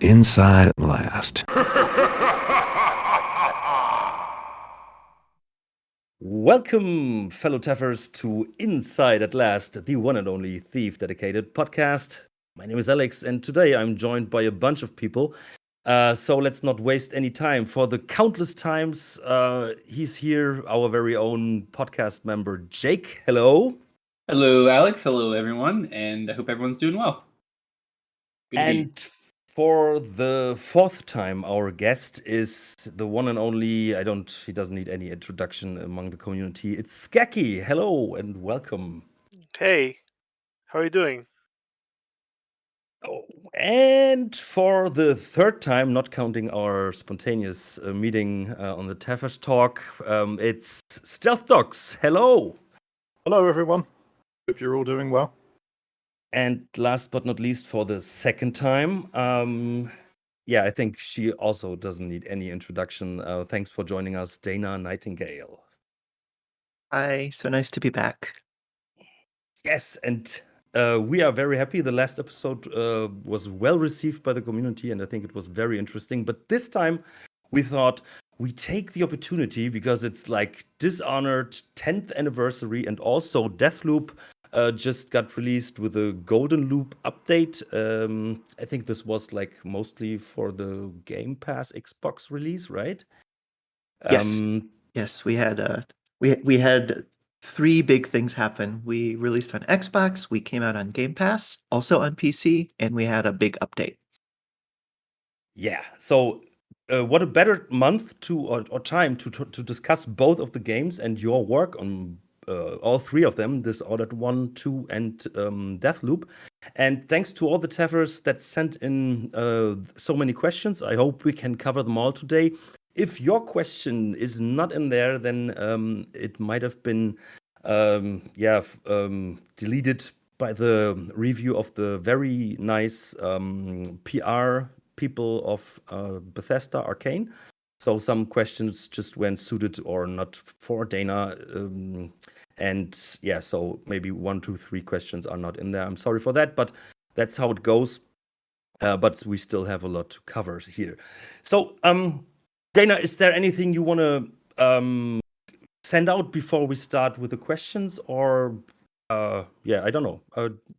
Inside at last. Welcome, fellow TAFFERS, to Inside at Last, the one and only thief-dedicated podcast. My name is Alex, and today I'm joined by a bunch of people. So let's not waste any time. For the countless times he's here, our very own podcast member, Jake. Hello. Hello, Alex. Hello, everyone. And I hope everyone's doing well. Good to be here. And for the fourth time, our guest is the one and only, he doesn't need any introduction among the community. It's Skacky. Hello and welcome. Hey, how are you doing? Oh, and for the third time, not counting our spontaneous meeting on the TAFFERS talk, it's Stealth Docs. Hello. Hello, everyone. Hope you're all doing well. And last but not least, for the second time, I think she also doesn't need any introduction. Thanks for joining us, Dana Nightingale. Hi, so nice to be back. Yes, and we are very happy. The last episode was well received by the community, and I think it was very interesting. But this time, we thought we take the opportunity because it's like Dishonored 10th anniversary, and also Deathloop just got released with a Golden Loop update. I think this was like mostly for the Game Pass Xbox release, right? Yes, we had three big things happen. We released on Xbox, we came out on Game Pass, also on PC, and we had a big update. Yeah. So, what a better month or time to discuss both of the games and your work on all three of them: Dishonored 1, 2, and Deathloop. And thanks to all the TAFFERS that sent in so many questions. I hope we can cover them all today. If your question is not in there, then it might have been deleted by the review of the very nice PR people of Bethesda Arkane. So some questions just weren't suited or not for Dana. So maybe 1, 2, 3 questions are not in there. I'm sorry for that, but that's how it goes. But we still have a lot to cover here. So, Dana, is there anything you want to send out before we start with the questions? Or, I don't know.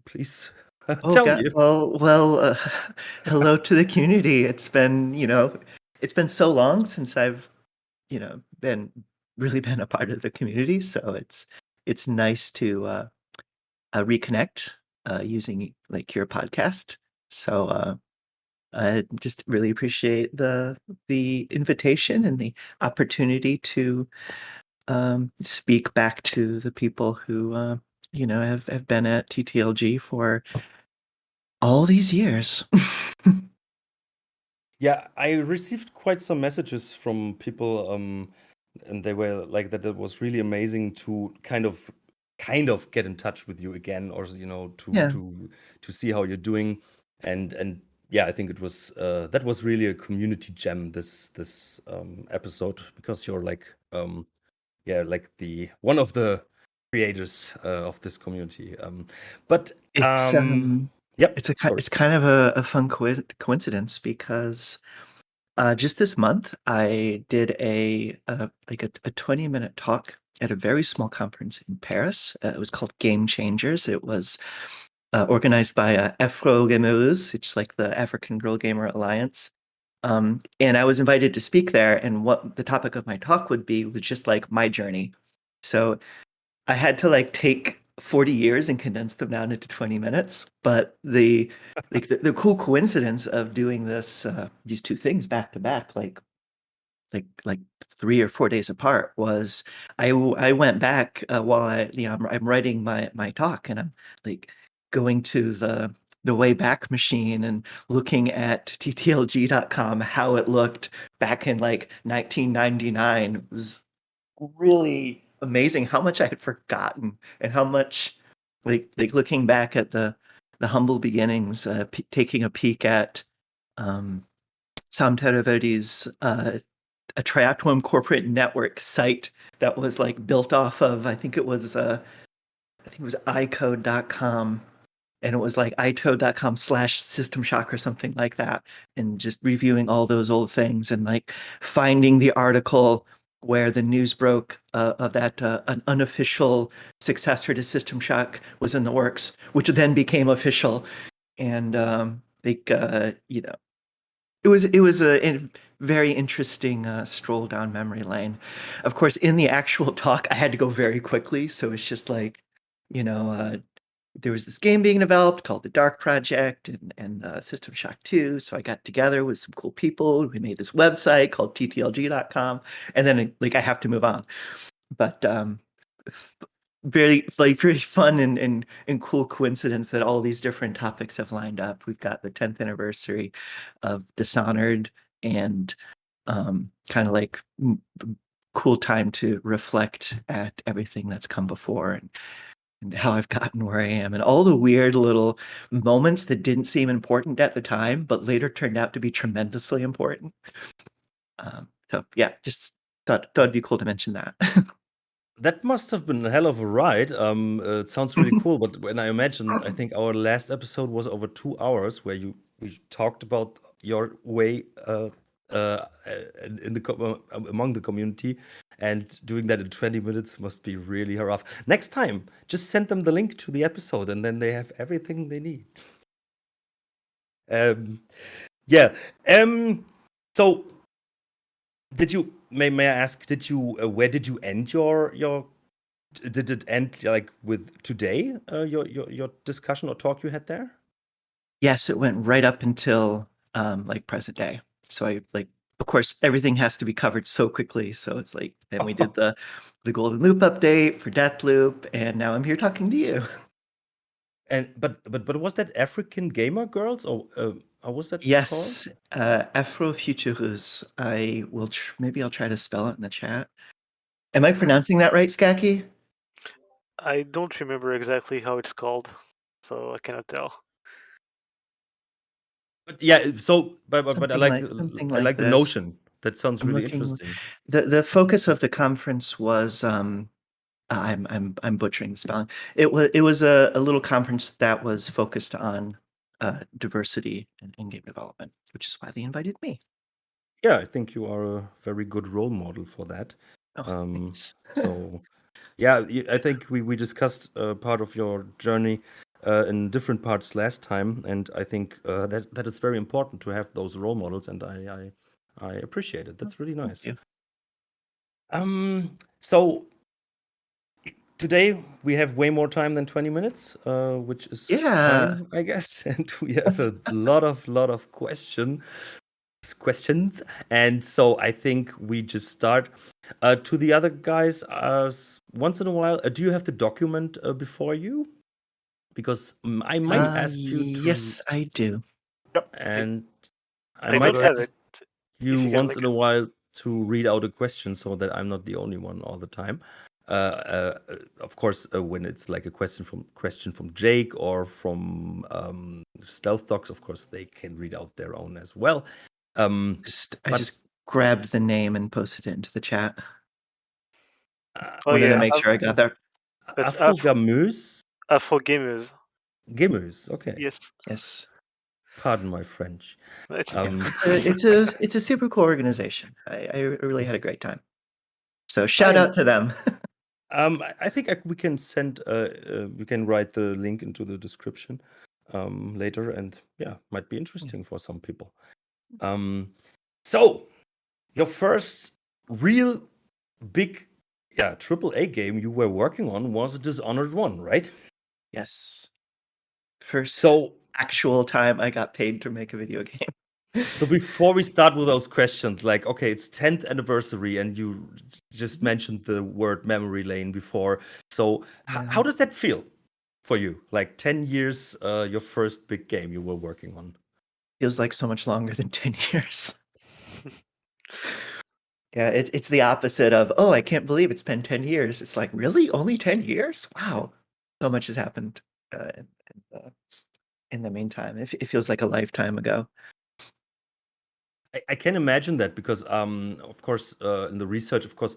Please tell me. Well, hello to the community. It's been so long since I've, been a part of the community. So it's nice to reconnect using like your podcast. So I just really appreciate the invitation and the opportunity to speak back to the people who have been at TTLG for all these years. Yeah, I received quite some messages from people, and they were like that it was really amazing to kind of get in touch with you again, or to see how you're doing, and yeah, I think it was that was really a community gem this episode, because you're like like the one of the creators of this community. But yep, It's kind of a fun coincidence because just this month I did a 20-minute talk at a very small conference in Paris. It was called Game Changers. It was organized by Afro Gamers. It's like the African Girl Gamer Alliance. And I was invited to speak there, and what the topic of my talk would be was just like my journey. So I had to like take 40 years and condense them down into 20 minutes. But the cool coincidence of doing this these two things back to back, like 3 or 4 days apart, was I went back while I'm writing my talk, and I'm like going to the Wayback Machine and looking at TTLG.com, how it looked back in like 1999. It was really amazing how much I had forgotten, and how much like looking back at the humble beginnings, taking a peek at Sam Terraverdi's a Triathlon corporate network site that was like built off of I think it was iCode.com, and it was like itode.com/System Shock or something like that, and just reviewing all those old things and like finding the article where the news broke of that an unofficial successor to System Shock was in the works, which then became official, and you know, it was a very interesting stroll down memory lane. Of course, in the actual talk, I had to go very quickly, so it's just like, you know, there was this game being developed called the Dark Project and System Shock 2. So I got together with some cool people. We made this website called TTLG.com, and then like I have to move on. But very fun and cool coincidence that all these different topics have lined up. We've got the 10th anniversary of Dishonored, and kind of like cool time to reflect at everything that's come before and how I've gotten where I am, and all the weird little moments that didn't seem important at the time, but later turned out to be tremendously important. So yeah, just thought it'd be cool to mention that. That must have been a hell of a ride. It sounds really cool, but when I imagine, I think our last episode was over 2 hours, where we talked about your way in the among the community, and doing that in 20 minutes must be really rough. Next time, just send them the link to the episode, and then they have everything they need. Yeah. So, did you? May I ask? Did you? Where did you end your? Did it end like with today? Your discussion or talk you had there? Yes, it went right up until like present day. So I like, of course, everything has to be covered so quickly. So it's like, then we did the Golden Loop update for Deathloop, and now I'm here talking to you. And but was that African Gamer Girls, or was that Yes, called? Afrofuturus. I will maybe I'll try to spell it in the chat. Am I pronouncing that right, Skacky? I don't remember exactly how it's called, so I cannot tell. But yeah, so but I Something like something I like like the this. notion. That sounds I'm really looking. interesting. The focus of the conference was I'm butchering the spelling. It was a little conference that was focused on diversity in game development, which is why they invited me. Yeah, I think you are a very good role model for that. Oh, thanks. So yeah, I think we discussed part of your journey in different parts last time, and I think that it's very important to have those role models, and I appreciate it. That's really nice. Thank So today we have way more time than 20 minutes, which is fine, I guess, and we have a lot of questions, and so I think we just start. To the other guys, once in a while, do you have the document before you? Because I might ask you to. Yes, I do. Yep. And I I might don't have ask it. you you can once link in a it. while to read out a question so that I'm not the only one all the time. Of course, when it's like a question from Jake or from Stealth Docs, of course they can read out their own as well. I just grabbed the name and posted it into the chat. Wanted to make sure I got that. Afro-Gamers? Afro-Gamers. Gamers, okay. Yes. Pardon my French. It's a super cool organization. I really had a great time. So shout out to them. I think we can send. We can write the link into the description later, and yeah, might be interesting for some people. So your first real big, AAA game you were working on was Dishonored 1, right? Yes. First actual time I got paid to make a video game. So before we start with those questions, like, okay, it's 10th anniversary, and you just mentioned the word memory lane before. So how does that feel for you? Like 10 years, your first big game you were working on. Feels like so much longer than 10 years. Yeah, it's the opposite of, oh, I can't believe it's been 10 years. It's like, really? Only 10 years? Wow. So much has happened in the meantime. It feels like a lifetime ago. I can imagine that because, of course, in the research, of course,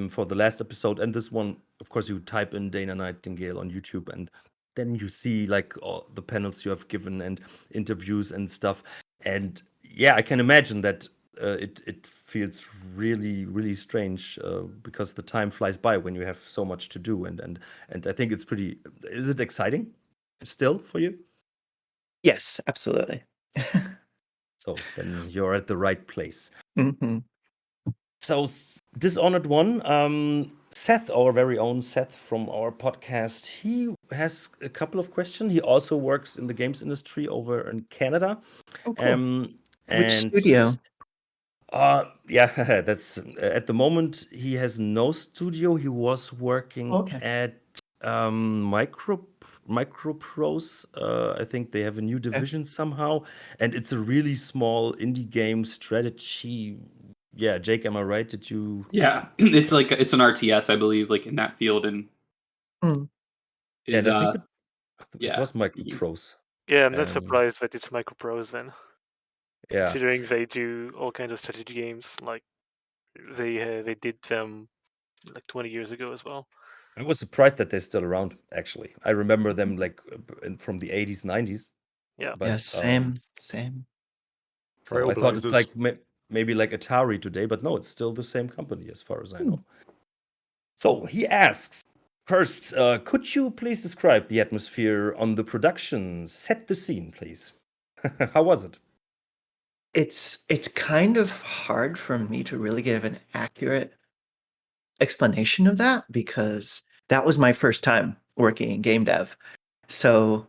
for the last episode and this one, of course, you type in Dana Nightingale on YouTube, and then you see like all the panels you have given and interviews and stuff. And yeah, I can imagine that it feels really strange because the time flies by when you have so much to do. And I think it's pretty. Is it exciting still for you? Yes, absolutely. So then you're at the right place. Mm-hmm. So Dishonored 1, Seth, our very own Seth from our podcast, he has a couple of questions. He also works in the games industry over in Canada. Oh, cool. And Which studio? Yeah, that's at the moment he has no studio. He was working Okay. at Microprose. I think they have a new division somehow, and it's a really small indie game strategy. Yeah, Jake, am I right? Did you? Yeah, it's like it's an RTS, I believe, like in that field, and is And I think it yeah. was Microprose. Yeah, I'm not surprised that it's Microprose then. Yeah, Considering they do all kinds of strategy games, like they did them like 20 years ago as well. I was surprised that they're still around. Actually, I remember them like from the 80s, 90s. Yeah. But Same. so I thought it's Trailblazers. like maybe like Atari today, but no, it's still the same company as far as I know. So he asks, first, could you please describe the atmosphere on the production? Set the scene, please. How was it? It's kind of hard for me to really give an accurate explanation of that because that was my first time working in game dev. So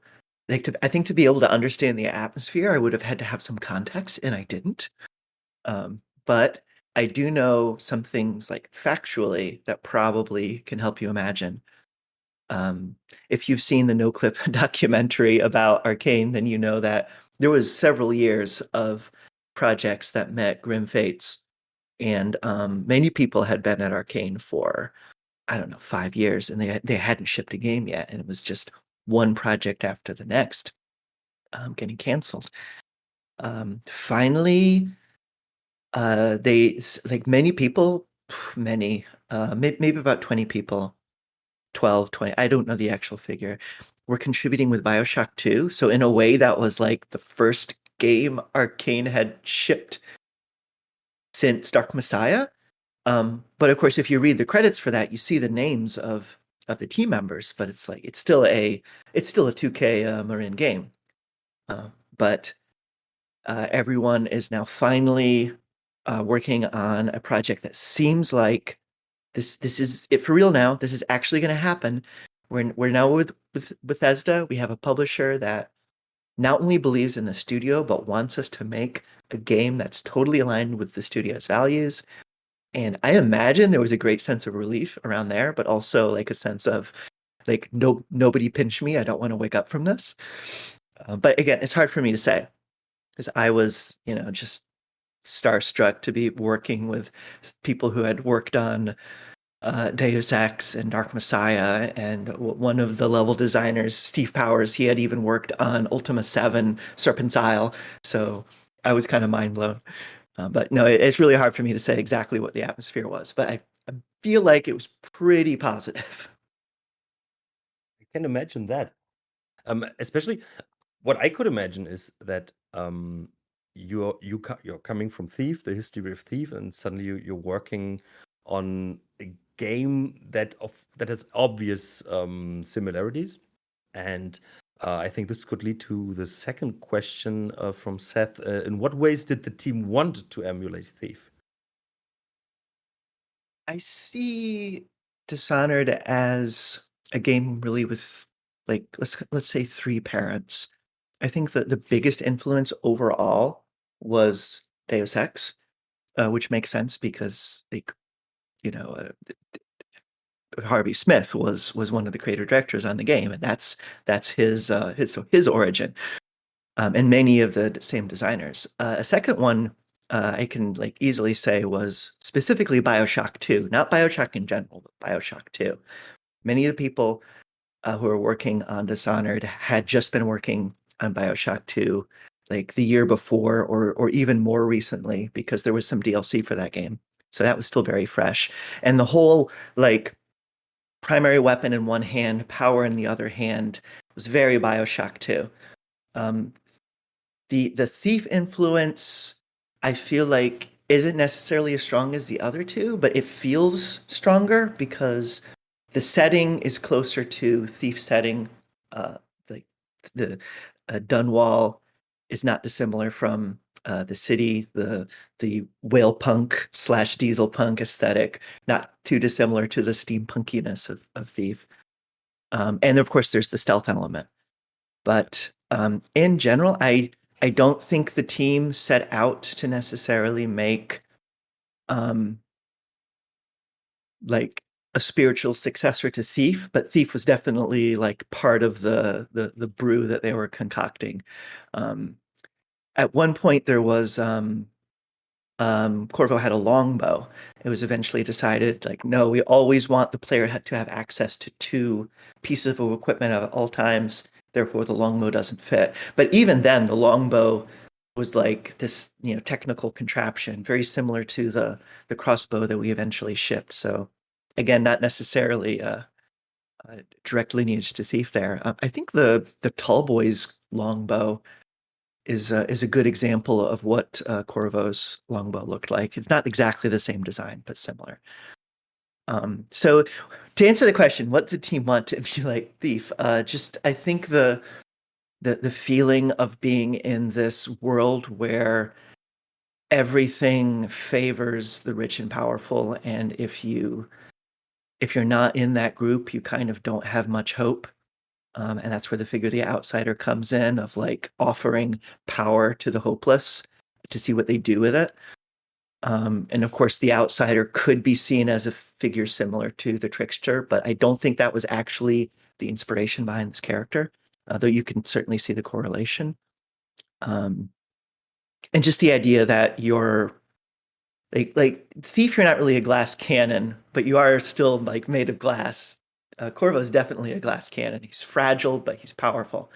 I think to be able to understand the atmosphere, I would have had to have some context, and I didn't. But I do know some things like factually that probably can help you imagine. If you've seen the No-Clip documentary about Arkane, then you know that there was several years of projects that met grim fates, and many people had been at Arkane for, I don't know, 5 years, and they hadn't shipped a game yet, and it was just one project after the next getting canceled. Finally, they like many people, maybe about 20 people, 12, 20, I don't know the actual figure, were contributing with BioShock 2. So in a way, that was like the first game Arkane had shipped since Dark Messiah. But of course, if you read the credits for that, you see the names of the team members, but it's like it's still a 2K Marin game. But everyone is now finally working on a project that seems like this is it for real now. This is actually going to happen. We're now with Bethesda. We have a publisher that not only believes in the studio, but wants us to make a game that's totally aligned with the studio's values. And I imagine there was a great sense of relief around there, but also like a sense of like, nobody pinch me. I don't want to wake up from this. But again, it's hard for me to say because I was, just starstruck to be working with people who had worked on Deus Ex and Dark Messiah, and one of the level designers, Steve Powers, he had even worked on Ultima 7, Serpent's Isle. So I was kind of mind blown. But no, it's really hard for me to say exactly what the atmosphere was, but I feel like it was pretty positive. I can imagine that. Especially what I could imagine is that you're coming from Thief, the history of Thief, and suddenly you're working on a game that has obvious similarities. And I think this could lead to the second question from Seth. In what ways did the team want to emulate Thief? I see Dishonored as a game really with like let's say 3 parents. I think that the biggest influence overall was Deus Ex, which makes sense because like Harvey Smith was one of the creator directors on the game, and that's his origin, and many of the same designers. A second one I can like easily say was specifically BioShock 2, not BioShock in general, but BioShock 2. Many of the people who are working on Dishonored had just been working on BioShock 2 like the year before or even more recently because there was some DLC for that game. So that was still very fresh. And the whole like primary weapon in one hand, power in the other hand was very Bioshock 2. The thief influence, I feel like, isn't necessarily as strong as the other two, but it feels stronger because the setting is closer to thief setting. Like the Dunwall is not dissimilar from the city, the whale punk / diesel punk aesthetic, not too dissimilar to the steampunkiness of Thief. And of course, there's the stealth element. But in general, I don't think the team set out to necessarily make like a spiritual successor to Thief, but Thief was definitely like part of the brew that they were concocting. At one point, there was Corvo had a longbow. It was eventually decided, like, no, we always want the player to have access to 2 pieces of equipment at all times. Therefore, the longbow doesn't fit. But even then, the longbow was like this, technical contraption, very similar to the crossbow that we eventually shipped. So, again, not necessarily direct lineage to Thief there. I think the Tallboy's longbow is a good example of what Corvo's longbow looked like. It's not exactly the same design, but similar. So to answer the question, what did the team want to be like Thief? Just I think the feeling of being in this world where everything favors the rich and powerful, and if you're not in that group, you kind of don't have much hope. And that's where the figure of the outsider comes in, of like offering power to the hopeless to see what they do with it. And of course, the outsider could be seen as a figure similar to the trickster, but I don't think that was actually the inspiration behind this character, though you can certainly see the correlation. And just the idea that you're like Thief, you're not really a glass cannon, but you are still like made of glass. Corvo is definitely a glass cannon. He's fragile, but he's powerful.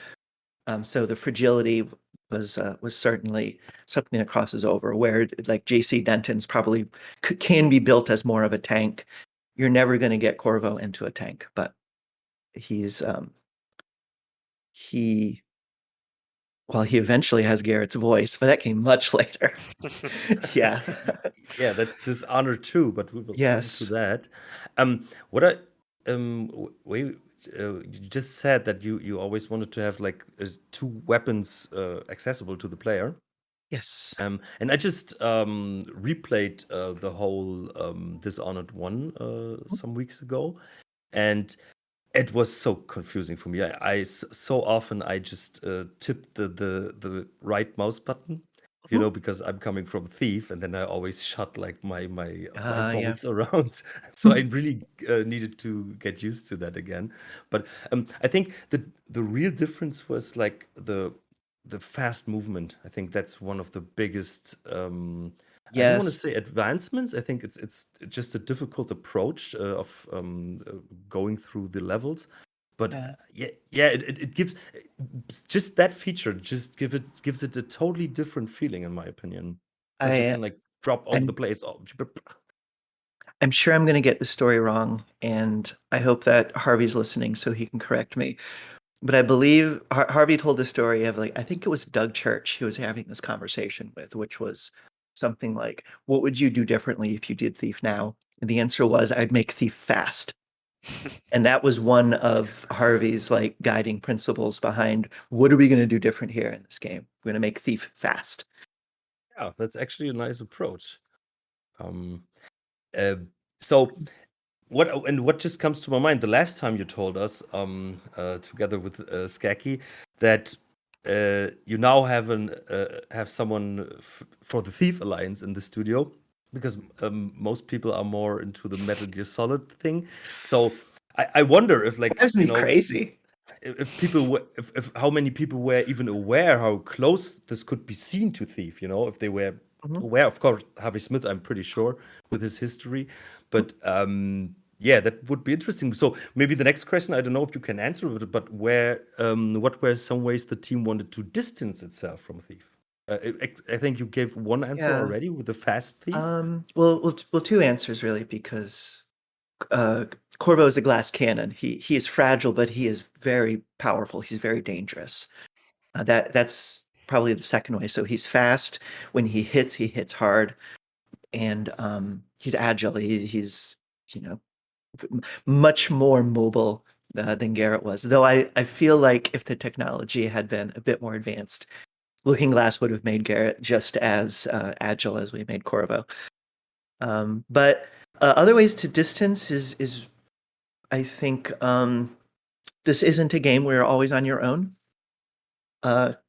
So the fragility was certainly something that crosses over. Where like J.C. Denton's probably can be built as more of a tank. You're never going to get Corvo into a tank, but he eventually has Garrett's voice, but that came much later. Yeah. Yeah, that's Dishonored too, but we will come Yes. to that. What I you just said that you always wanted to have like 2 weapons accessible to the player. Yes. And I just replayed the whole Dishonored 1 some weeks ago, and it was so confusing for me. So often I just tipped the right mouse button, because I'm coming from Thief, and then I always shot like my Yeah. bolts around. So I really needed to get used to that again. But I think the real difference was like the fast movement. I think that's one of the biggest. I don't want to Yes. say advancements. I think it's just a difficult approach of going through the levels. But it gives just that feature. Just gives it a totally different feeling, in my opinion. Because you can like drop off the place. I'm sure I'm going to get the story wrong, and I hope that Harvey's listening so he can correct me. But I believe Harvey told the story of like, I think it was Doug Church who was having this conversation with, which was something like, what would you do differently if you did Thief now? And the answer was, I'd make Thief fast. And that was one of Harvey's like guiding principles behind what are we going to do different here in this game? We're going to make Thief fast. Yeah, that's actually a nice approach. So what just comes to my mind, the last time you told us together with Skacky that you now have someone for the Thief Alliance in the studio, because most people are more into the Metal Gear Solid thing. So I wonder if like Drives me crazy. If how many people were even aware how close this could be seen to Thief, if they were aware. Of course, Harvey Smith, I'm pretty sure, with his history, but yeah, that would be interesting. So maybe the next question, I don't know if you can answer it, but what were some ways the team wanted to distance itself from Thief? I think you gave one answer already with the fast Thief. Well, 2 answers really, because Corvo is a glass cannon. He is fragile, but he is very powerful. He's very dangerous. That's probably the second way. So he's fast. When he hits hard, and he's agile. He's much more mobile than Garrett was. Though I feel like if the technology had been a bit more advanced, Looking Glass would have made Garrett just as agile as we made Corvo. But other ways to distance is I think this isn't a game where you're always on your own.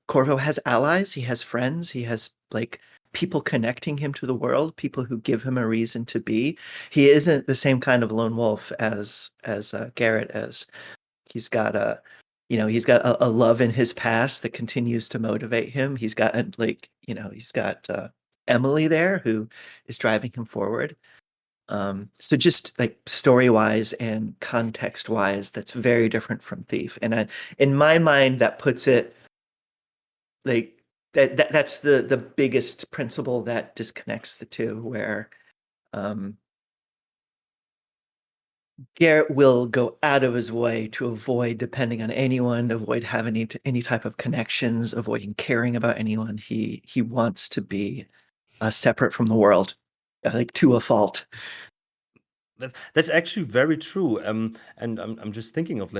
Corvo has allies, he has friends, he has like people connecting him to the world, people who give him a reason to be. He isn't the same kind of lone wolf as Garrett is. He's got a love in his past that continues to motivate him. He's got Emily there who is driving him forward. So just like story-wise and context-wise, that's very different from Thief. And in my mind, that puts it like that's the biggest principle that disconnects the two, where Garrett will go out of his way to avoid depending on anyone, avoid having any type of connections, avoiding caring about anyone. He wants to be separate from the world, like to a fault. That's actually very true. And I'm just thinking of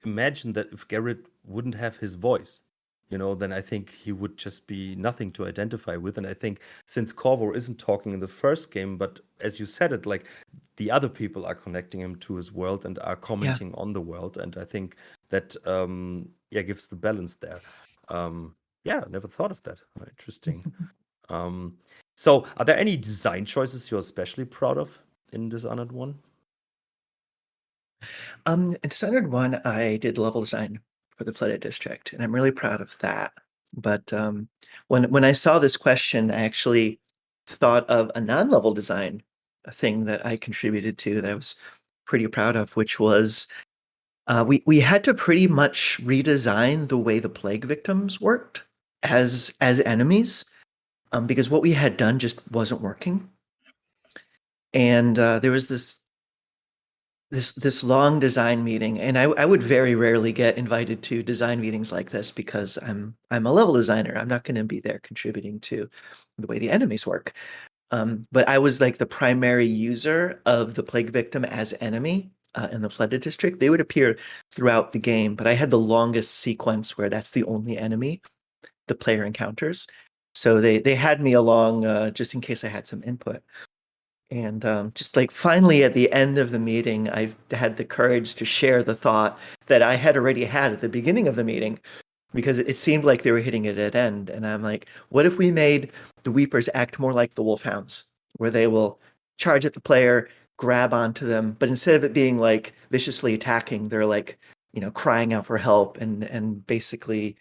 imagine that if Garrett wouldn't have his voice, then I think he would just be nothing to identify with. And I think since Corvo isn't talking in the first game, but as you said it, like the other people are connecting him to his world and are commenting on the world, and I think that gives the balance there. Never thought of that. Interesting. So are there any design choices you're especially proud of in Dishonored 1? In Dishonored 1, I did level design for the Flooded District, and I'm really proud of that. But when I saw this question, I actually thought of a non-level design, a thing that I contributed to that I was pretty proud of, which was we had to pretty much redesign the way the plague victims worked as enemies, because what we had done just wasn't working. And there was this long design meeting, and I would very rarely get invited to design meetings like this because I'm a level designer. I'm not going to be there contributing to the way the enemies work. But I was like the primary user of the plague victim as enemy in the Flooded District. They would appear throughout the game, but I had the longest sequence where that's the only enemy the player encounters. So they had me along just in case I had some input. And just like finally at the end of the meeting, I've had the courage to share the thought that I had already had at the beginning of the meeting, because it seemed like they were hitting it at end. And I'm like, what if we made the Weepers act more like the Wolfhounds, where they will charge at the player, grab onto them, but instead of it being like viciously attacking, they're like, crying out for help and basically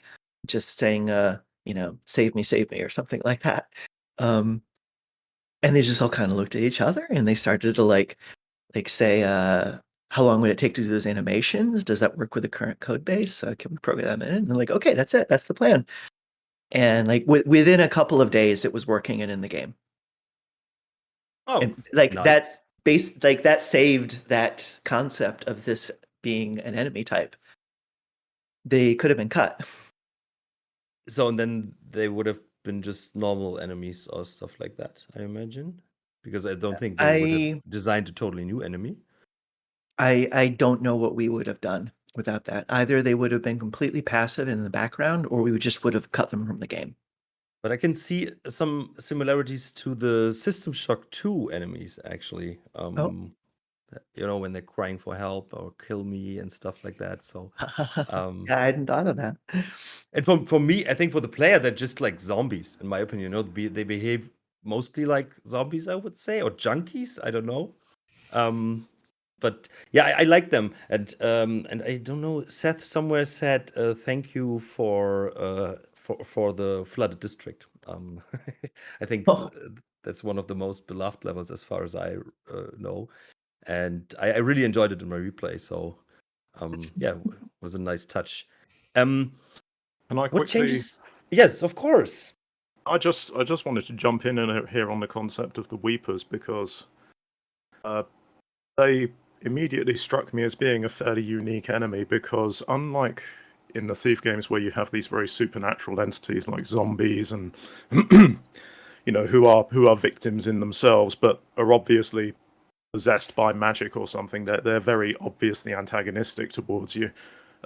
just saying, save me, or something like that. And they just all kind of looked at each other and they started to like say, how long would it take to do those animations? Does that work with the current code base? Can we program that in? And they're like, okay, that's it. That's the plan. And like within a couple of days, it was working and in the game. Oh, and like nice. that saved that concept of this being an enemy type. They could have been cut. So and then they would have been just normal enemies or stuff like that, I imagine, because I don't think they would have designed a totally new enemy. I don't know what we would have done without that. Either they would have been completely passive in the background, or we just would have cut them from the game. But I can see some similarities to the System Shock 2 enemies, actually. When they're crying for help or kill me and stuff like that. So I hadn't thought of that. And for me, I think for the player, they're just like zombies, in my opinion. They behave mostly like zombies, I would say, or junkies. I don't know. But yeah, I like them, and I don't know. Seth somewhere said thank you for the Flooded District. I think that's one of the most beloved levels as far as I know, and I really enjoyed it in my replay. So it was a nice touch. Can I quickly? What changes? Yes, of course. I just wanted to jump in here on the concept of the Weepers, because they immediately struck me as being a fairly unique enemy because unlike in the Thief games where you have these very supernatural entities like zombies and who are victims in themselves but are obviously possessed by magic or something, they're very obviously antagonistic towards you.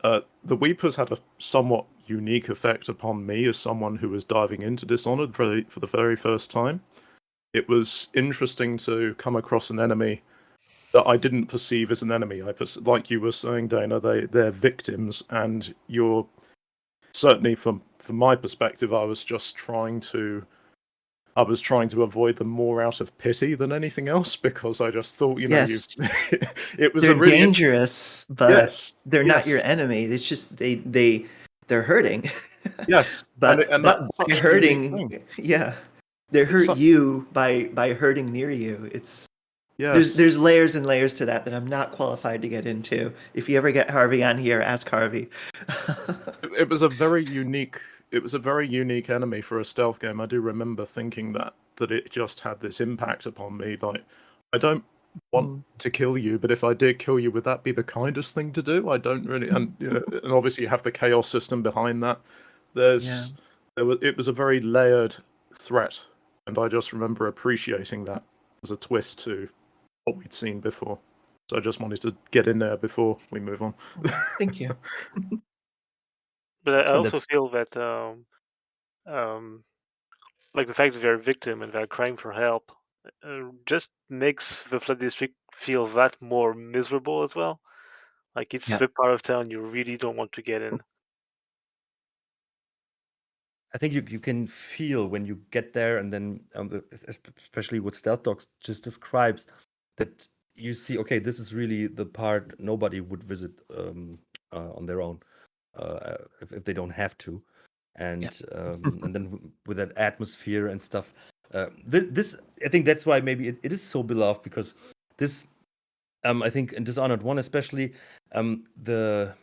The Weepers had a somewhat unique effect upon me as someone who was diving into Dishonored for the very first time. It was interesting to come across an enemy that I didn't perceive as an enemy. Like you were saying, Dana, they're victims, and you're certainly from my perspective, I was trying to avoid them more out of pity than anything else because I just thought, Yes. it was they're a really dangerous, but yes, they're not your yes, enemy. It's just they're hurting. yes, but and that's by such a unique hurting, thing. yeah, they It's hurt you by hurting near you. It's Yes. there's layers and layers to that I'm not qualified to get into. If you ever get Harvey on here, ask Harvey. It was a very unique enemy for a stealth game. I do remember thinking that it just had this impact upon me. Like, I don't want to kill you, but if I did kill you, would that be the kindest thing to do? I don't really, and and obviously you have the chaos system behind that. It was a very layered threat, and I just remember appreciating that as a twist to what we'd seen before. So I just wanted to get in there before we move on. Thank you. But I fun, also feel that like the fact that they're a victim and they're crying for help just makes the flood district feel that more miserable as well. Like it's Yeah. the part of town you really don't want to get in. I think you can feel when you get there, and then especially what Stealth Docs just describes, that you see, okay, this is really the part nobody would visit on their own if they don't have to, and and then with that atmosphere and stuff. This I think that's why maybe it is so beloved, because this I think in Dishonored 1 especially, the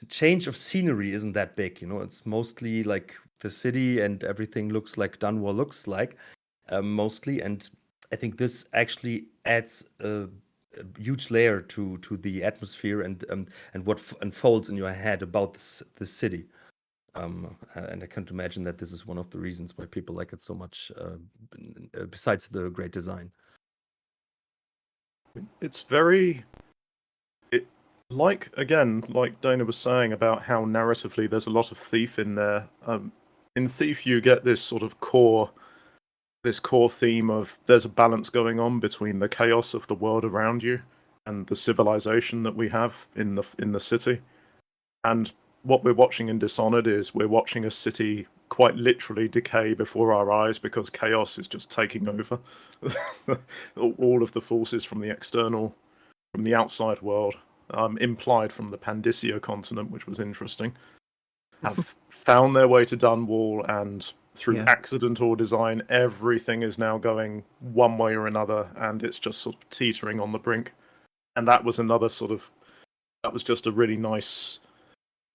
change of scenery isn't that big. It's mostly like the city and everything looks like Dunwall looks like, mostly. And I think this actually adds a huge layer to the atmosphere and what unfolds in your head about this city. And I can't imagine that this is one of the reasons why people like it so much, besides the great design. It's very, like Dana was saying about how narratively there's a lot of Thief in there. In Thief, you get this sort of core theme of there's a balance going on between the chaos of the world around you and the civilization that we have in the city. And what we're watching in Dishonored is we're watching a city quite literally decay before our eyes because chaos is just taking over. All of the forces from the outside world, implied from the Pandyssia continent, which was interesting, have found their way to Dunwall, and through accident or design, everything is now going one way or another, and it's just sort of teetering on the brink. And that was just a really nice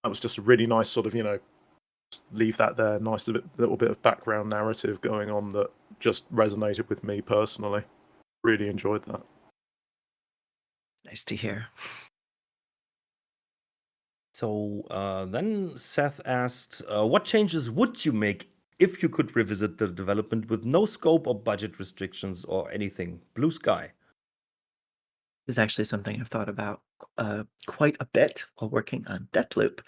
sort of, leave that there, nice little bit of background narrative going on that just resonated with me personally. Really enjoyed that. Nice to hear. So then Seth asked, what changes would you make if you could revisit the development with no scope or budget restrictions or anything? Blue sky. This is actually something I've thought about quite a bit while working on Deathloop.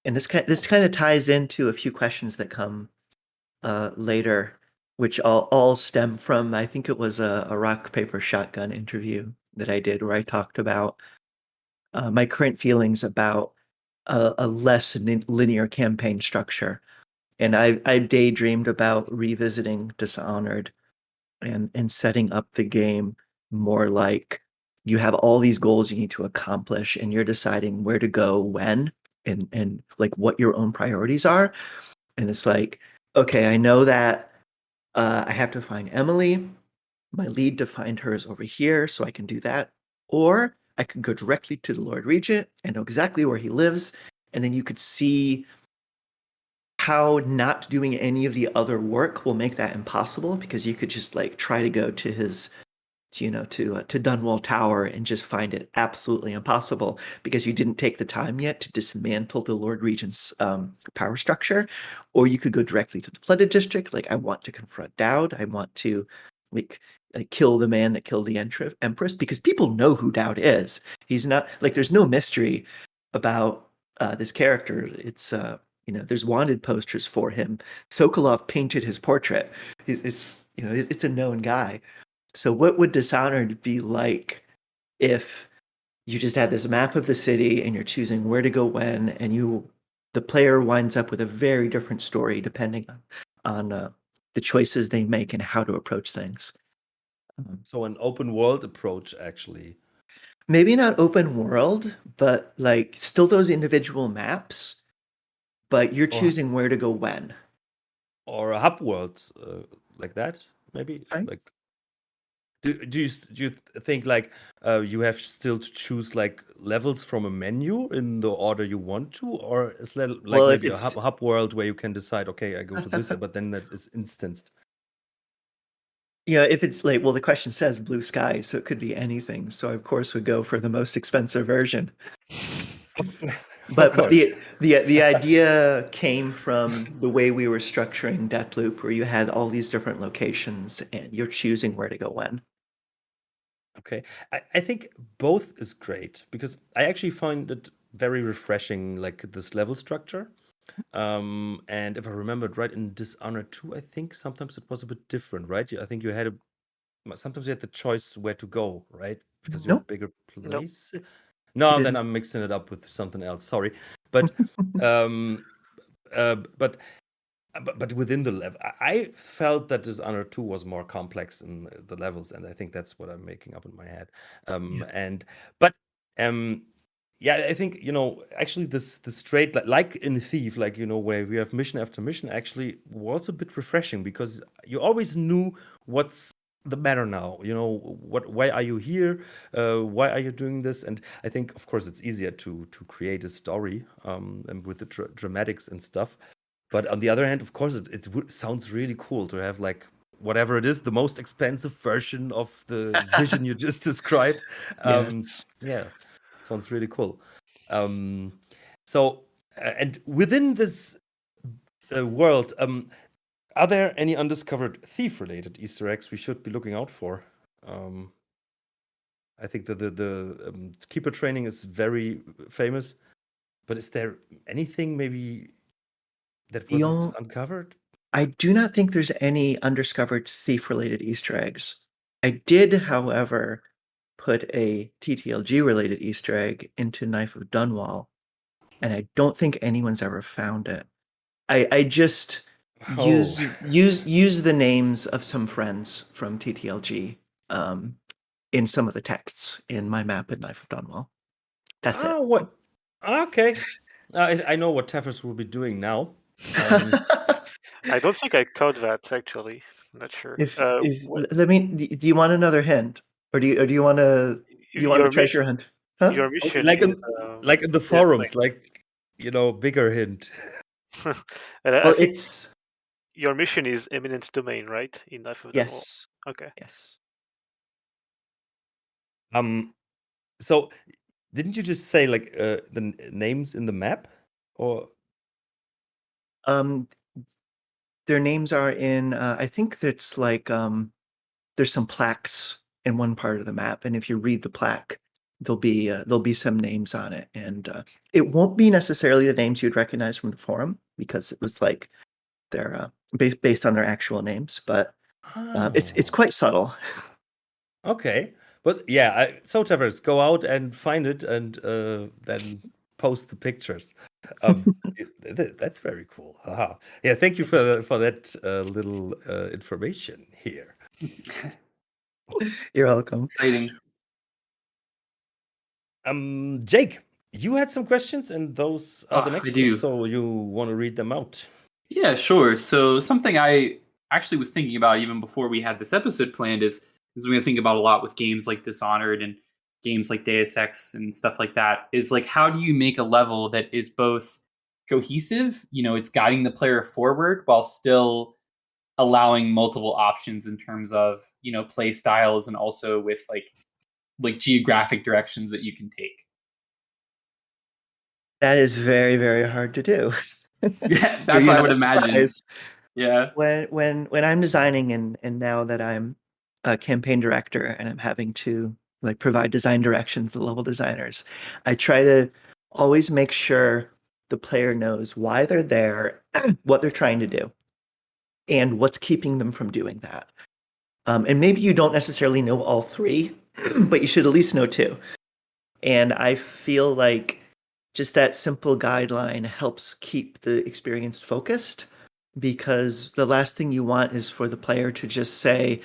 And this kind of ties into a few questions that come later, which all stem from, I think it was a rock, paper, shotgun interview that I did where I talked about my current feelings about a less linear campaign structure. And I daydreamed about revisiting Dishonored and setting up the game more like you have all these goals you need to accomplish and you're deciding where to go when and like what your own priorities are. And it's like, okay, I know that I have to find Emily. My lead to find her is over here, so I can do that. Or I can go directly to the Lord Regent and know exactly where he lives. And then you could see how not doing any of the other work will make that impossible, because you could just like try to go to his to Dunwall Tower and just find it absolutely impossible because you didn't take the time yet to dismantle the Lord Regent's power structure, or you could go directly to the Flooded District. Like, I want to confront Dowd. I want to like kill the man that killed the Empress, because people know who Dowd is. He's not like, there's no mystery about this character. It's there's wanted posters for him. Sokolov painted his portrait. It's a known guy. So what would Dishonored be like if you just had this map of the city and you're choosing where to go when, and the player winds up with a very different story depending on the choices they make and how to approach things. So an open world approach, actually. Maybe not open world, but like still those individual maps, but you're choosing where to go when. Or a hub world like that, maybe. Sorry? Like, do you think like you have still to choose like levels from a menu in the order you want to, or is that like Well, if maybe a it's hub world where you can decide, okay, I go to this, but then that is instanced. if it's like, well, the question says blue sky, so it could be anything. So I, of course, would go for the most expensive version. But the idea came from the way we were structuring Deathloop, where you had all these different locations and you're choosing where to go when. Okay. I think both is great because I actually find it very refreshing, like this level structure. And if I remembered right, in Dishonored 2, I think sometimes it was a bit different, right? I think sometimes you had the choice where to go, right? Because you had Nope. a bigger Nope. place. No, then didn't. I'm mixing it up with something else. Sorry, but but within the level, I felt that Dishonored 2 was more complex in the levels, and I think that's what I'm making up in my head. Yeah, I think actually the straight like in Thief, like where we have mission after mission, actually was a bit refreshing because you always knew what's the matter now. Why are you here? Why are you doing this? And I think, of course, it's easier to create a story and with the dramatics and stuff. But on the other hand, of course, it sounds really cool to have like whatever it is, the most expensive version of the vision you just described. Yes. Yeah, sounds really cool. And within this world, are there any undiscovered thief-related Easter eggs we should be looking out for? I think that the keeper training is very famous, but is there anything maybe that wasn't uncovered? I do not think there's any undiscovered thief-related Easter eggs. I did, however, put a TTLG-related Easter egg into Knife of Dunwall, and I don't think anyone's ever found it. I just use the names of some friends from TTLG in some of the texts in my map in Knife of Dunwall. That's it. What? Okay. I know what TAFFERS will be doing now. I don't think I caught that actually. I'm not sure. Let me. Do you want another hint, or do you want to? Do you want the treasure hunt? Huh? Your mission like is, in the forums, like bigger hint. and Well, it's your mission is Eminent Domain, right? In Knife of the Wall. yes. Okay. Yes. So didn't you just say like the names in the map, or? Their names are in. I think that's like there's some plaques in one part of the map, and if you read the plaque, there'll be some names on it, and it won't be necessarily the names you'd recognize from the forum because it was like they're based on their actual names, but it's quite subtle. Okay, but yeah, so TAFFERS, go out and find it, and then post the pictures. That's very cool. Haha. Yeah, thank you for that little information here. You're welcome. Exciting. Jake, you had some questions, and those are the next I do. ones, so you want to read them out? Yeah, sure. So something I actually was thinking about even before we had this episode planned is something I think about a lot with games like Dishonored and games like Deus Ex and stuff like that, is like, how do you make a level that is both cohesive, it's guiding the player forward while still allowing multiple options in terms of, you know, play styles and also with like geographic directions that you can take. That is very, very hard to do. Yeah, that's what I would imagine. Yeah. When I'm designing and now that I'm a campaign director and I'm having to like provide design direction for the level designers, I try to always make sure the player knows why they're there, what they're trying to do, and what's keeping them from doing that. And maybe you don't necessarily know all three, but you should at least know two. And I feel like just that simple guideline helps keep the experience focused, because the last thing you want is for the player to just say,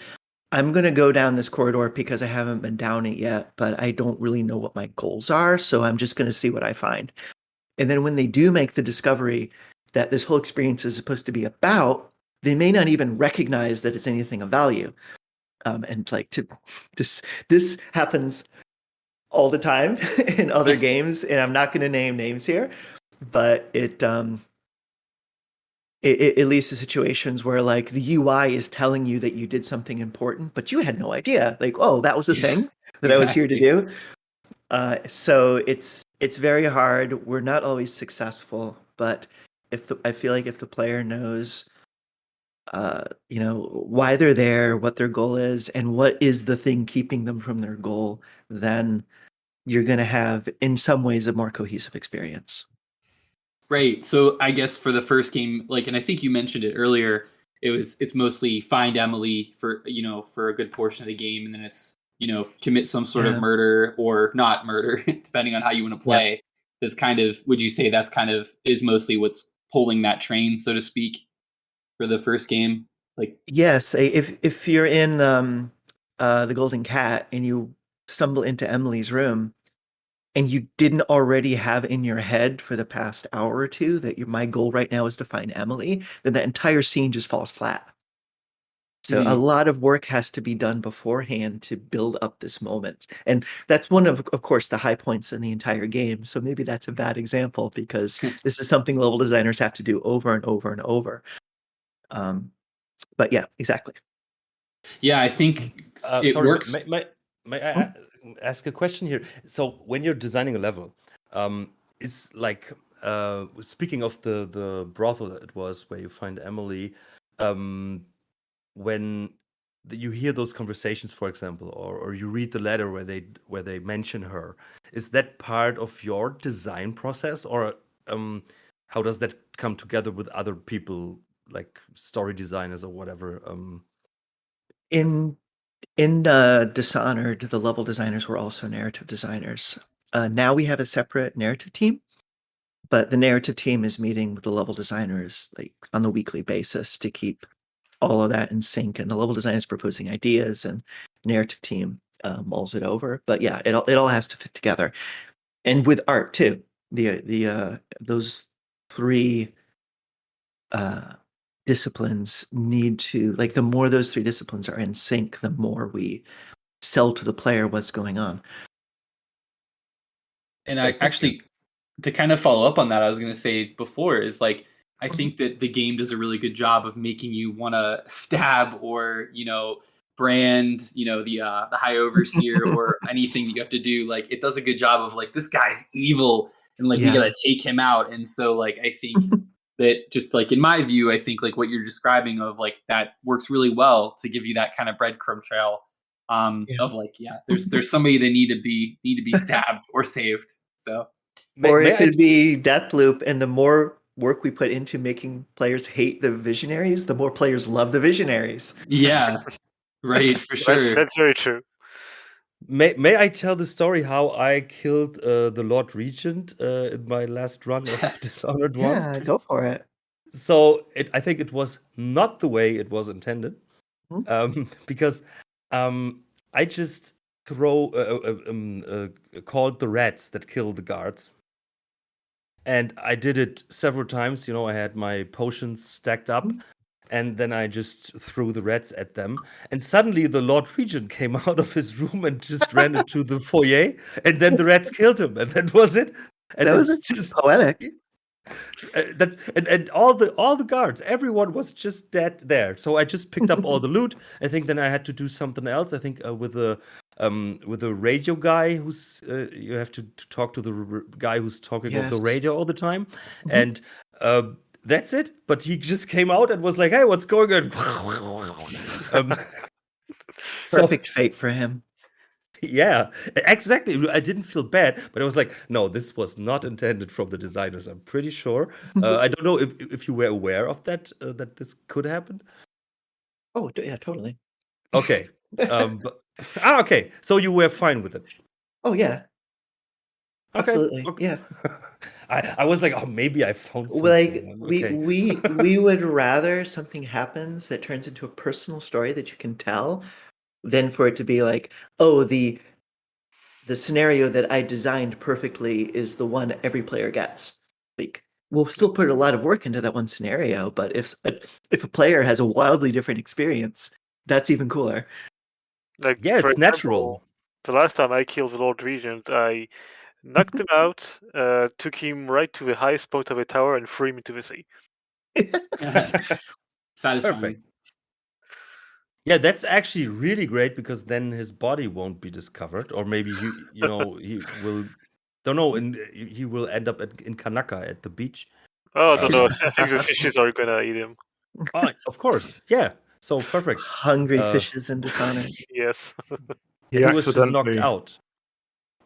I'm going to go down this corridor because I haven't been down it yet, but I don't really know what my goals are, so I'm just going to see what I find. And then when they do make the discovery that this whole experience is supposed to be about, they may not even recognize that it's anything of value. And like this happens all the time in other games, and I'm not going to name names here, but it leads to situations where like the UI is telling you that you did something important, but you had no idea. Like, oh, that was the thing that I was here to do. So it's very hard. We're not always successful, but I feel like if the player knows, you know, why they're there, what their goal is, and what is the thing keeping them from their goal, then you're going to have, in some ways, a more cohesive experience. Right. So I guess for the first game, like, and I think you mentioned it earlier, it's mostly find Emily for, you know, for a good portion of the game, and then it's, you know, commit some sort of murder or not murder, depending on how you want to play. That's kind of, would you say that's kind of is mostly what's pulling that train, so to speak, for the first game? Like, yes, if you're in the Golden Cat and you stumble into Emily's room, and you didn't already have in your head for the past hour or two that my goal right now is to find Emily, then that entire scene just falls flat. So a lot of work has to be done beforehand to build up this moment. And that's one of course, the high points in the entire game. So maybe that's a bad example, because this is something level designers have to do over and over and over. But yeah, exactly. Yeah, I think it works. May I ask a question here? So when you're designing a level, is like speaking of the brothel that it was where you find Emily, when you hear those conversations, for example, or you read the letter where they mention her, is that part of your design process, or how does that come together with other people, like story designers or whatever? In Dishonored, the level designers were also narrative designers. Now we have a separate narrative team, but the narrative team is meeting with the level designers like on the weekly basis to keep all of that in sync. And the level designers proposing ideas, and narrative team mulls it over. But yeah, it all has to fit together, and with art too. Those three disciplines need to, like, the more those three disciplines are in sync, the more we sell to the player what's going on. And I actually, to kind of follow up on that, I was going to say before is like, I think that the game does a really good job of making you want to stab or, you know, brand, you know, the High Overseer or anything that you have to do. Like, it does a good job of like, this guy's evil and like, we got to take him out. And so like, I think that just like, in my view, I think like what you're describing of like, that works really well to give you that kind of breadcrumb trail of like, yeah, there's somebody that need to be stabbed or saved. So, or it could be Deathloop, and the more work we put into making players hate the visionaries, the more players love the visionaries. Yeah, right, for sure. That's very true. May I tell the story how I killed the Lord Regent in my last run of Dishonored 1? Yeah, go for it. So I think it was not the way it was intended, because I just called the rats that kill the guards. And I did it several times. You know, I had my potions stacked up, and then I just threw the rats at them. And suddenly the Lord Regent came out of his room and just ran into the foyer, and then the rats killed him, and that was it. And that was just poetic. And all the guards, everyone was just dead there. So I just picked up all the loot. I think then I had to do something else. I think with the radio guy who's you have to talk to the guy who's talking over the Yes. radio all the time, Mhm. and that's it. But he just came out and was like, "Hey, what's going on?" So Perfect fate for him. yeah, exactly. I didn't feel bad, but I was like, no, this was not intended from the designers. I'm pretty sure. I don't know if you were aware of that that this could happen. Oh, yeah, totally. Okay. But, okay. So you were fine with it. Oh, yeah. Okay. Absolutely. Okay. Yeah. I was like, oh, maybe I found something. Like Okay. we would rather something happens that turns into a personal story that you can tell than for it to be like, oh, the scenario that I designed perfectly is the one every player gets. Like, we'll still put a lot of work into that one scenario, but if a player has a wildly different experience, that's even cooler. Like, Yeah, for it's example, natural. the last time I killed the Lord Regent, I knocked him out, took him right to the highest point of the tower, and threw him into the sea. Satisfying. Perfect. Yeah, that's actually really great because then his body won't be discovered, or maybe he will, don't know, and he will end up in Kanaka at the beach. Oh, no, I think the fishes are gonna eat him. Oh, of course, yeah. So perfect. Hungry fishes in Dishonored. Yes. He was just knocked out.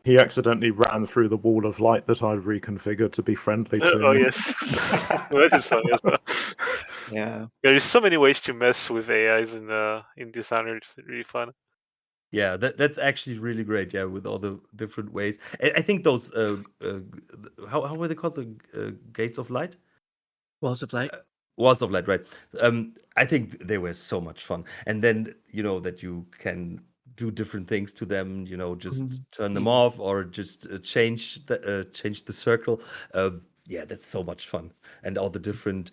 He accidentally ran through the wall of light that I'd reconfigured to be friendly to Oh him. yes. That is funny as well. Yeah. There's so many ways to mess with AIs in Dishonored. It's really fun. Yeah, that's actually really great. Yeah, with all the different ways. I think those how were they called, the gates of light? Walls of Light. Walls of Light, right? I think they were so much fun, and then that you can do different things to them. Just turn them off or just change the circle. Yeah, that's so much fun, and all the different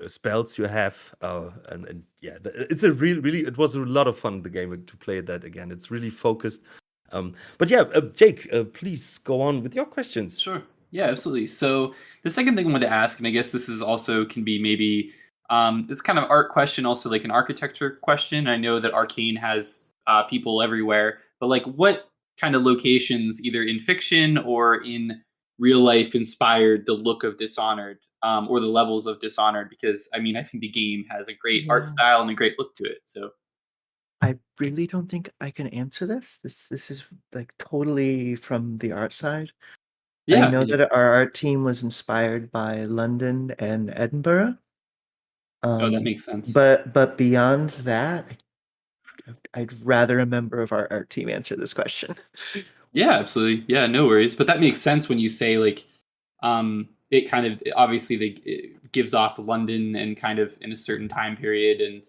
spells you have, and yeah, it's a really it was a lot of fun, the game, to play that again. It's really focused. But yeah, Jake, please go on with your questions. Sure. Yeah, absolutely. So the second thing I wanted to ask, and I guess this is also can be maybe it's kind of art question, also like an architecture question. I know that Arkane has people everywhere, but like what kind of locations, either in fiction or in real life, inspired the look of Dishonored, or the levels of Dishonored? Because I mean, I think the game has a great art style and a great look to it. So I really don't think I can answer this. This is like totally from the art side. I know that our art team was inspired by London and Edinburgh. Oh, that makes sense. But beyond that, I'd rather a member of our art team answer this question. Yeah, absolutely. Yeah, no worries. But that makes sense when you say like it kind of obviously it gives off London and kind of in a certain time period and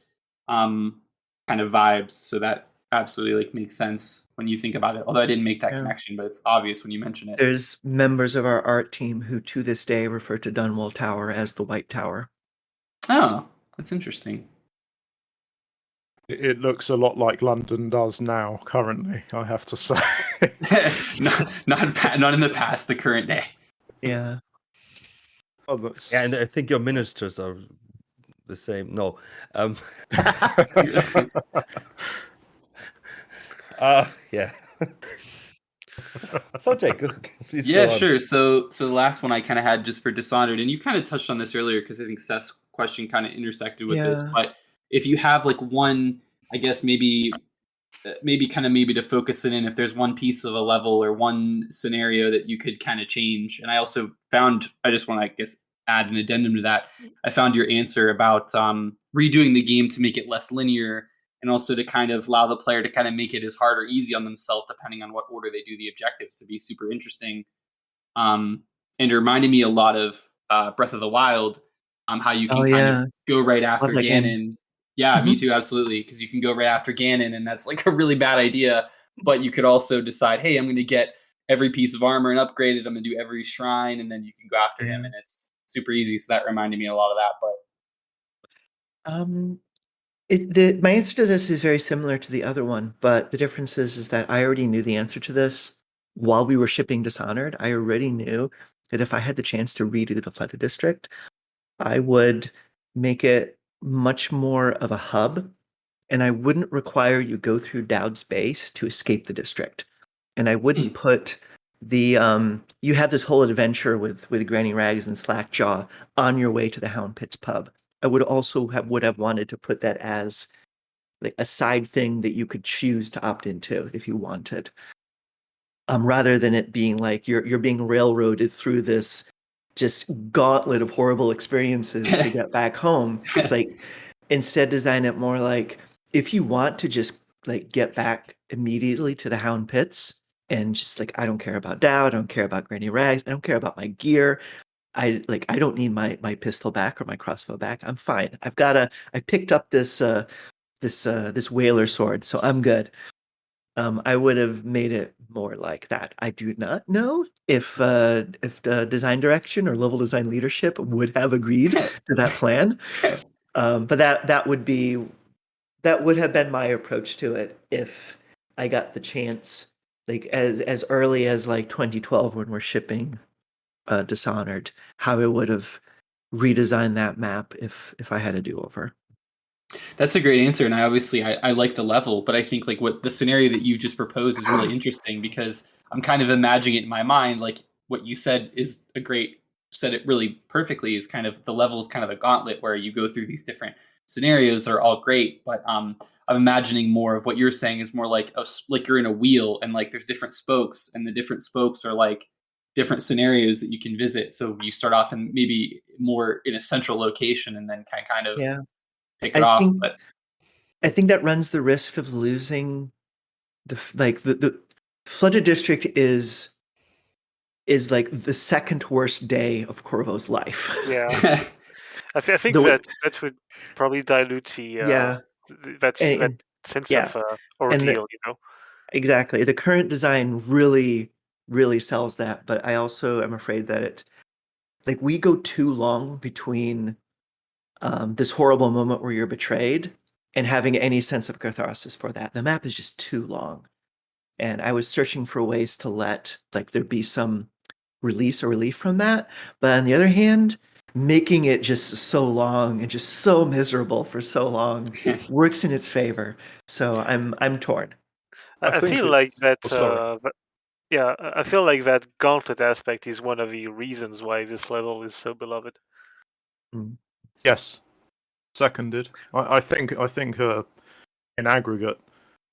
kind of vibes. So that absolutely like makes sense when you think about it. Although I didn't make that connection, but it's obvious when you mention it. There's members of our art team who to this day refer to Dunwall Tower as the White Tower. Oh, that's interesting. It looks a lot like London does now, currently, I have to say. not in the past, the current day. Yeah. Oh, yeah, and I think your ministers are the same. No. Yeah. So Jake, please go on. Sure. So the last one I kind of had just for Dishonored, and you kind of touched on this earlier because I think Seth's question kind of intersected with this. But if you have like one, I guess maybe to focus it in, if there's one piece of a level or one scenario that you could kind of change. And I also found, I just want to, I guess, add an addendum to that. I found your answer about redoing the game to make it less linear, and also to kind of allow the player to kind of make it as hard or easy on themselves depending on what order they do the objectives, to be super interesting. And it reminded me a lot of Breath of the Wild, how you can kind of go right after Ganon. Yeah, me too, absolutely, because you can go right after Ganon, and that's like a really bad idea. But you could also decide, hey, I'm going to get every piece of armor and upgrade it. I'm going to do every shrine, and then you can go after him, and it's super easy. So that reminded me a lot of that. But my answer to this is very similar to the other one, but the difference is that I already knew the answer to this while we were shipping Dishonored, I already knew that if I had the chance to redo the Flooded District, I would make it much more of a hub, and I wouldn't require you go through Dowd's base to escape the district. And I wouldn't put the you have this whole adventure with Granny Rags and Slackjaw on your way to the Hound Pits pub. I would also would have wanted to put that as like a side thing that you could choose to opt into if you wanted. Rather than it being like you're being railroaded through this just gauntlet of horrible experiences to get back home. It's like instead design it more like if you want to just like get back immediately to the Hound Pits and just like I don't care about Dowd, I don't care about Granny Rags, I don't care about my gear. I don't need my pistol back or my crossbow back. I'm fine. I picked up this this whaler sword, so I'm good. I would have made it more like that. I do not know if the design direction or level design leadership would have agreed to that plan. But that would have been my approach to it if I got the chance, like as early as like 2012 when we're shipping Dishonored, how I would have redesigned that map if I had a do-over. That's a great answer, and I like the level, but I think like what the scenario that you just proposed is really interesting because I'm kind of imagining it in my mind. Like what you said said it really perfectly. Is kind of the level is kind of a gauntlet where you go through these different scenarios. They're all great, but I'm imagining more of what you're saying is more like like you're in a wheel and like there's different spokes, and the different spokes are like different scenarios that you can visit. So you start off in maybe more in a central location, and then kind of pick it off. But I think that runs the risk of losing the Flooded District is like the second worst day of Corvo's life. Yeah. I think that would probably dilute the that sense of ordeal, you know. Exactly. The current design really sells that, but I also am afraid that we go too long between this horrible moment where you're betrayed and having any sense of catharsis for that. The map is just too long. And I was searching for ways to let there be some release or relief from that. But on the other hand, making it just so long and just so miserable for so long works in its favor. So I'm torn. I feel like that. I feel like that gauntlet aspect is one of the reasons why this level is so beloved. Yes, seconded. I think in aggregate,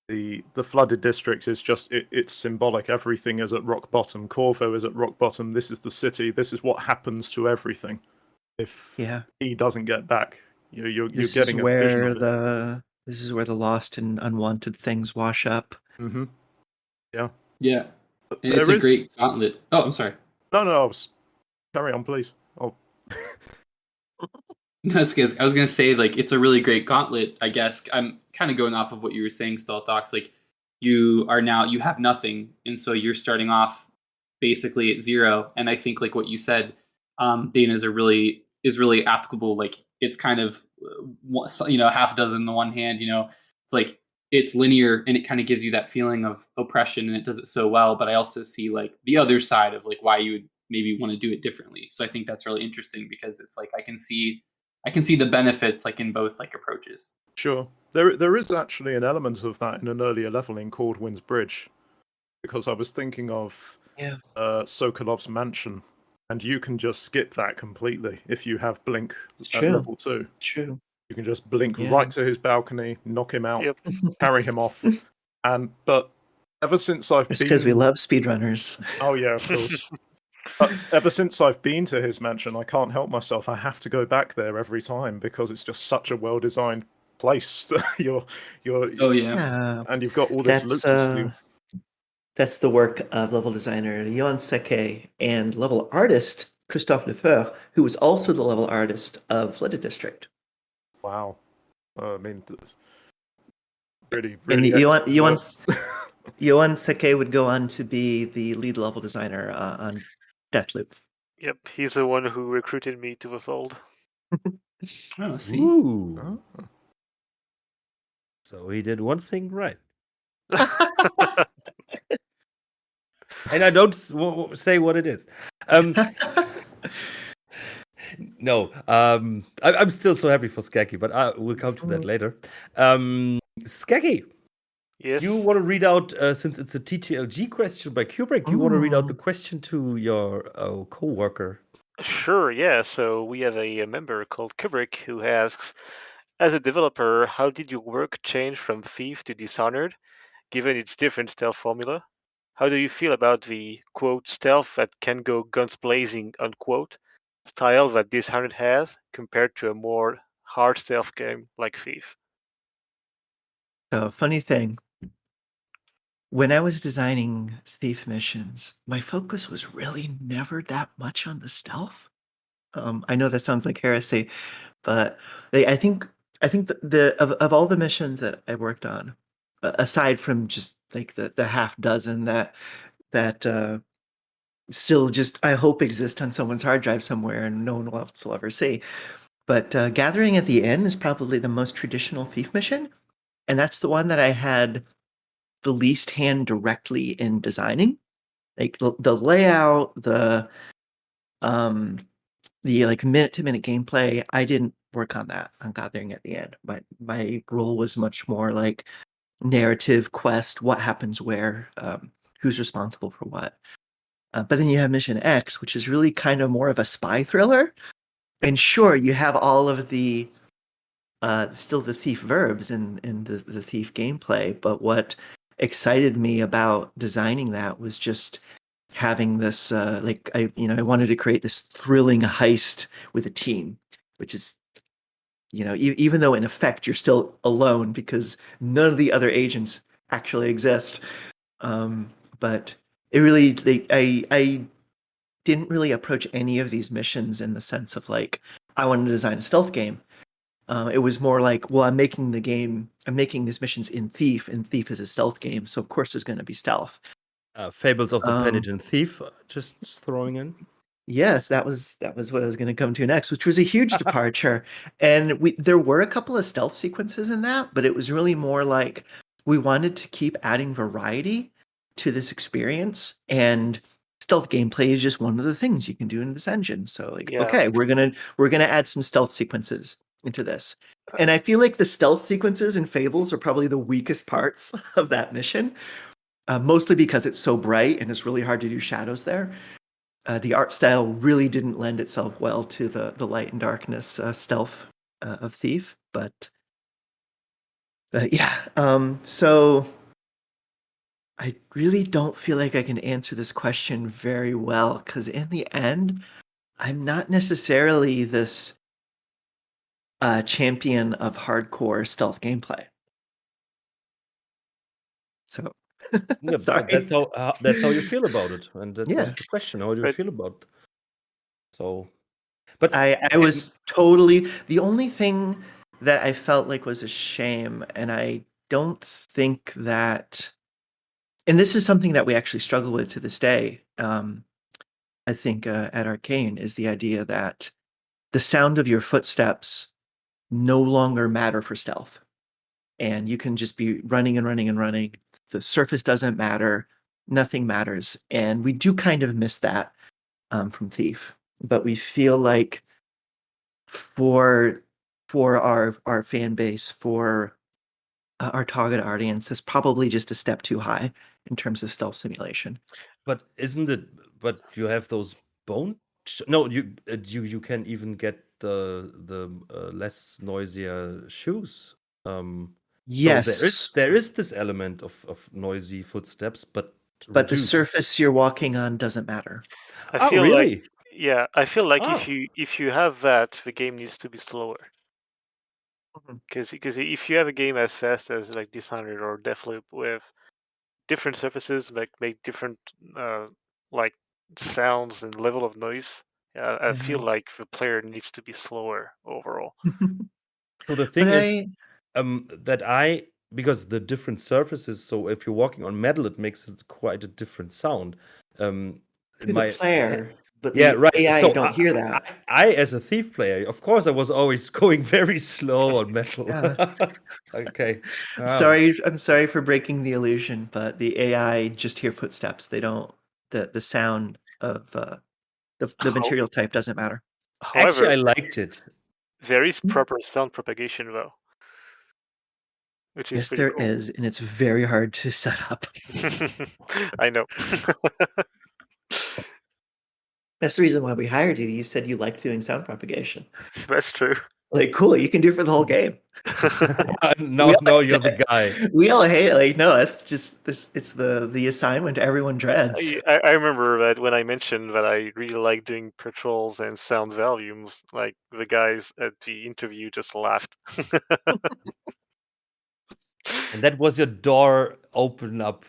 the Flooded District is just it's symbolic. Everything is at rock bottom. Corvo is at rock bottom. This is the city. This is what happens to everything. If he doesn't get back, you're getting a vision of it. This is where the lost and unwanted things wash up. Mm-hmm. Yeah. Yeah. And it's a great gauntlet. Oh, I'm sorry. No. Carry on, please. Oh. That's good. I was gonna say it's a really great gauntlet. I guess I'm kind of going off of what you were saying, Stealth Docs. Like you have nothing, and so you're starting off basically at zero. And I think what you said, Dana, is really applicable. Like it's kind of half a dozen on the one hand. It's like it's linear and it kind of gives you that feeling of oppression, and it does it so well. But I also see the other side of why you would maybe want to do it differently. So I think that's really interesting because it's I can see the benefits in both approaches. Sure. There is actually an element of that in an earlier level in Cordwin's Bridge, because I was thinking of Sokolov's Mansion, and you can just skip that completely if you have Blink at level 2. True. You can just blink right to his balcony, knock him out, carry him off. But ever since I've It's because we love speedrunners. Oh yeah, of course. But ever since I've been to his mansion, I can't help myself. I have to go back there every time because it's just such a well-designed place. And you've got all this loot to steal. That's the work of level designer Johan Seke and level artist Christophe Lefeur, who was also the level artist of Flooded District. Wow. I mean, really. And Johan Seke would go on to be the lead level designer on Deathloop. Yep, he's the one who recruited me to the fold. Oh, see. Ooh. Oh. So he did one thing right. and I don't say what it is. No, I'm still so happy for Skacky, but we'll come to that later. Skacky, Yes. you want to read out, since it's a TTLG question by Kubrick, you want to read out the question to your co-worker? Sure, yeah. So we have a member called Kubrick who asks, as a developer, how did your work change from Thief to Dishonored, given its different stealth formula? How do you feel about the, quote, stealth that can go guns blazing, unquote, style that Dishonored has, compared to a more hard stealth game like Thief? So, funny thing, when I was designing Thief missions, my focus was really never that much on the stealth. I know that sounds like heresy, but I think of all the missions that I worked on, aside from just like the half dozen that still just I hope exist on someone's hard drive somewhere and no one else will ever see. But Gathering at the End is probably the most traditional Thief mission, and that's the one that I had the least hand directly in designing. Like the layout, the like minute-to-minute gameplay, I didn't work on that on Gathering at the End. My role was much more like narrative, quest, what happens where, who's responsible for what. But then you have Mission X, which is really kind of more of a spy thriller. And sure, you have all of the still the Thief verbs in the Thief gameplay, but what excited me about designing that was just having this like I wanted to create this thrilling heist with a team, which is even though in effect you're still alone because none of the other agents actually exist. But it really I didn't really approach any of these missions in the sense of like I wanted to design a stealth game. It was more like, well, I'm making these missions in Thief, and Thief is a stealth game, so of course there's going to be stealth. Fables of the Penitent Thief, just throwing in. Yes, that was what I was going to come to next, which was a huge departure. And there were a couple of stealth sequences in that, but it was really more like we wanted to keep adding variety to this experience, and stealth gameplay is just one of the things you can do in this engine. So like, okay, we're gonna add some stealth sequences into this. And I feel like the stealth sequences in Fables are probably the weakest parts of that mission, mostly because it's so bright and it's really hard to do shadows there. The art style really didn't lend itself well to the light and darkness stealth of Thief, but yeah. So I really don't feel like I can answer this question very well because in the end, I'm not necessarily this champion of hardcore stealth gameplay. So yeah, sorry. That's how you feel about it, and that was the question. How do you feel about it? So, but I was totally the only thing that I felt like was a shame, and I don't think that, and this is something that we actually struggle with to this day. I think at Arkane is the idea that the sound of your footsteps no longer matter for stealth, and you can just be running and running and running. The surface doesn't matter, nothing matters, and we do kind of miss that from Thief. But we feel like for our fan base, for our target audience, that's probably just a step too high in terms of stealth simulation. But isn't it? But you have those bone. No, you can even get the less noisier shoes. Yes, so there is this element of noisy footsteps, but the reduced. surface you're walking on doesn't matter. I feel really? I feel like Oh. if you have that, the game needs to be slower. Because if you have a game as fast as like Dishonored or Deathloop with different surfaces, like make different like sounds and level of noise, I feel like the player needs to be slower overall. So the thing is, because the different surfaces. So if you're walking on metal, it makes it quite a different sound. To the player, but yeah, the right. AI So don't hear that. I, as a Thief player, of course, I was always going very slow on metal. Yeah. Okay. Sorry, I'm sorry for breaking the illusion, but the AI just hear footsteps. They don't the sound of the material type doesn't matter. However, Actually, I liked it. there is proper sound propagation though, which is Yes, pretty there cool. is, and it's very hard to set up. I know. That's the reason why we hired you. You said you liked doing sound propagation. That's true. Like, cool, you can do it for the whole game. No, you're the guy. We all hate it. Like, no, that's just this. It's the assignment everyone dreads. I remember that when I mentioned that I really like doing patrols and sound volumes, like the guys at the interview just laughed. And that was your door open up.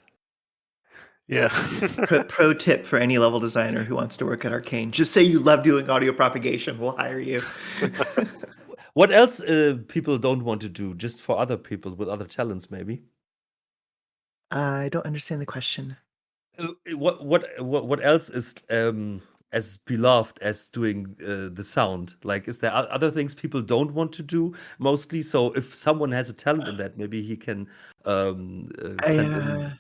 Yeah. Yes. Pro tip for any level designer who wants to work at Arkane: just say you love doing audio propagation. We'll hire you. What else people don't want to do, just for other people with other talents, maybe? I don't understand the question. What else is as beloved as doing the sound? Like, is there other things people don't want to do mostly? So if someone has a talent in that, maybe he can send in.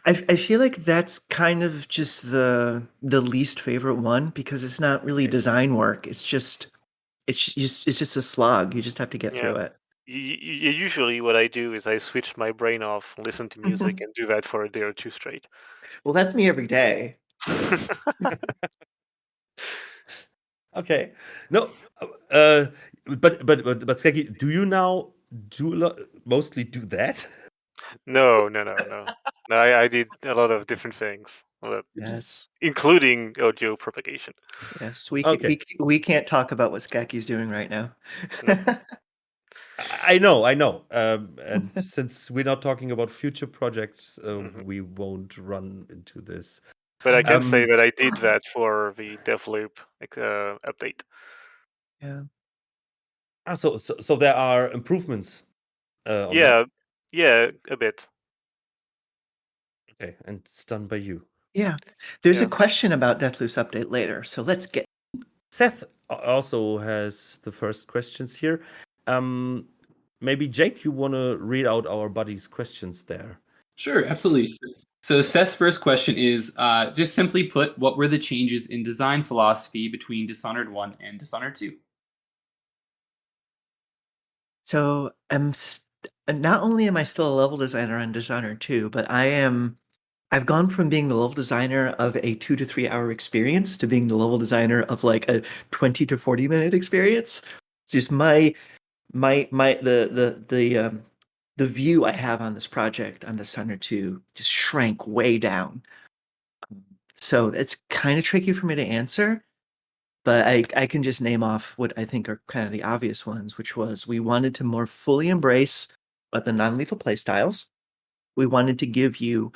I feel like that's kind of just the least favorite one, because it's not really design work. It's just a slog. You just have to get through it. Usually what I do is I switch my brain off, listen to music, and do that for a day or two straight. Well, that's me every day. Okay. No, but Skacky, do you now mostly do that? No. I did a lot of different things. Yes. Including audio propagation. Yes, Okay. we can't talk about what Skacky's doing right now. No. I know. And since we're not talking about future projects, we won't run into this. But I can say that I did that for the Deathloop update. Yeah. So there are improvements on that? Yeah, a bit. Okay, and it's done by you. Yeah. There's a question about Deathloop's update later, so let's get... Seth also has the first questions here. Maybe Jake, you want to read out our buddy's questions there? Sure, absolutely. So Seth's first question is, just simply put, what were the changes in design philosophy between Dishonored 1 and Dishonored 2? So not only am I still a level designer on Dishonored 2, but I've gone from being the level designer of a 2 to 3 hour experience to being the level designer of like a 20 to 40 minute experience. It's just the view I have on this project on Dishonored 2 just shrank way down. So it's kind of tricky for me to answer, but I can just name off what I think are kind of the obvious ones, which was we wanted to more fully embrace the non-lethal playstyles. We wanted to give you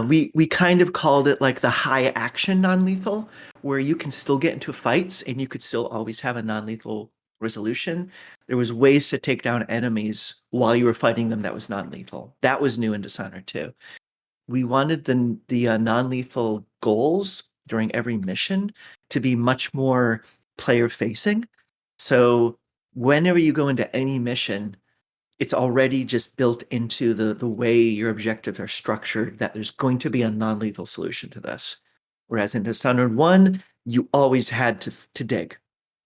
we kind of called it like the high action non-lethal, where you can still get into fights and you could still always have a non-lethal resolution. There was ways to take down enemies while you were fighting them that was non-lethal. That was new in Dishonored 2. We wanted the non-lethal goals during every mission to be much more player facing. So whenever you go into any mission, it's already just built into the way your objectives are structured that there's going to be a non-lethal solution to this. Whereas in Dishonored 1, you always had to dig.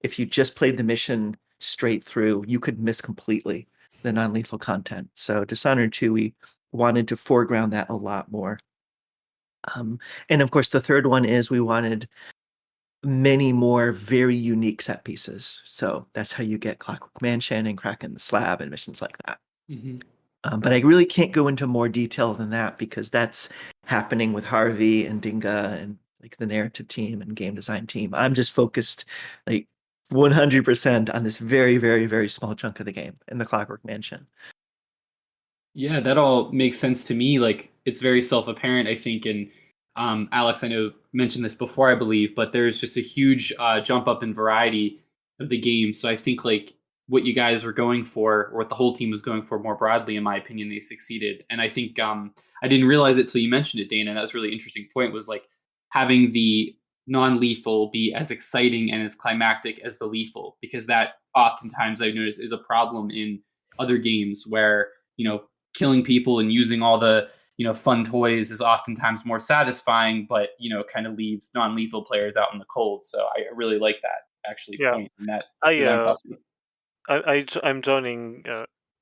If you just played the mission straight through, you could miss completely the non-lethal content. So Dishonored 2, we wanted to foreground that a lot more. And of course, the third one is we wanted many more very unique set pieces. So that's how you get Clockwork Mansion and Kraken the Slab and missions like that. Mm-hmm. But I really can't go into more detail than that because that's happening with Harvey and Dinga and like the narrative team and game design team. I'm just focused like 100% on this very, very, very small chunk of the game in the Clockwork Mansion. Yeah, that all makes sense to me. Like, it's very self-apparent, I think. And Alex, I know mentioned this before, I believe, but there's just a huge jump up in variety of the game. So I think like what you guys were going for, or what the whole team was going for more broadly, in my opinion, they succeeded. And I think I didn't realize it till you mentioned it, Dana. That was a really interesting point, was like having the non-lethal be as exciting and as climactic as the lethal, because that oftentimes I've noticed is a problem in other games where, you know, killing people and using all the fun toys is oftentimes more satisfying, but kind of leaves non-lethal players out in the cold. So I really like that point in that design philosophy. I'm joining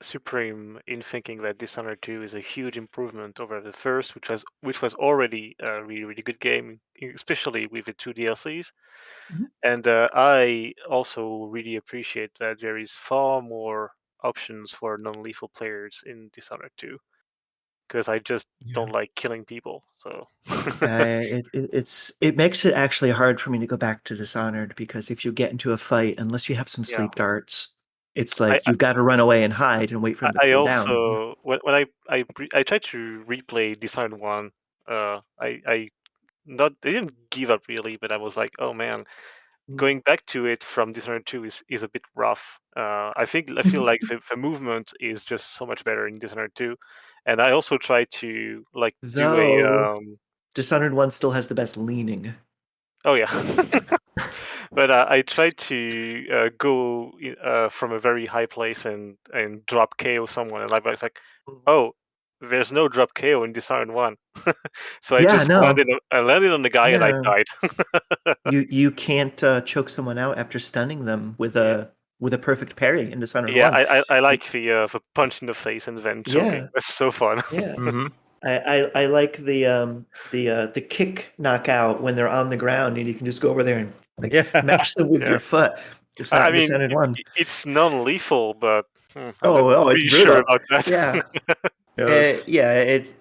Supreme in thinking that Dishonored 2 is a huge improvement over the first, which was already a really, really good game, especially with the 2 DLCs. Mhm. And I also really appreciate that there is far more options for non-lethal players in Dishonored 2, because I just don't like killing people. So it makes it actually hard for me to go back to Dishonored, because if you get into a fight, unless you have some sleep darts, it's like you've got to run away and hide and wait for them to cool down. Also, when I tried to replay Dishonored 1, I didn't give up really, but I was like, oh man, going back to it from Dishonored 2 is a bit rough. I feel like the movement is just so much better in Dishonored 2, and I also try to do a Dishonored 1 still has the best leaning. Oh yeah. But I tried to go from a very high place and drop KO someone, and I was like, oh, there's no drop KO in Dishonored 1. So I just landed on the guy and I died. You can't choke someone out after stunning them with a perfect parry in Dishonored 1. Yeah, I like the punch in the face and then choking. That's so fun. Yeah. I like the kick knockout when they're on the ground and you can just go over there and mash them with your foot. I mean, it's non-lethal, but it's brutal. Sure about that.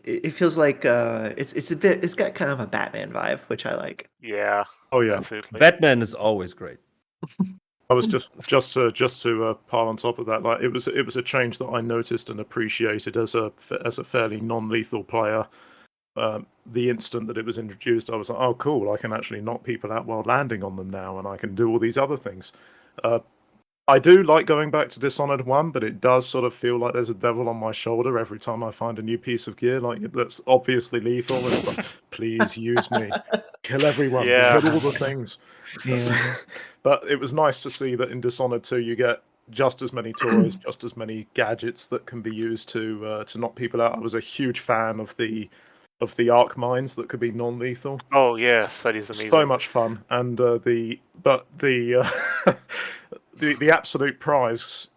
It feels like it's got kind of a Batman vibe, which I like. Yeah. Oh yeah. Absolutely. Batman is always great. I was just to pile on top of that, like it was a change that I noticed and appreciated as a fairly non-lethal player. The instant that it was introduced, I was like, oh cool, I can actually knock people out while landing on them now, and I can do all these other things. I do like going back to Dishonored 1, but it does sort of feel like there's a devil on my shoulder every time I find a new piece of gear, like that's obviously lethal, and it's like, please use me, kill everyone, kill all the things. Yeah. But it was nice to see that in Dishonored 2 you get just as many toys, just as many gadgets that can be used to knock people out. I was a huge fan of the arc mines that could be non-lethal. Oh yes, that is amazing. So much fun, and the absolute prize,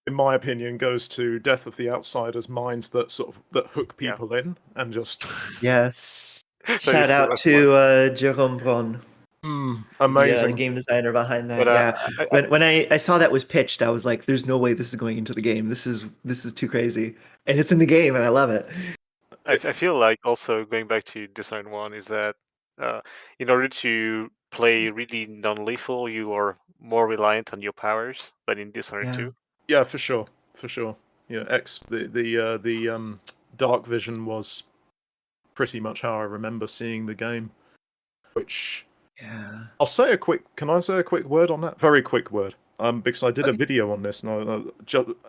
in my opinion, goes to Death of the Outsiders mines that hook people in and just Shout out to Jerome Bron. Amazing. The game designer behind that. But, when I saw that was pitched, I was like, "There's no way this is going into the game. This is too crazy," and it's in the game, and I love it. I feel like also going back to Dishonored 1 is that in order to play really non-lethal, you are more reliant on your powers, but in Dishonored 2. Yeah, for sure. Yeah, the dark vision was pretty much how I remember seeing the game. Which can I say a quick word on that? Very quick word. Because I did a video on this, and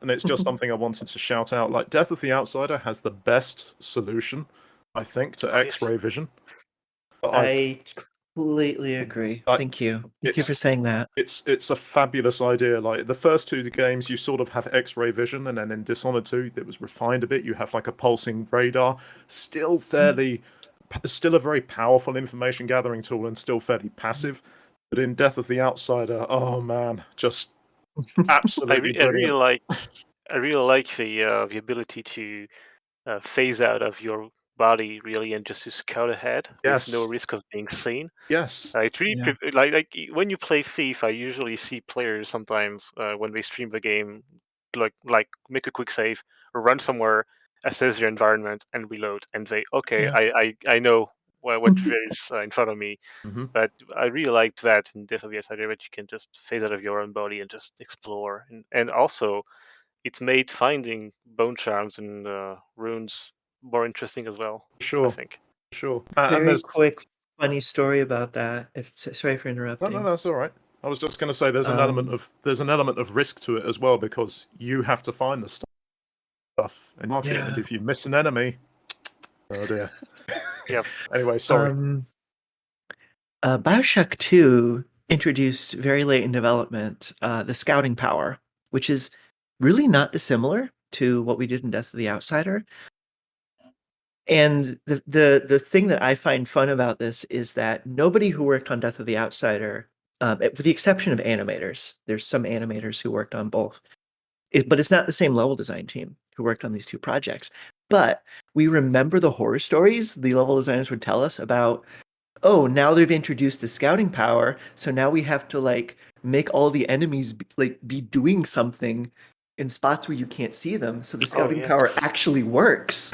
it's just something I wanted to shout out. Like, Death of the Outsider has the best solution, I think, to X-ray vision. I completely agree. Thank you. Thank you for saying that. It's a fabulous idea. Like, the first 2 games, you sort of have X-ray vision, and then in Dishonored 2, it was refined a bit. You have like a pulsing radar, still a very powerful information gathering tool, and still fairly passive. But in Death of the Outsider, oh man, just absolutely I really like the ability to phase out of your body really and just to scout ahead with no risk of being seen. Yes. It's really like when you play Thief, I usually see players sometimes when they stream the game like make a quick save or run somewhere, assess your environment and reload, and I know what there is in front of me. But I really liked that in Death of the Outsider, that you can just phase out of your own body and just explore, and also it's made finding bone charms and runes more interesting as well. Sure, I think. Sure. Very quick, funny story about that. Sorry for interrupting. No, that's all right. I was just going to say there's an element of risk to it as well, because you have to find the stuff in market, and if you miss an enemy, oh dear. Yeah. Anyway, sorry. BioShock 2 introduced very late in development the scouting power, which is really not dissimilar to what we did in Death of the Outsider. And the thing that I find fun about this is that nobody who worked on Death of the Outsider, with the exception of animators, there's some animators who worked on both, but it's not the same level design team who worked on these two projects. But we remember the horror stories the level designers would tell us about, oh, now they've introduced the scouting power, so now we have to like make all the enemies be doing something in spots where you can't see them, so the scouting power actually works.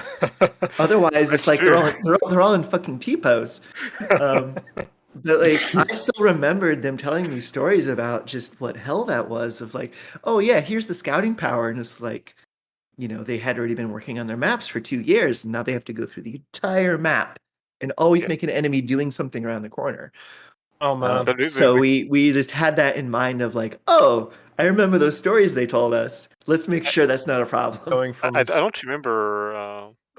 Otherwise, it's like they're all in fucking T-pose. But like, I still remembered them telling me stories about just what hell that was. Of like, oh yeah, here's the scouting power, and it's like, they had already been working on their maps for 2 years, and now they have to go through the entire map and always make an enemy doing something around the corner. Oh man! So we just had that in mind of like, oh, I remember those stories they told us. Let's make sure that's not a problem. Going from I don't remember.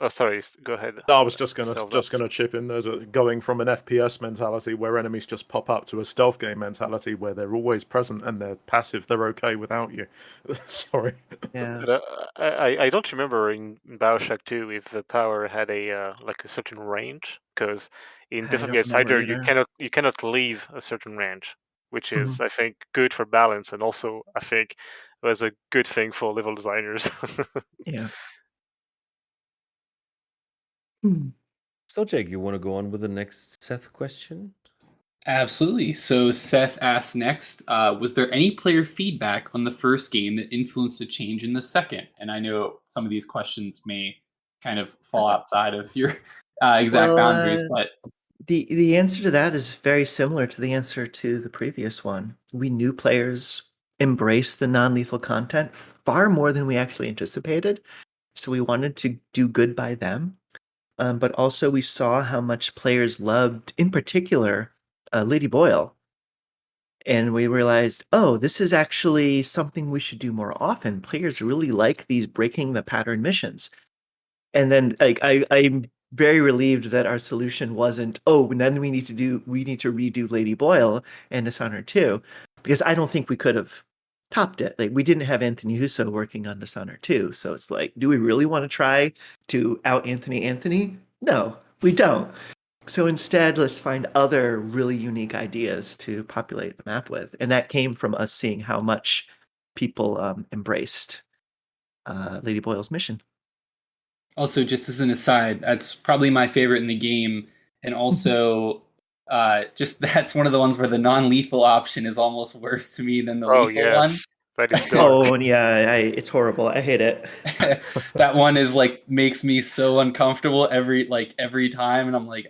Oh, sorry. Go ahead. I was just gonna chip in. There's going from an FPS mentality where enemies just pop up to a stealth game mentality where they're always present and they're passive. They're okay without you. Sorry. Yeah. But, I don't remember in Bioshock 2 if the power had a certain range, because in Death of the Outsider you cannot leave a certain range, which is I think good for balance, and also I think was a good thing for level designers. Yeah. So, Jake, you want to go on with the next Seth question? Absolutely. So Seth asks next, was there any player feedback on the first game that influenced a change in the second? And I know some of these questions may kind of fall outside of your exact boundaries, but the answer to that is very similar to the answer to the previous one. We knew players embraced the non-lethal content far more than we actually anticipated, so we wanted to do good by them. But also we saw how much players loved, in particular, Lady Boyle. And we realized, oh, this is actually something we should do more often. Players really like these breaking the pattern missions. And then I'm very relieved that our solution wasn't, oh, then we need to redo Lady Boyle and Dishonored 2, because I don't think we could have topped it. Like, we didn't have Anthony Husso working on Dishonored 2, so it's like, do we really want to try to out Anthony? No, we don't. So instead, let's find other really unique ideas to populate the map with, and that came from us seeing how much people embraced Lady Boyle's mission. Also, just as an aside, that's probably my favorite in the game, and also just that's one of the ones where the non-lethal option is almost worse to me than the lethal one. That is it's horrible. I hate it. That one is like makes me so uncomfortable every time, and I'm like,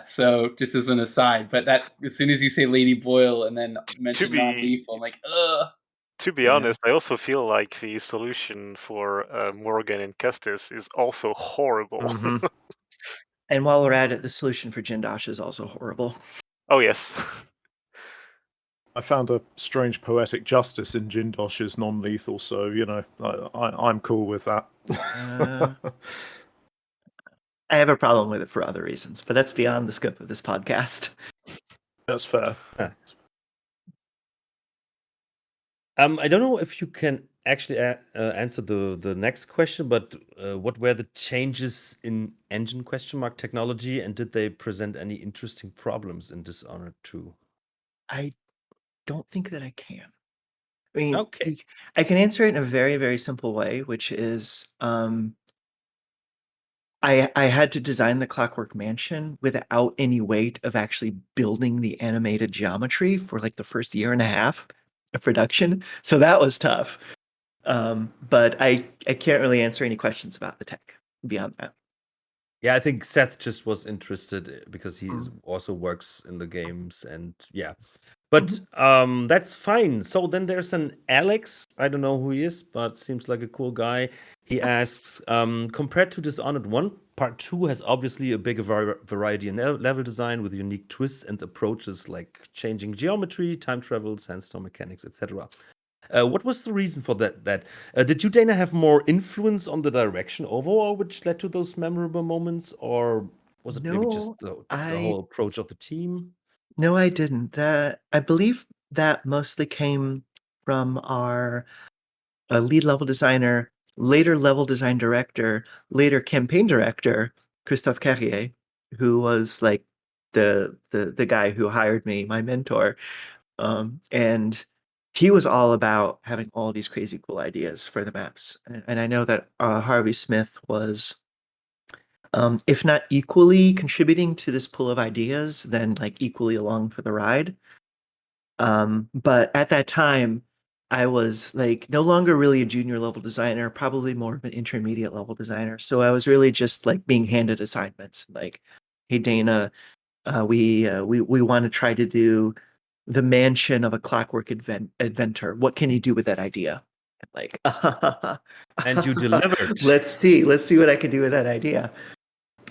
So just as an aside, but that as soon as you say Lady Boyle and then mention non-lethal, I'm like, ugh. To be honest, I also feel like the solution for Morgan and Kestis is also horrible. Mm-hmm. And while we're at it, the solution for Jindosh is also horrible. Oh, yes. I found a strange poetic justice in Jindosh's non-lethal, so, I'm cool with that. I have a problem with it for other reasons, but that's beyond the scope of this podcast. That's fair. I don't know if you can actually answer the next question, but what were the changes in engine ? Technology, and did they present any interesting problems in Dishonored 2? I don't think that I can. I mean, I can answer it in a very, very simple way, which is I had to design the Clockwork Mansion without any weight of actually building the animated geometry for like the first year and a half of production. So that was tough. But I can't really answer any questions about the tech beyond that. Yeah, I think Seth just was interested because he also works in the games, and but that's fine. So then there's an Alex. I don't know who he is, but seems like a cool guy. He asks, compared to Dishonored 1, Part 2 has obviously a bigger variety in level design with unique twists and approaches like changing geometry, time travel, sandstorm mechanics, etc. What was the reason for that? Did you, Dana, have more influence on the direction overall, which led to those memorable moments, or was it maybe just the whole approach of the team? No, I didn't. I believe that mostly came from our a lead level designer, later level design director, later campaign director, Christophe Carrier, who was like the guy who hired me, my mentor. And he was all about having all these crazy cool ideas for the maps. And I know that Harvey Smith was, if not equally contributing to this pool of ideas, then like equally along for the ride. But at that time, I was like no longer really a junior level designer, probably more of an intermediate level designer. So I was really just like being handed assignments, like, "Hey Dana, we want to try to do the mansion of a clockwork inventor. What can you do with that idea?" And like, And you delivered. let's see what I can do with that idea.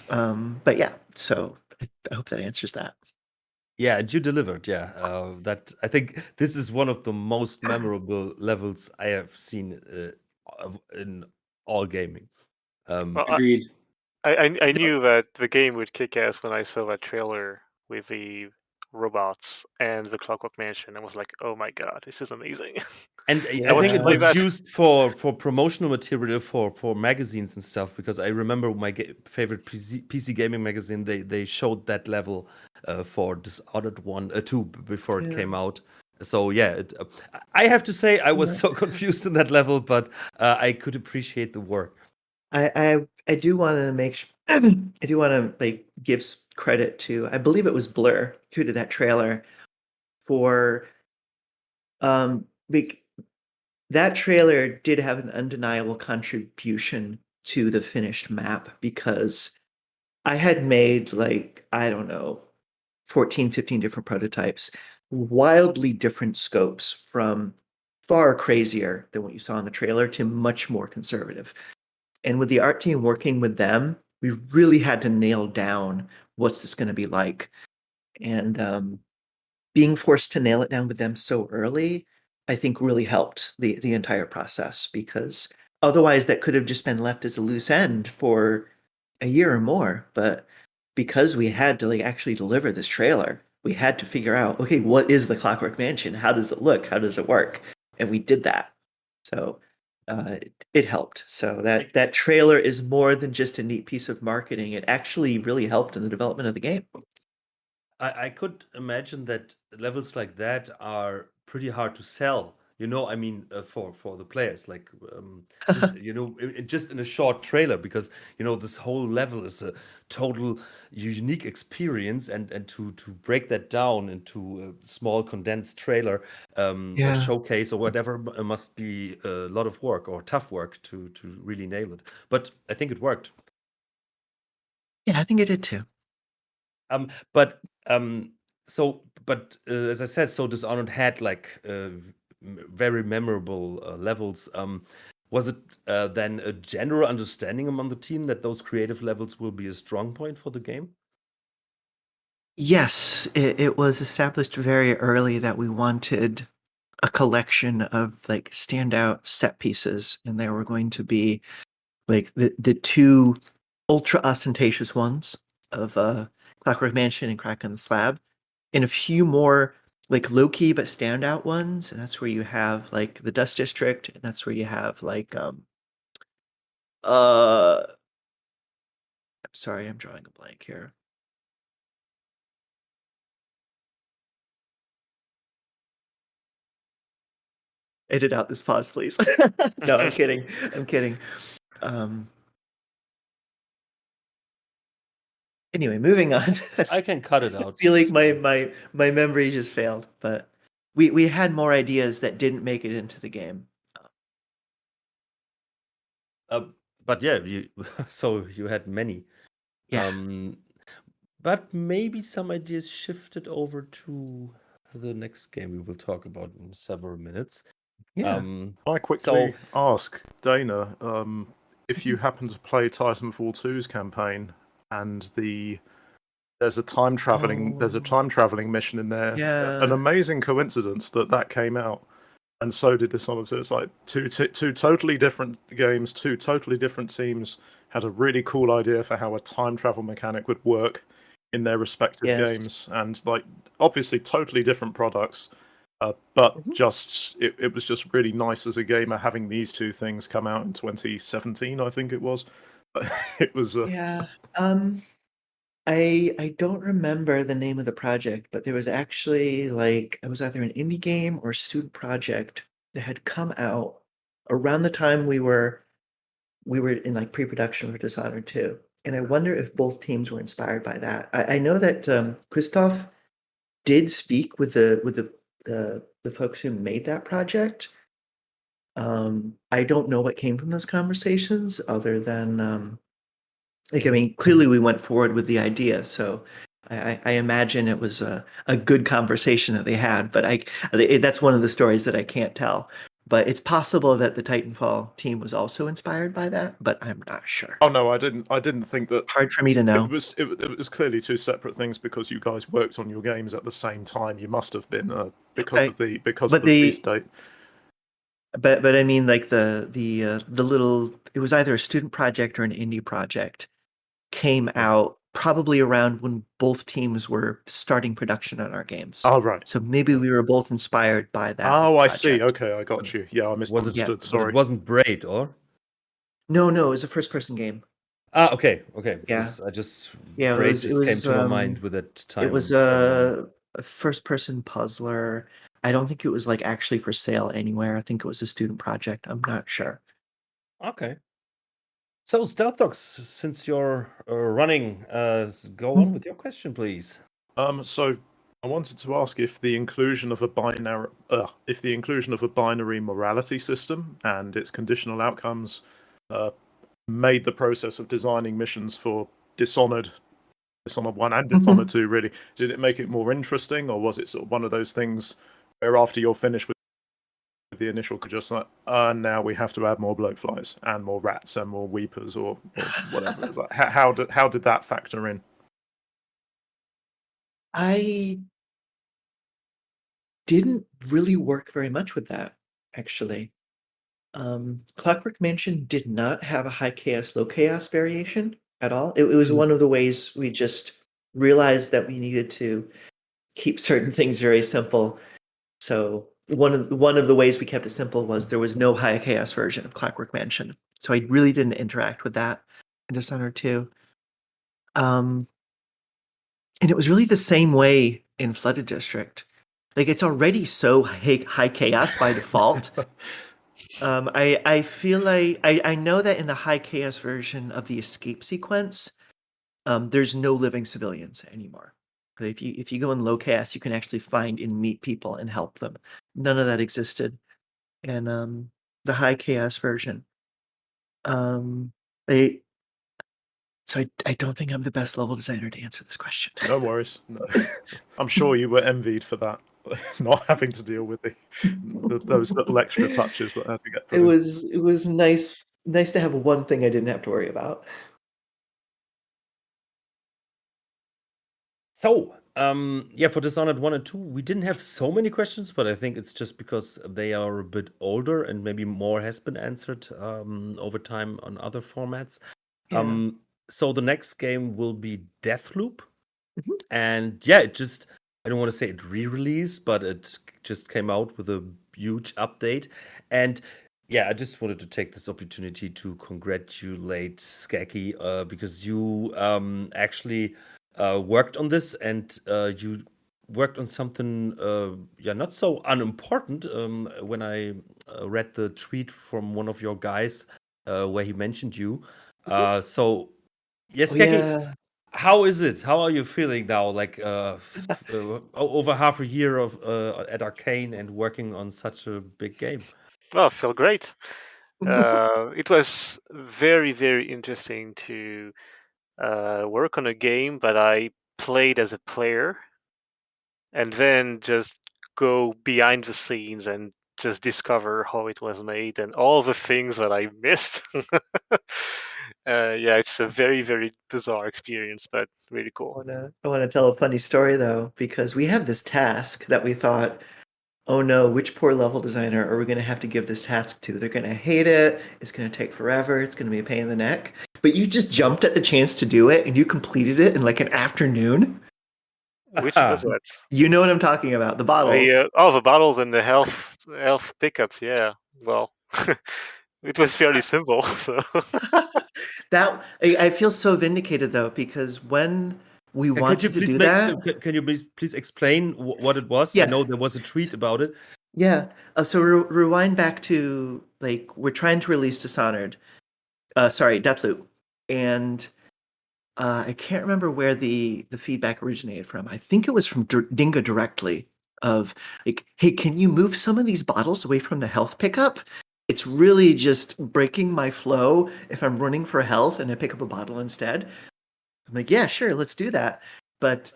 But yeah, so I hope that answers that. Yeah, and you delivered. Yeah, that I think this is one of the most memorable levels I have seen in all gaming. Well, Agreed. I knew that the game would kick ass when I saw that trailer with the robots and the Clockwork Mansion. I was like, oh my god, this is amazing. And Yeah. I think it Like was that. used for promotional material for magazines and stuff, because I remember my favorite PC gaming magazine, they showed that level for Dishonored 2 before it came out. So yeah, I have to say I was so confused in that level, but I could appreciate the work. I do want to I do want to like give credit to, I believe it was Blur who did that trailer for that trailer did have an undeniable contribution to the finished map, because I had made like, I don't know, 14, 15 different prototypes, wildly different scopes, from far crazier than what you saw in the trailer to much more conservative. And with the art team working with them, we really had to nail down what's this going to be like. And being forced to nail it down with them so early, I think really helped the entire process, because otherwise that could have just been left as a loose end for a year or more. But because we had to like actually deliver this trailer, we had to figure out, okay, what is the Clockwork Mansion? How does it look? How does it work? And we did that. So it helped. So that trailer is more than just a neat piece of marketing. It actually really helped in the development of the game. I could imagine that levels like that are pretty hard to sell. I mean, for the players, like just just in a short trailer, because this whole level is a total unique experience, and to break that down into a small condensed trailer or showcase or whatever must be a lot of work or tough work to really nail it. But I think it worked. Yeah, I think it did too. But as I said, so Dishonored had like very memorable levels. Was it then a general understanding among the team that those creative levels will be a strong point for the game? Yes, it was established very early that we wanted a collection of like standout set pieces, and there were going to be like the two ultra ostentatious ones of Clockwork Mansion and Crack on the Slab, and a few more like low-key but standout ones. And that's where you have like the Dust District, and that's where you have like I'm sorry, I'm drawing a blank here. Edit out this pause, please. No, I'm kidding. I'm kidding. Anyway, moving on. I can cut it out. I feel like my memory just failed, but we had more ideas that didn't make it into the game. But yeah, so you had many. Yeah. But maybe some ideas shifted over to the next game we will talk about in several minutes. Yeah. I quickly ask Dana if you happen to play Titanfall 2's campaign, and there's a time traveling mission in there. Yeah. An amazing coincidence that came out, and so did Dishonored. So it's like two totally different games, two totally different teams had a really cool idea for how a time travel mechanic would work in their respective games, and like obviously totally different products. But just it was just really nice as a gamer having these two things come out in 2017, I think it was. It was Yeah. I don't remember the name of the project, but there was actually like it was either an indie game or a student project that had come out around the time we were in like pre-production for Dishonored 2. And I wonder if both teams were inspired by that. I know that Christoph did speak with the folks who made that project. I don't know what came from those conversations other than like, I mean, clearly we went forward with the idea, so I imagine it was a good conversation that they had. But that's one of the stories that I can't tell. But it's possible that the Titanfall team was also inspired by that, but I'm not sure. Oh no, I didn't think that. Hard for me to know. It was clearly two separate things because you guys worked on your games at the same time. You must have been because of the release date. But I mean, like the little, it was either a student project or an indie project, came out probably around when both teams were starting production on our games. Oh, right. So maybe we were both inspired by that. Oh, I see. Okay, I got you. Yeah, I misunderstood. Sorry. It wasn't Braid, or? No, it was a first-person game. Okay. Yeah. I just Braid it just came to my mind with that time. It was a first-person puzzler. I don't think it was like actually for sale anywhere. I think it was a student project. I'm not sure. Okay. So, Stealth Docs, since you're running, go on with your question, please. So I wanted to ask if the inclusion of a binary morality system and its conditional outcomes made the process of designing missions for Dishonored 1 and Dishonored 2 really, did it make it more interesting, or was it sort of one of those things where after you're finished with the initial, just like, now we have to add more blowflies and more rats and more weepers or whatever? It's like, how did that factor in? I didn't really work very much with that, actually. Clockwork Mansion did not have a high chaos, low chaos variation at all. It was one of the ways we just realized that we needed to keep certain things very simple. So one of the ways we kept it simple was there was no high chaos version of Clockwork Mansion. So I really didn't interact with that in Dishonored 2. And it was really the same way in Flooded District. Like, it's already so high chaos by default. I feel like I know that in the high chaos version of the escape sequence, there's no living civilians anymore. If you go in low chaos, you can actually find and meet people and help them. None of that existed in the high chaos version. So I don't think I'm the best level designer to answer this question. No worries. No. I'm sure you were envied for that, not having to deal with those little extra touches that I had to get. It was nice to have one thing I didn't have to worry about. So, for Dishonored 1 and 2, we didn't have so many questions, but I think it's just because they are a bit older and maybe more has been answered over time on other formats. Yeah. So the next game will be Deathloop. Mhm. And yeah, I don't want to say it re-released, but it just came out with a huge update. And yeah, I just wanted to take this opportunity to congratulate Skacky because you actually worked on this, and you worked on something not so unimportant. When I read the tweet from one of your guys where he mentioned you. So yes, Skacky, Yeah. how is it? How are you feeling now? Like over half a year of at Arkane and working on such a big game. Well, I feel great. It was very, very interesting to work on a game that I played as a player, and then just go behind the scenes and just discover how it was made and all the things that I missed. Yeah, it's a very, very bizarre experience, but really cool. I want to tell a funny story though, because we had this task that we thought, oh no, which poor level designer are we going to have to give this task to? They're going to hate it. It's going to take forever. It's going to be a pain in the neck. But you just jumped at the chance to do it, and you completed it in like an afternoon. Which was that? You know what I'm talking about, the bottles. The bottles and the health pickups. Yeah. Well, it was fairly simple. So That I feel so vindicated though, because when we wanted to do that, can you please explain what it was? Yeah. I know there was a tweet about it. Yeah. So rewind back to like we're trying to release Dishonored, Deathloop, and I can't remember where the feedback originated from. I think it was from Dinga directly. Of like, hey, can you move some of these bottles away from the health pickup? It's really just breaking my flow if I'm running for health and I pick up a bottle instead. I'm like, yeah, sure, let's do that. But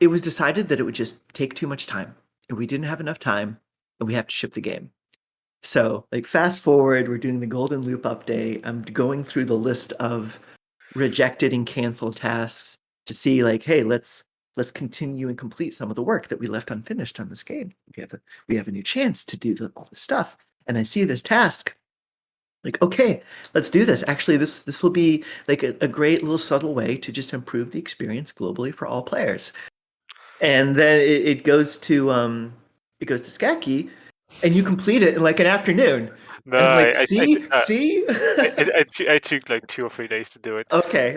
it was decided that it would just take too much time, and we didn't have enough time, and we have to ship the game. So, like, fast forward, we're doing the Golden Loop update. I'm going through the list of rejected and canceled tasks to see, like, hey, let's continue and complete some of the work that we left unfinished on this game. We have a new chance to do all this stuff. And I see this task. Like, okay, let's do this. Actually, this will be like a great little subtle way to just improve the experience globally for all players. And then it goes to Skacky, and you complete it in like an afternoon. no, like, I see. I took like 2 or 3 days to do it. Okay.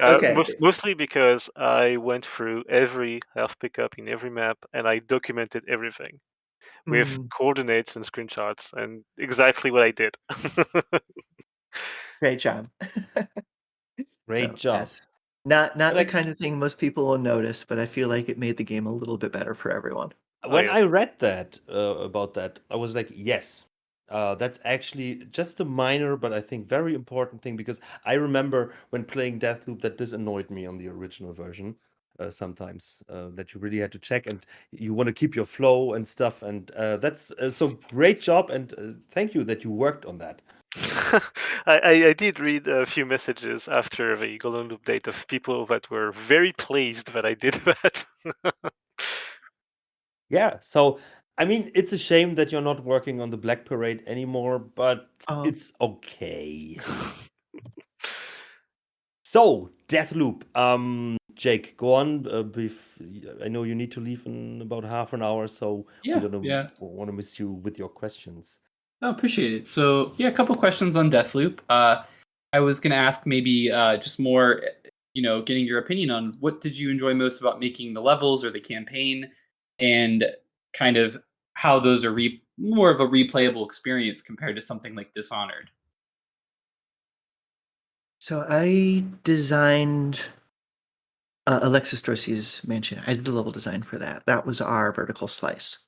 Mostly because I went through every health pickup in every map and I documented everything with coordinates and screenshots and exactly what I did. Great job. Great job. Yes. Not the kind of thing most people will notice, but I feel like it made the game a little bit better for everyone. When I read that about that, I was like, yes, that's actually just a minor, but I think very important thing, because I remember when playing Deathloop that this annoyed me on the original version sometimes, that you really had to check and you want to keep your flow and stuff. And that's so great job. And thank you that you worked on that. I did read a few messages after the Golden Loop update of people that were very pleased that I did that. Yeah, so I mean, it's a shame that you're not working on the Black Parade anymore, but it's okay. So, Deathloop. Jake, go on. I know you need to leave in about half an hour, so we don't want to miss you with your questions. I appreciate it. So, yeah, a couple questions on Deathloop. I was going to ask maybe just more, getting your opinion on what did you enjoy most about making the levels or the campaign, and kind of how those are more of a replayable experience compared to something like Dishonored. So I designed Alexis Dorsey's mansion. I did the level design for that. That was our vertical slice.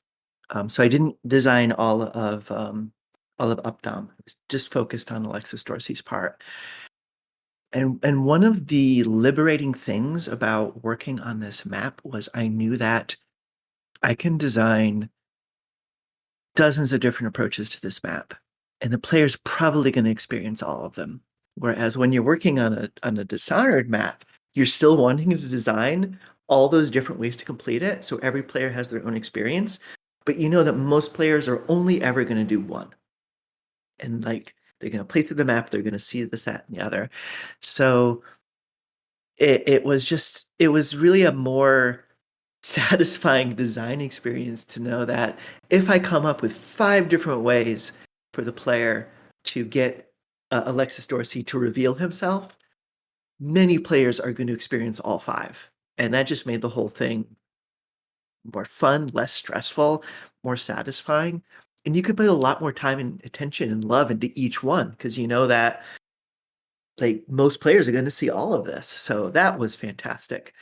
So I didn't design all of Updom. I was just focused on Alexis Dorsey's part. And one of the liberating things about working on this map was I knew that I can design dozens of different approaches to this map, and the player's probably going to experience all of them. Whereas when you're working on a Dishonored map, you're still wanting to design all those different ways to complete it, so every player has their own experience, but you know that most players are only ever going to do one. And like, they're going to play through the map, they're going to see this, that, and the other. So it was really a more satisfying design experience to know that if I come up with 5 different ways for the player to get Alexis Dorsey to reveal himself, many players are going to experience all 5. And that just made the whole thing more fun, less stressful, more satisfying. And you could put a lot more time and attention and love into each one, because you know that like most players are going to see all of this. So that was fantastic.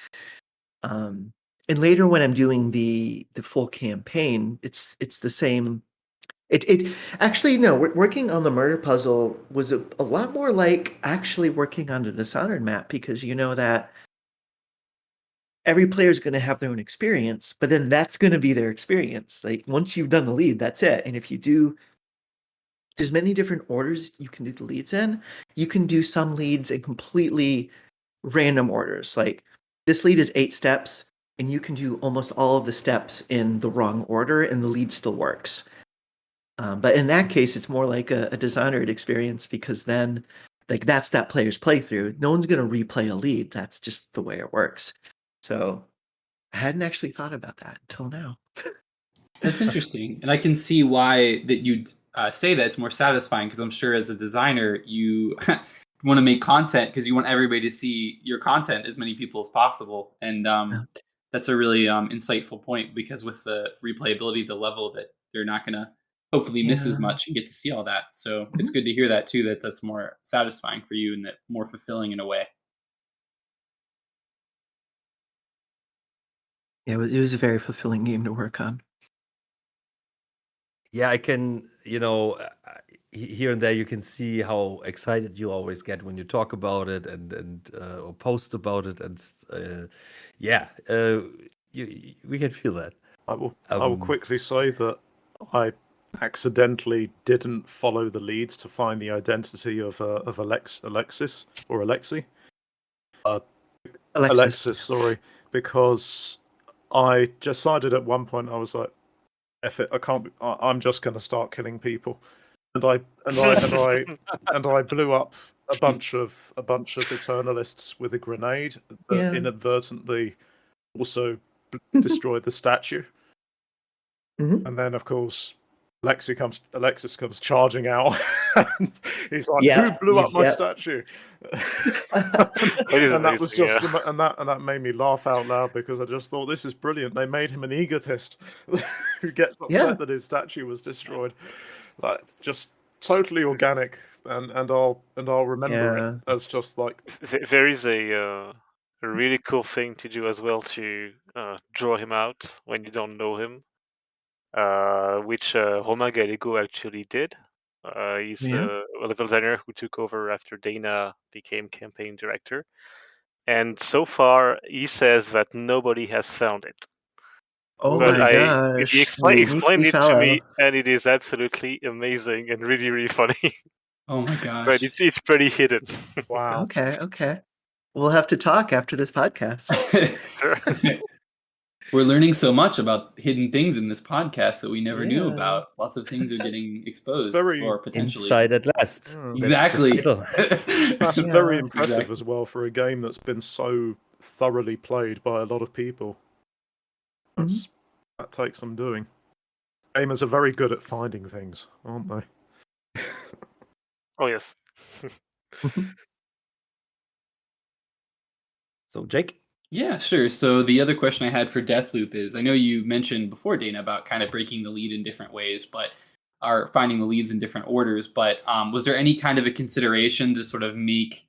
And later when I'm doing the full campaign, it's the same. It actually, no, working on the murder puzzle was a lot more like actually working on the Dishonored map, because you know that every player is going to have their own experience, but then that's going to be their experience. Like once you've done the lead, that's it. And if you do, there's many different orders you can do the leads in. You can do some leads in completely random orders. Like this lead is 8 steps, and you can do almost all of the steps in the wrong order, and the lead still works. But in that case, it's more like a Dishonored experience, because then like that's that player's playthrough. No one's going to replay a lead. That's just the way it works. So I hadn't actually thought about that until now. That's interesting, and I can see why that you'd say that it's more satisfying, because I'm sure as a designer you want to make content because you want everybody to see your content, as many people as possible, and that's a really insightful point, because with the replayability, the level that they're not going to hopefully miss as much and get to see all that. So it's good to hear that too, that that's more satisfying for you and that more fulfilling in a way. Yeah, it was a very fulfilling game to work on. Yeah, I can, here and there you can see how excited you always get when you talk about it and or post about it, and we can feel that. I will quickly say that I accidentally didn't follow the leads to find the identity of Alexis or Alexi. Alexis, sorry, because I decided at one point I was like, "F it, I can't. I'm just going to start killing people," and I blew up a bunch of Eternalists with a grenade that inadvertently also destroyed the statue. And then, of course, Alexis comes charging out. And he's like, "Who blew up my statue?" That was just and that made me laugh out loud, because I just thought, this is brilliant. They made him an egotist who gets upset that his statue was destroyed. Like, just totally organic, and I'll remember it as just like. There is a really cool thing to do as well to draw him out when you don't know him. Which Romain Gallego actually did. He's a level designer who took over after Dana became campaign director. And so far, he says that nobody has found it. Oh my gosh. He explained it to me, and it is absolutely amazing and really, really funny. Oh my gosh. But it's pretty hidden. Wow. Okay. We'll have to talk after this podcast. We're learning so much about hidden things in this podcast that we never knew about. Lots of things are getting exposed, or potentially inside at last. Exactly. That's very impressive as well for a game that's been so thoroughly played by a lot of people. That takes some doing. Gamers are very good at finding things, aren't they? Oh yes. So, Jake? Yeah, sure. So the other question I had for Deathloop is, I know you mentioned before, Dana, about kind of breaking the lead in different ways, or finding the leads in different orders. But was there any kind of a consideration to sort of make,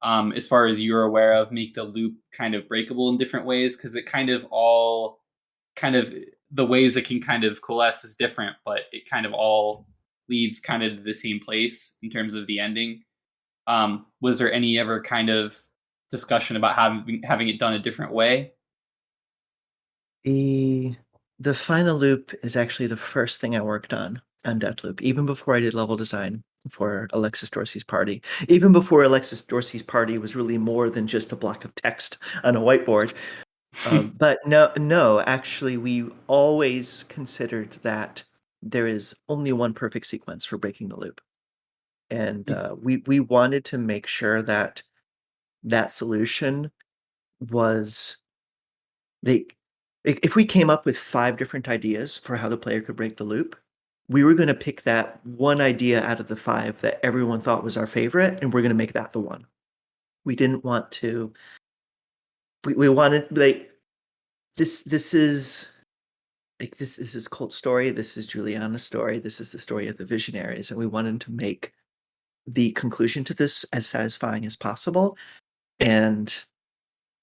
as far as you're aware of, make the loop kind of breakable in different ways? Because it kind of all, the ways it can kind of coalesce is different, but it kind of all leads kind of to the same place in terms of the ending. Was there any ever kind of discussion about having it done a different way? The final loop is actually the first thing I worked on Deathloop, even before I did level design for Alexis Dorsey's party, even before Alexis Dorsey's party was really more than just a block of text on a whiteboard. But no, actually, we always considered that there is only one perfect sequence for breaking the loop, and we wanted to make sure that solution was if we came up with 5 different ideas for how the player could break the loop, we were going to pick that one idea out of the 5 that everyone thought was our favorite, and we're going to make that the one. We didn't want to. We wanted, like, this is like this is Colt's story. This is Juliana's story. This is the story of the Visionaries, and we wanted to make the conclusion to this as satisfying as possible. And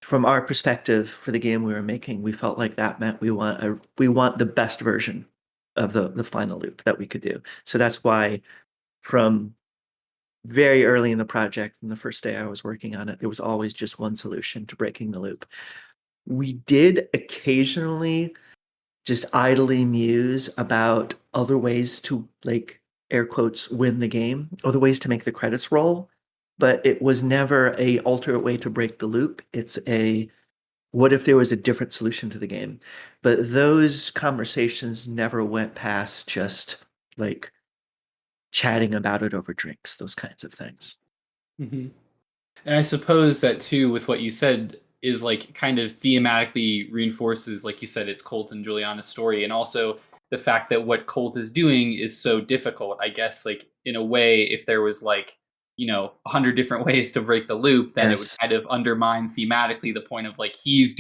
from our perspective for the game we were making, we felt like that meant we want the best version of the final loop that we could do. So that's why, from very early in the project, from the first day I was working on it, there was always just one solution to breaking the loop. We did occasionally just idly muse about other ways to, like, air quotes, win the game, other ways to make the credits roll. But it was never a alternate way to break the loop. It's a, what if there was a different solution to the game? But those conversations never went past just, like, chatting about it over drinks, those kinds of things. Mm-hmm. And I suppose that too, with what you said, is like kind of thematically reinforces, like you said, it's Colt and Juliana's story, and also the fact that what Colt is doing is so difficult. I guess, like, in a way, if there was like, 100 different ways to break the loop, then it would kind of undermine thematically the point of like he's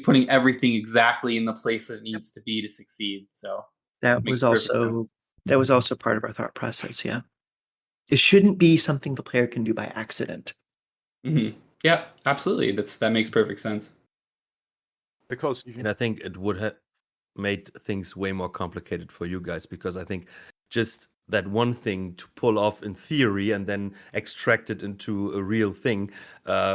putting everything exactly in the place that it needs to be to succeed. So that was also part of our thought process. Yeah, it shouldn't be something the player can do by accident. Mm-hmm. Yeah, absolutely. That makes perfect sense. And I think it would have made things way more complicated for you guys, because I think just that one thing to pull off in theory and then extract it into a real thing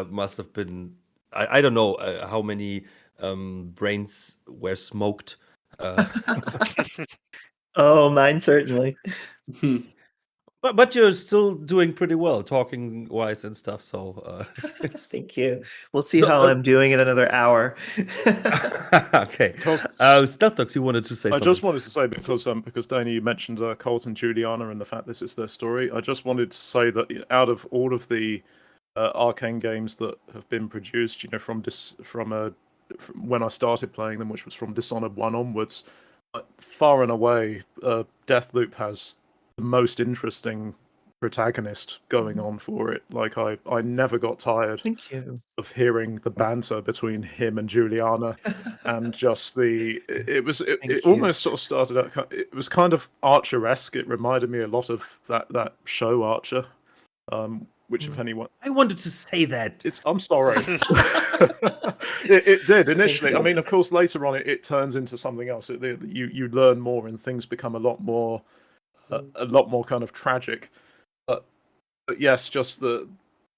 must have been, I don't know how many brains were smoked. Oh, mine certainly. But you're still doing pretty well, talking wise and stuff. So thank you. We'll see how I'm doing in another hour. Okay. Stealth Docs, you wanted to say something. I just wanted to say, because Dana, you mentioned Colt and Juliana and the fact this is their story. I just wanted to say that out of all of the Arkane games that have been produced, from when I started playing them, which was from Dishonored 1 onwards, far and away, Deathloop has the most interesting protagonist going on for it. Like, I never got tired of hearing the banter between him and Juliana, and just it almost sort of started out, it was kind of Archer-esque. It reminded me a lot of that show Archer, which, if anyone... I wanted to say that. I'm sorry. It did initially. I mean, of course, later on it turns into something else. You learn more and things become a lot more kind of tragic. But yes, just there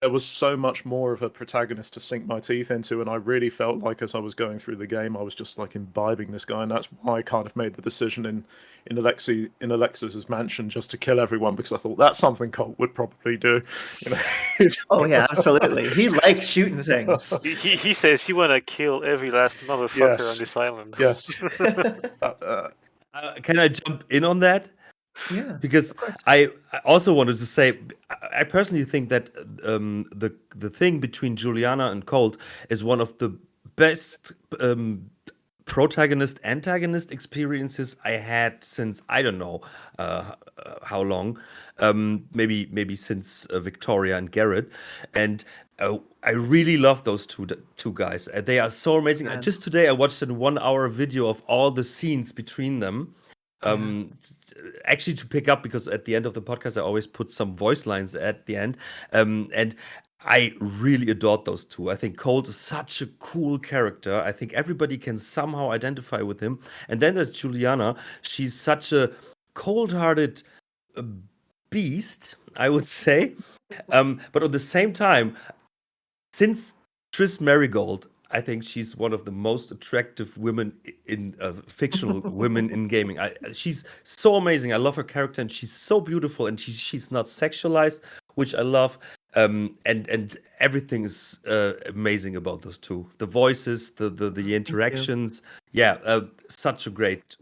was so much more of a protagonist to sink my teeth into, and I really felt like as I was going through the game, I was just like imbibing this guy, and that's why I kind of made the decision in Alexis's mansion just to kill everyone, because I thought that's something Colt would probably do. Oh yeah, absolutely. He likes shooting things. He says he want to kill every last motherfucker on this island. Yes. Can I jump in on that? Yeah, because I also wanted to say, I personally think that the thing between Juliana and Colt is one of the best protagonist-antagonist experiences I had since, I don't know how long, maybe since Victoria and Garrett, and I really love those two guys. They are so amazing. Just today I watched a 1-hour video of all the scenes between them. Actually, to pick up, because at the end of the podcast I always put some voice lines at the end, and I really adored those two. I think Colt is such a cool character. I think everybody can somehow identify with him. And then there's Juliana. She's such a cold-hearted beast, I would say. But at the same time, since Triss Merigold, I think she's one of the most attractive women in fictional women in gaming. She's so amazing. I love her character, and she's so beautiful, and she's not sexualized, which I love. And everything is amazing about those two. The voices, the interactions. Yeah, such a great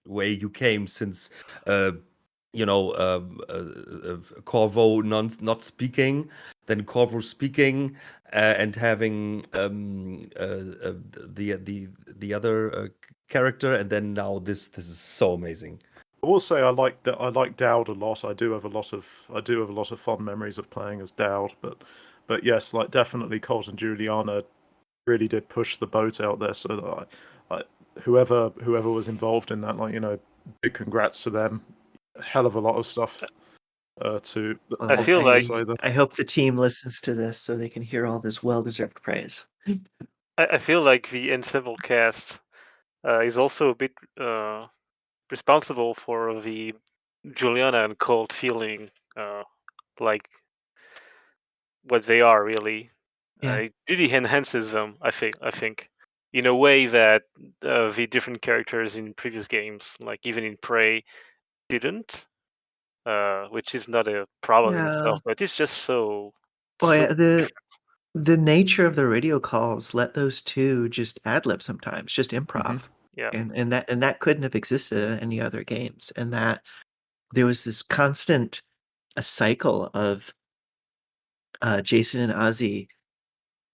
way you came, since Corvo not speaking, then Corvo speaking, and having the other character, and then now this is so amazing. I will say I like Dowd a lot. I do have a lot of fond memories of playing as Dowd, but yes, like definitely Colt and Juliana really did push the boat out there. So that whoever was involved in that, big congrats to them. A hell of a lot of stuff. I hope the team listens to this so they can hear all this well-deserved praise. I feel like the Ensemble cast is also a bit responsible for the Juliana and Colt feeling like what they are really. It really enhances them, I think, in a way that the different characters in previous games, like even in Prey, didn't. Which is not a problem in itself, but it's just so. The nature of the radio calls let those two just ad-lib sometimes, just improv. Yeah, and that couldn't have existed in any other games, and that there was this constant a cycle of Jason and Ozzy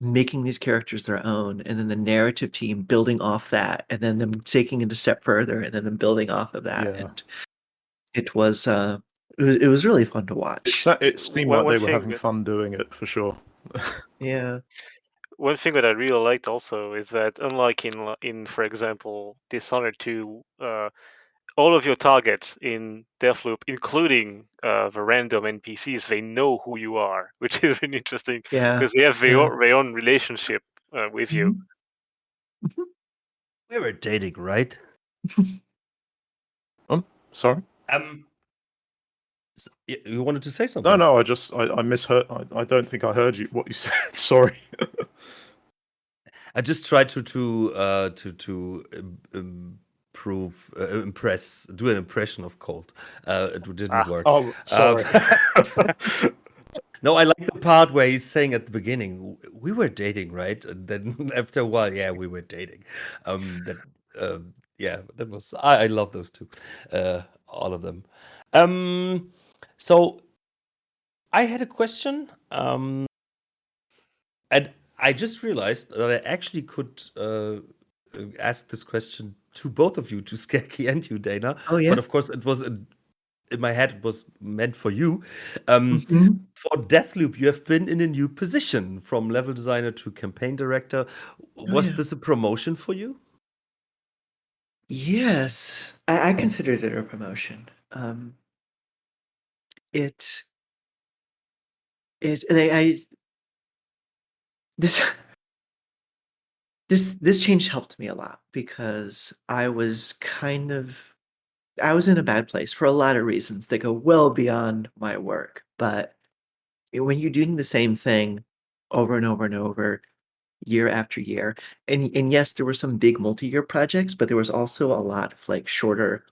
making these characters their own, and then the narrative team building off that, and then them taking it a step further, and then them building off of that. Yeah. And it was really fun to watch. It seemed One- like one they were thing having that- fun doing it for sure. Yeah. One thing that I really liked also is that unlike in for example Dishonored 2, all of your targets in Deathloop, including the random NPCs, they know who you are, which is really interesting Yeah. because they have Yeah. their own relationship with you. Mhm. We were dating, right? Sorry. You wanted to say something? No, I misheard. I don't think I heard you what you said. Sorry. I just tried to do an impression of Colt. It didn't work. Oh, sorry. No, I like the part where he's saying at the beginning, "We were dating, right?" And then after a while, yeah, we were dating. That was. I love those two, all of them. So I had a question, and I just realized that I actually could ask this question to both of you, to Skacky and you, Dana. Oh yeah. But of course, it was in my head. It was meant for you. Mhm. For Deathloop, you have been in a new position from level designer to campaign director. Was yeah. this a promotion for you? Yes, I considered it a promotion. It I this this change helped me a lot because I was in a bad place for a lot of reasons that go well beyond my work. But when you're doing the same thing over and over and over, year after year, and yes, there were some big multi-year projects, but there was also a lot of like shorter,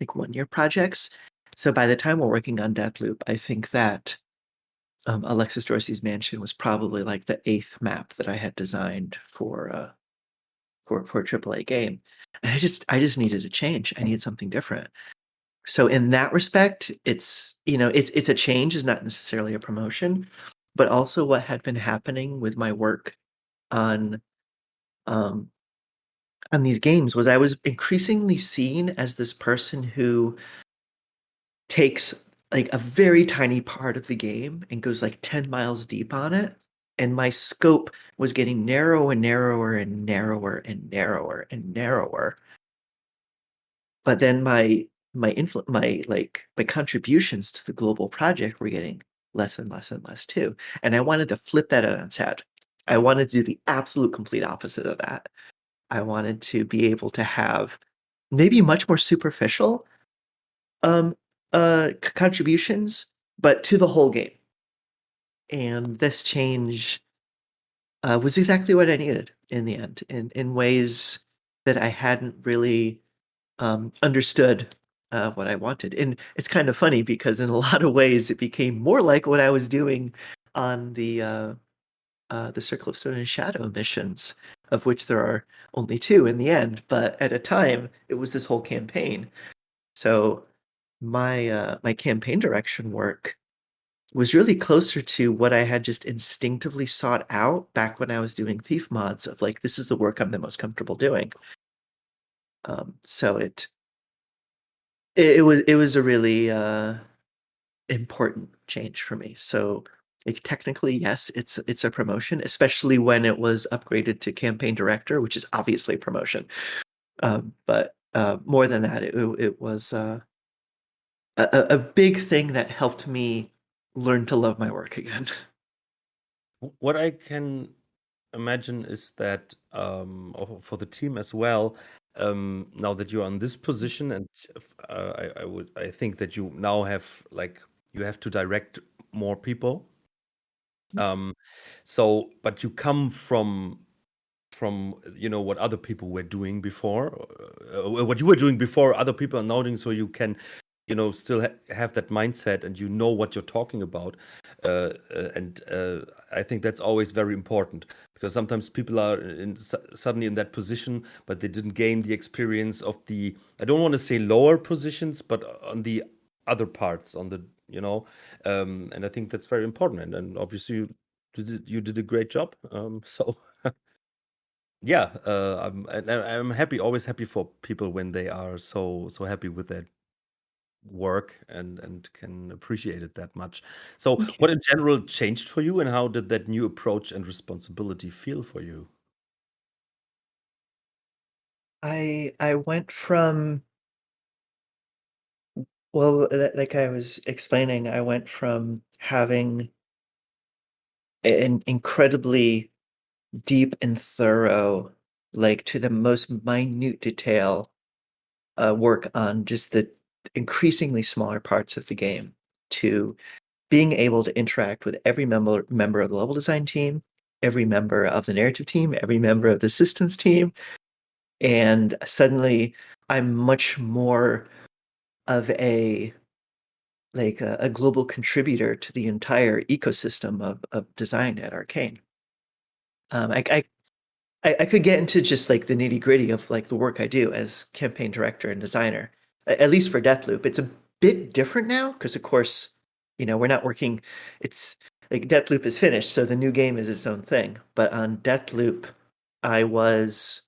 like 1-year projects. So by the time we're working on Deathloop, I think that Alexis Dorsey's mansion was probably like the 8th map that I had designed for a AAA game, and I just needed a change. I needed something different. So in that respect, it's it's a change, is not necessarily a promotion, but also what had been happening with my work on um, on these games was I was increasingly seen as this person who takes like a very tiny part of the game and goes like 10 miles deep on it. And my scope was getting narrower and narrower and narrower and narrower and narrower. But then my contributions to the global project were getting less and less and less too. And I wanted to flip that on its head. I wanted to do the absolute complete opposite of that. I wanted to be able to have maybe much more superficial contributions, but to the whole game. And this change was exactly what I needed in the end, in ways that I hadn't really understood what I wanted. And it's kind of funny because in a lot of ways it became more like what I was doing on the Circle of Stone and Shadow missions, of which there are only 2 in the end. But at a time, it was this whole campaign. So my campaign direction work was really closer to what I had just instinctively sought out back when I was doing Thief mods, of like, this is the work I'm the most comfortable doing. So it was a really important change for me. So like, technically, yes, it's a promotion, especially when it was upgraded to campaign director, which is obviously a promotion. But more than that, it was a big thing that helped me learn to love my work again. What I can imagine is that for the team as well. Now that you're in this position, and I think that you now have you have to direct more people. But you come from what other people were doing before, what you were doing before other people are now doing, so you can still have that mindset, and you know what you're talking about. And I think that's always very important, because sometimes people are suddenly in that position, but they didn't gain the experience of the, I don't want to say lower positions, but on the other parts, on the and I think that's very important. And obviously you did a great job. So yeah, I'm happy, always happy for people when they are so happy with their work and can appreciate it that much. So Thank you. what in general changed for you, and how did that new approach and responsibility feel for you? I went from, well, like I was explaining, I went from having an incredibly deep and thorough, like to the most minute detail, work on just the increasingly smaller parts of the game, to being able to interact with every member of the level design team, every member of the narrative team, every member of the systems team, and suddenly I'm much more of a global contributor to the entire ecosystem of design at Arkane. I could get into just like the nitty gritty of like the work I do as campaign director and designer, at least for Deathloop. It's a bit different now because, of course, we're not working. It's like Deathloop is finished, so the new game is its own thing. But on Deathloop, I was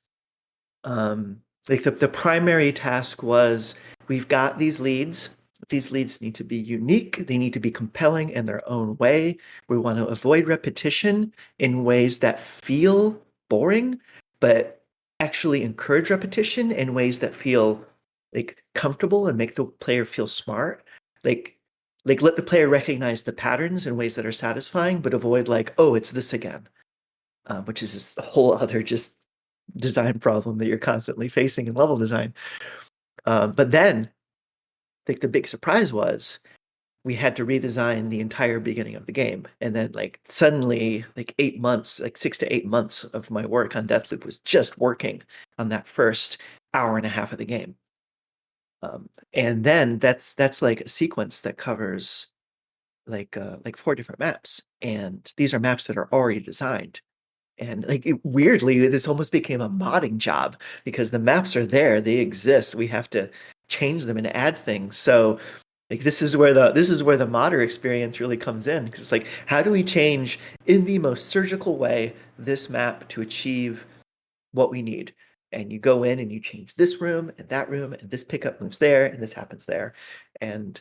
like the primary task was, we've got these leads. These leads need to be unique. They need to be compelling in their own way. We want to avoid repetition in ways that feel boring, but actually encourage repetition in ways that feel like comfortable and make the player feel smart. Like let the player recognize the patterns in ways that are satisfying, but avoid like, oh, it's this again, which is this whole other just design problem that you're constantly facing in level design. But then, like the big surprise was, we had to redesign the entire beginning of the game, and then like suddenly, like 8 months, like 6 to 8 months of my work on Deathloop was just working on that first hour and a half of the game. And then that's like a sequence that covers like 4 different maps, and these are maps that are already designed. And like weirdly, this almost became a modding job because the maps are there, they exist. We have to change them and add things. So like this is where the modder experience really comes in, because it's like, how do we change in the most surgical way this map to achieve what we need? And you go in and you change this room and that room, and this pickup moves there and this happens there. And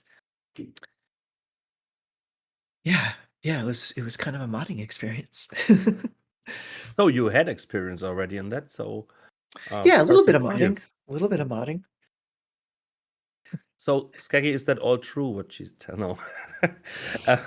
yeah, it was kind of a modding experience. So you had experience already in that, so Yeah, a little bit perfect of for you. modding. A little bit of modding. So Skaggy, is that all true? What she no, uh,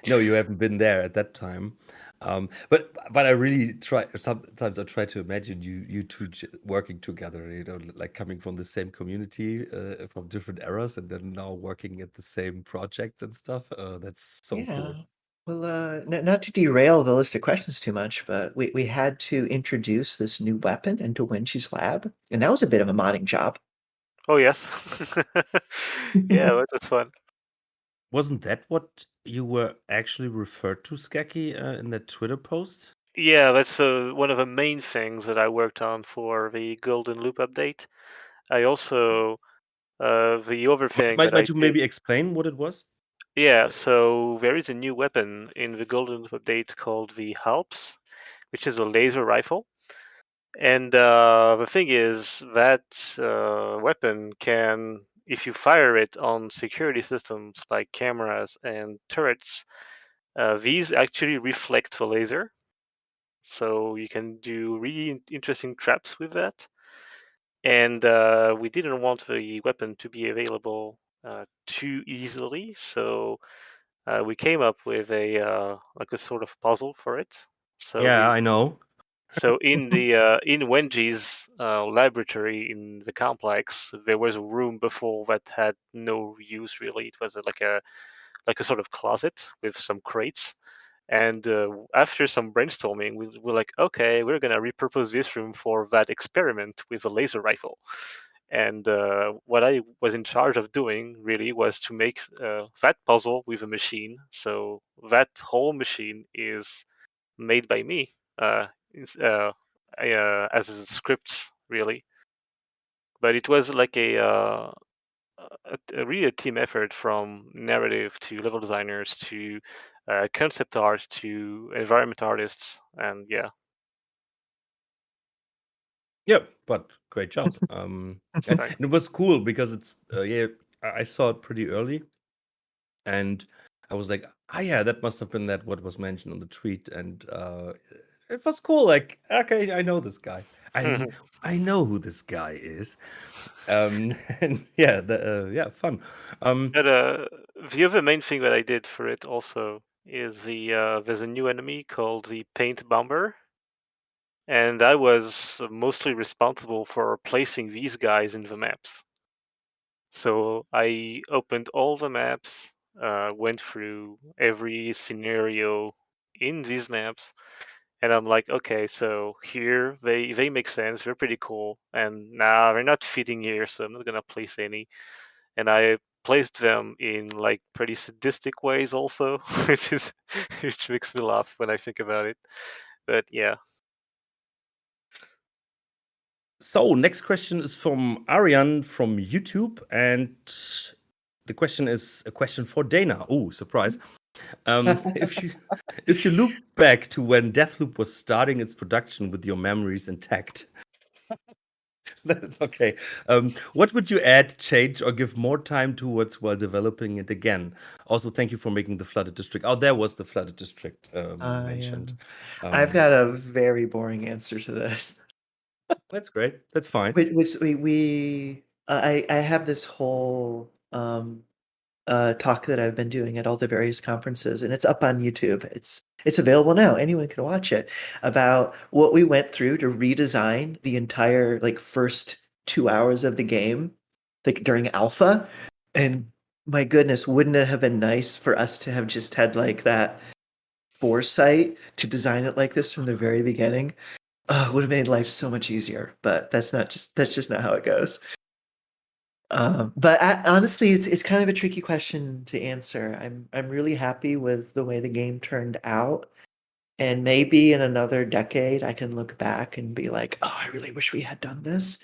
no, you haven't been there at that time. But I really try. Sometimes I try to imagine you two working together. Like coming from the same community, from different eras, and then now working at the same projects and stuff. That's so Yeah. cool. Well, not to derail the list of questions too much, but we had to introduce this new weapon into Wenchi's lab, and that was a bit of a modding job. Oh yes. Yeah, that was fun. Wasn't that what you were actually referred to, Skaggy, in that Twitter post? Yeah, that's one of the main things that I worked on for the Golden Loop update. I also the other thing that I Might you did. maybe explain what it was? Yeah, so there is a new weapon in the Golden Loop update called the Halps, which is a laser rifle. And the thing is that weapon can, if you fire it on security systems like cameras and turrets, these actually reflect the laser. So you can do really interesting traps with that. And we didn't want the weapon to be available too easily, so we came up with a like a sort of puzzle for it. So Yeah, I know. so in Wenji's laboratory in the complex, there was a room before that had no use really. It was like a sort of closet with some crates. And after some brainstorming, we were like, okay, we're gonna repurpose this room for that experiment with a laser rifle. And what I was in charge of doing really was to make that puzzle with a machine. So that whole machine is made by me as a script, really. But it was like really a team effort from narrative to level designers to concept art to environment artists, and yeah. Yeah, but great job. And it was cool because it's I saw it pretty early, and I was like, ah, yeah, that must have been what was mentioned on the tweet, and it was cool. Like, okay, I know this guy. I know who this guy is. And yeah, fun. But the other main thing that I did for it also is there's a new enemy called the Paint Bomber, and I was mostly responsible for placing these guys in the maps. So I opened all the maps, went through every scenario in these maps, and I'm like, okay, so here they make sense, they're pretty cool, and nah, they're not fitting here, so I'm not gonna place any. And I placed them in like pretty sadistic ways also, which makes me laugh when I think about it. But yeah. So next question is from Ariane from YouTube, and the question is a question for Dana. Oh, surprise! If you look back to when Deathloop was starting its production with your memories intact, okay, what would you add, change, or give more time towards while developing it again? Also, thank you for making the flooded district. Oh, there was the flooded district mentioned. I've got a very boring answer to this. That's great. That's fine. Which I have this whole talk that I've been doing at all the various conferences, and it's up on YouTube. It's available now. Anyone can watch it, about what we went through to redesign the entire like first 2 hours of the game, like during alpha. And my goodness, wouldn't it have been nice for us to have just had like that foresight to design it like this from the very beginning? Oh, it would have made life so much easier, but that's just not how it goes. But honestly, it's kind of a tricky question to answer. I'm really happy with the way the game turned out, and maybe in another decade I can look back and be like, oh, I really wish we had done this.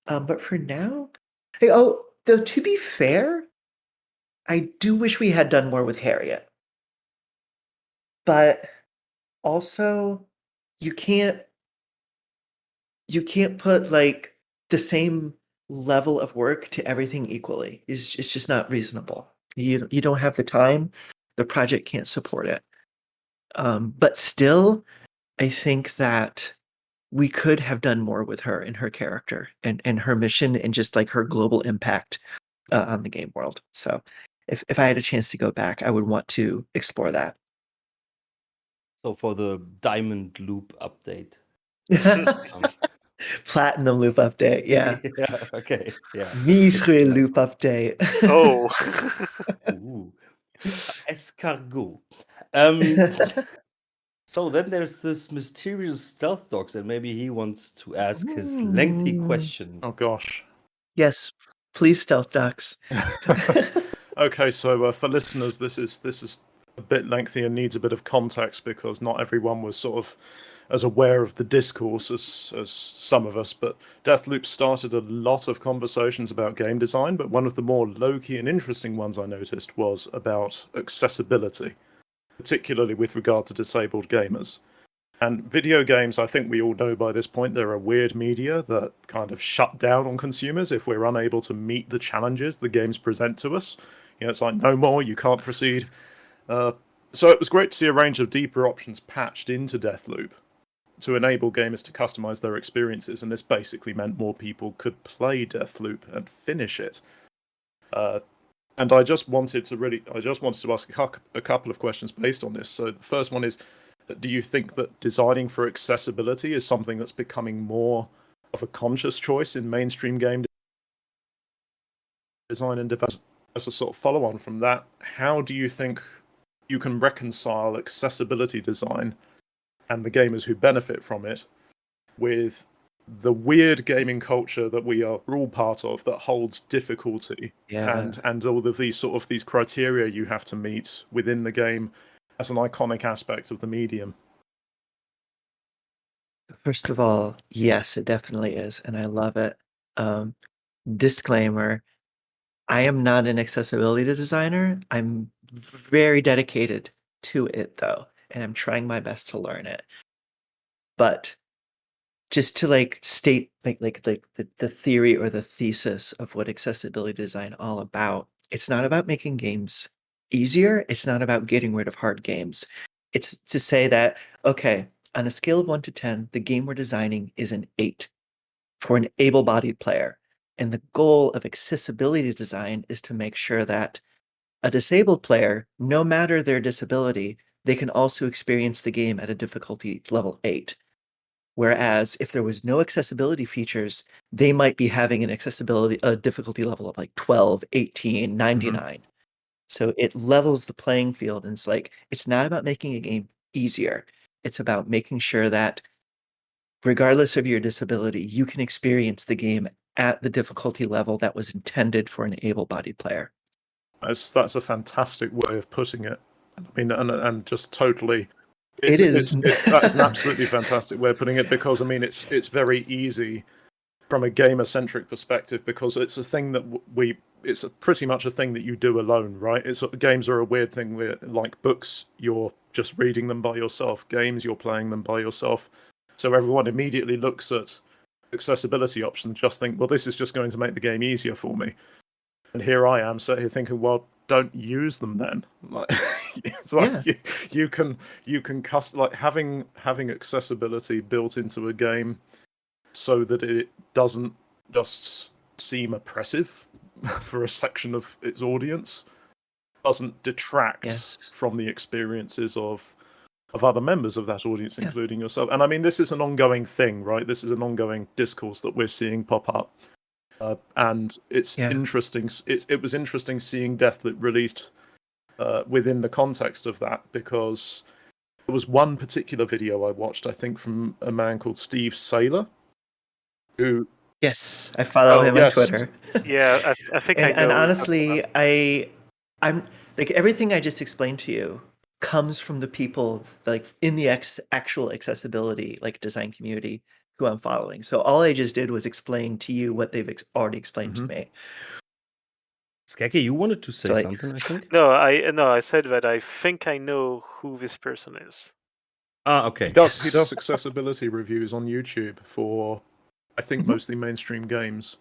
But for now, though, to be fair, I do wish we had done more with Harriet. But also, you can't put like the same level of work to everything equally. It's just not reasonable. You don't have the time. The project can't support it. But still, I think that we could have done more with her and her character and her mission and just like her global impact on the game world. So if I had a chance to go back, I would want to explore that. So for the Diamond Loop update. Platinum loop update, yeah. Yeah, okay. Yeah. Mithril loop update. Oh. Ooh. Escargot. So then there's this mysterious Stealth Docs, and maybe he wants to ask his lengthy question. Oh gosh. Yes, please, Stealth Docs. Okay, so for listeners, this is a bit lengthy and needs a bit of context because not everyone was sort of as aware of the discourse as some of us. But Deathloop started a lot of conversations about game design, but one of the more low-key and interesting ones I noticed was about accessibility, particularly with regard to disabled gamers. And video games, I think we all know by this point, they're a weird media that kind of shut down on consumers if we're unable to meet the challenges the games present to us. You know, it's like, no more, you can't proceed. So it was great to see a range of deeper options patched into Deathloop to enable gamers to customize their experiences, and this basically meant more people could play Deathloop and finish it. And I just wanted to ask a couple of questions based on this. So the first one is, do you think that designing for accessibility is something that's becoming more of a conscious choice in mainstream game design and development? As a sort of follow-on from that, how do you think you can reconcile accessibility design and the gamers who benefit from it with the weird gaming culture that we are all part of that holds difficulty and all of these criteria you have to meet within the game as an iconic aspect of the medium? First of all, yes, it definitely is, and I love it. Disclaimer, I am not an accessibility designer. I'm very dedicated to it though, and I'm trying my best to learn it. But just to like state like the theory or the thesis of what accessibility design all about, it's not about making games easier. It's not about getting rid of hard games. It's to say that, okay, on a scale of 1 to 10, the game we're designing is an 8 for an able-bodied player. And the goal of accessibility design is to make sure that a disabled player, no matter their disability, they can also experience the game at a difficulty level 8. Whereas if there was no accessibility features, they might be having a difficulty level of like 12, 18, 99. So it levels the playing field, and it's like, it's not about making a game easier. It's about making sure that regardless of your disability, you can experience the game at the difficulty level that was intended for an able-bodied player. That's a fantastic way of putting it. I mean, and just totally. It is. That's an absolutely fantastic way of putting it, because I mean, it's very easy from a gamer-centric perspective, because it's a thing that it's pretty much a thing that you do alone, right? Games are a weird thing where, like books, you're just reading them by yourself. Games, you're playing them by yourself. So everyone immediately looks at accessibility options, just think, well, this is just going to make the game easier for me. And here I am sat here thinking, well, don't use them then. Like, it's like you can like having accessibility built into a game so that it doesn't just seem oppressive for a section of its audience, doesn't detract from the experiences of other members of that audience, including yourself. And I mean, this is an ongoing thing, right? This is an ongoing discourse that we're seeing pop up. And it's interesting. It was interesting seeing Deathloop released within the context of that, because there was one particular video I watched, I think, from a man called Steve Saylor, who... Yes, I follow him on Twitter. Yeah, I think I know. And honestly, I'm like, everything I just explained to you comes from the people like in the actual accessibility like design community who I'm following. So all I just did was explain to you what they've already explained to me. Skacky, you wanted to say something, I think? No, I said that I think I know who this person is. Okay. He does accessibility reviews on YouTube for, I think, mostly mainstream games,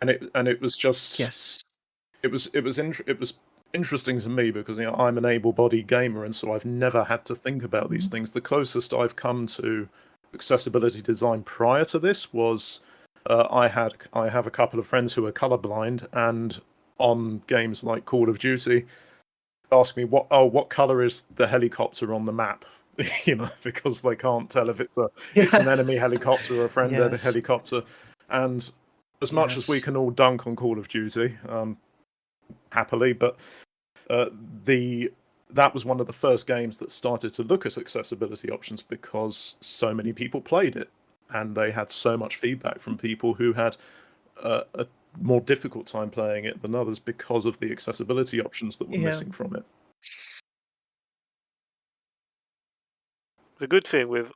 and it was just it was interesting to me, because I'm an able-bodied gamer, and so I've never had to think about these things. The closest I've come to accessibility design prior to this was I have a couple of friends who are colorblind, and on games like Call of Duty, ask me what color is the helicopter on the map, because they can't tell if it's an enemy helicopter or a friend helicopter. And as much as we can all dunk on Call of Duty, happily, but that was one of the first games that started to look at accessibility options, because so many people played it, and they had so much feedback from people who had a more difficult time playing it than others because of the accessibility options that were missing from it. The good thing with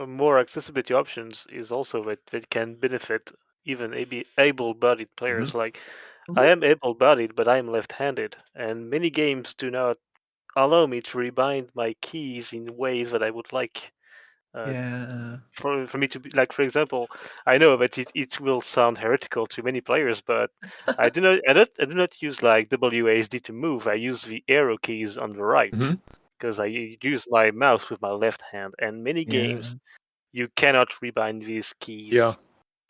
more accessibility options is also that they can benefit even able-bodied players. Like, I am able-bodied, but I am left-handed, and many games do not allow me to rebind my keys in ways that I would like. For me to be, like, for example, I know that it will sound heretical to many players, but I do not use like WASD to move. I use the arrow keys on the right, because I use my mouse with my left hand. And many games you cannot rebind these keys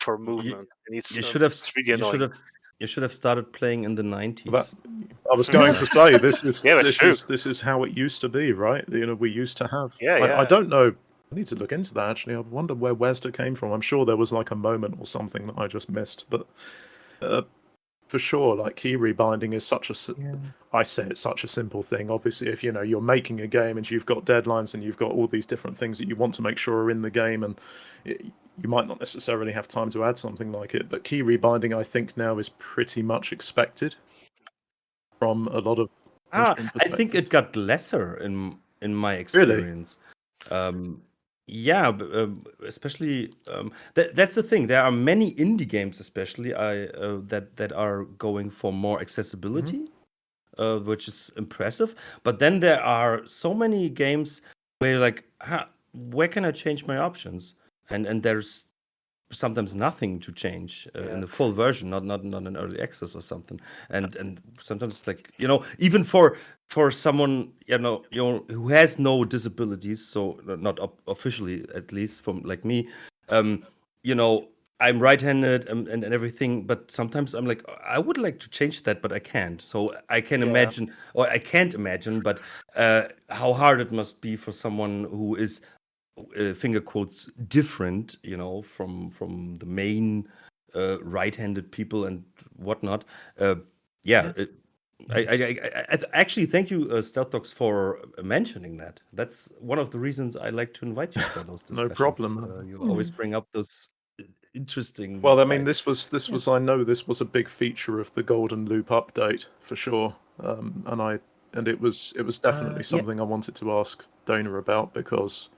for movement, and it's really annoying. You should have started playing in the 90s. I was going to say, this is how it used to be, right? We used to have. I don't know. I need to look into that, actually. I wonder where WASD came from. I'm sure there was like a moment or something that I just missed, but for sure, like, key rebinding is such I say it's such a simple thing. Obviously, if you're making a game and you've got deadlines and you've got all these different things that you want to make sure are in the game, and you might not necessarily have time to add something like it, but key rebinding, I think, now is pretty much expected from a lot of. I think it got lesser in my experience. Really? Yeah, especially that's the thing. There are many indie games, especially that are going for more accessibility, which is impressive. But then there are so many games where you're like, where can I change my options? And there's sometimes nothing to change in the full version, not an early access or something. And sometimes it's like, even for someone who has no disabilities, so not officially, at least from like me, you know I'm right-handed and everything, but sometimes I'm like, I would like to change that, but I can't. So I can imagine, or I can't imagine, but how hard it must be for someone who is finger quotes different, from the main right-handed people and whatnot. Yeah. I actually thank you, Stealth Docs, for mentioning that. That's one of the reasons I like to invite you for those No discussions. problem. You always bring up those interesting. Well, I mean, sides. this was I know this was a big feature of the Golden Loop update for sure, and it was definitely something I wanted to ask Dana about, because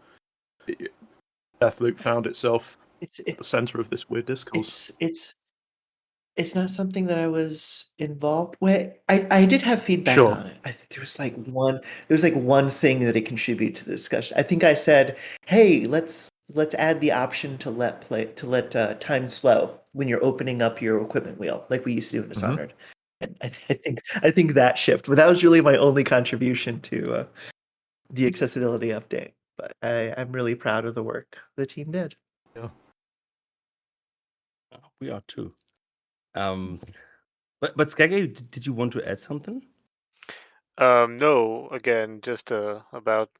Deathloop found itself at the center of this weird discourse. It's not something that I was involved with. I did have feedback Sure. on it. There was like one thing that it contributed to the discussion. I think I said, "Hey, let's add the option to let time slow when you're opening up your equipment wheel, like we used to do in Dishonored." And I think that shift, but that was really my only contribution to the accessibility update. But I'm really proud of the work the team did. Yeah. We are too. But Skacky, did you want to add something? No, again, just about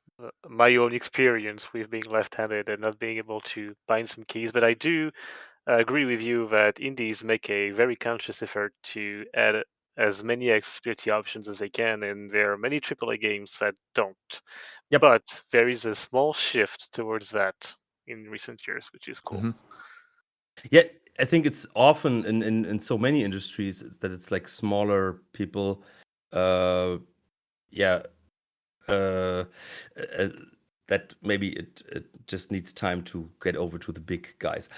my own experience with being left-handed and not being able to bind some keys. But I do agree with you that indies make a very conscious effort to add as many accessibility options as they can, and there are many AAA games that don't. Yep. But there is a small shift towards that in recent years, which is cool. Yeah, I think it's often in so many industries that it's like smaller people, yeah, that maybe it just needs time to get over to the big guys.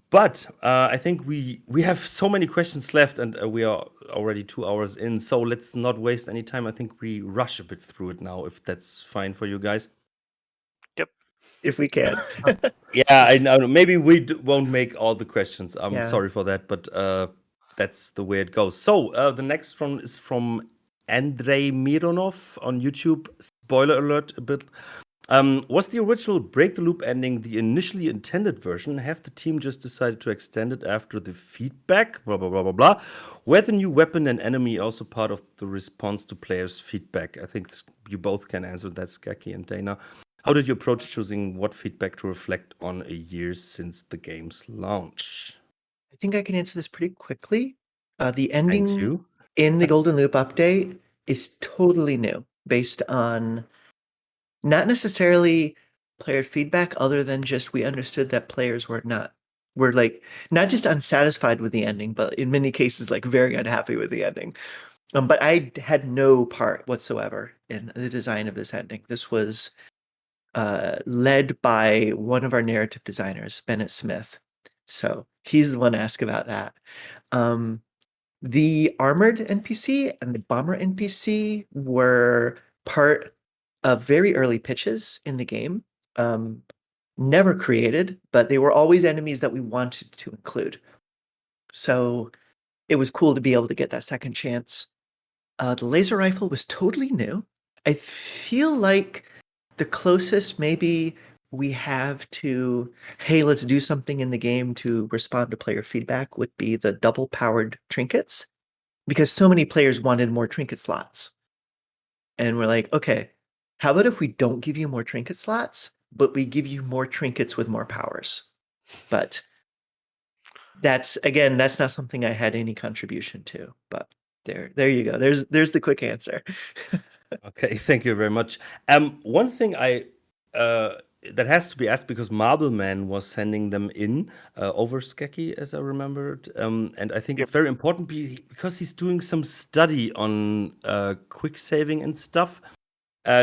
But I think we have so many questions left, and we are already 2 hours in. So let's not waste any time. I think we rush a bit through it now, if that's fine for you guys. Yep. If we can. Yeah, I know. Maybe we won't make all the questions. I'm Yeah. sorry for that, but that's the way it goes. So the next one is from Andrei Mironov on YouTube. Spoiler alert a bit. Was the original Break the Loop ending the initially intended version? Have the team just decided to extend it after the feedback? Blah, blah, blah, blah, blah. Were the new weapon and enemy also part of the response to players' feedback? I think you both can answer that, Skacky and Dana. How did you approach choosing what feedback to reflect on a year since the game's launch? I think I can answer this pretty quickly. The ending Thank you. in the Golden Loop update is totally new, based on not necessarily player feedback, other than just we understood that players were not just unsatisfied with the ending, but in many cases like very unhappy with the ending. But I had no part whatsoever in the design of this ending. This was led by one of our narrative designers, Bennett Smith. So he's the one to ask about that. The armored NPC and the bomber NPC were part of very early pitches in the game. Never created, but they were always enemies that we wanted to include. So it was cool to be able to get that second chance. The laser rifle was totally new. I feel like the closest maybe we have to, hey, let's do something in the game to respond to player feedback would be the double powered trinkets, because so many players wanted more trinket slots. And we're like, okay, how about if we don't give you more trinket slots, but we give you more trinkets with more powers? But that's not something I had any contribution to. But there you go. There's the quick answer. Okay, thank you very much. One thing that has to be asked, because Marble Man was sending them in over Skacky, as I remembered, and I think it's very important because he's doing some study on quick saving and stuff.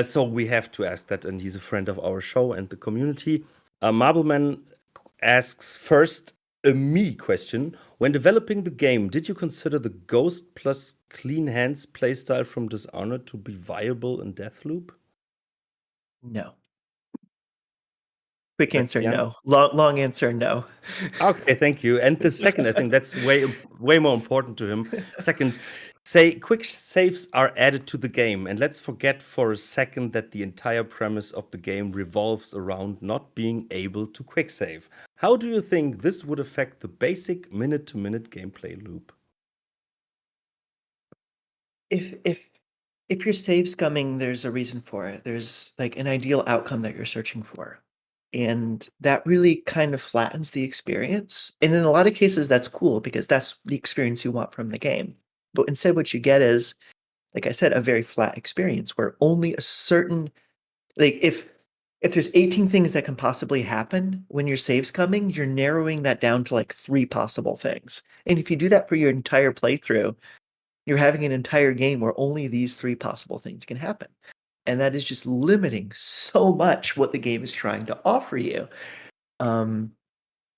So we have to ask that, and he's a friend of our show and the community. Marbleman asks first a me question. When developing the game, did you consider the Ghost plus Clean Hands playstyle from Dishonored to be viable in Deathloop? No. Quick That's answer, no. Long answer, no. Okay, thank you. And the second, I think that's way more important to him. Second, say quick saves are added to the game, and let's forget for a second that the entire premise of the game revolves around not being able to quick save. How do you think this would affect the basic minute-to-minute gameplay loop? If you're save scumming, there's a reason for it. There's like an ideal outcome that you're searching for. And that really kind of flattens the experience. And in a lot of cases, that's cool because that's the experience you want from the game. But instead, what you get is, like I said, a very flat experience where only a certain, like if there's 18 things that can possibly happen when your save's coming, you're narrowing that down to like 3 possible things. And if you do that for your entire playthrough, you're having an entire game where only these 3 possible things can happen. And that is just limiting so much what the game is trying to offer you.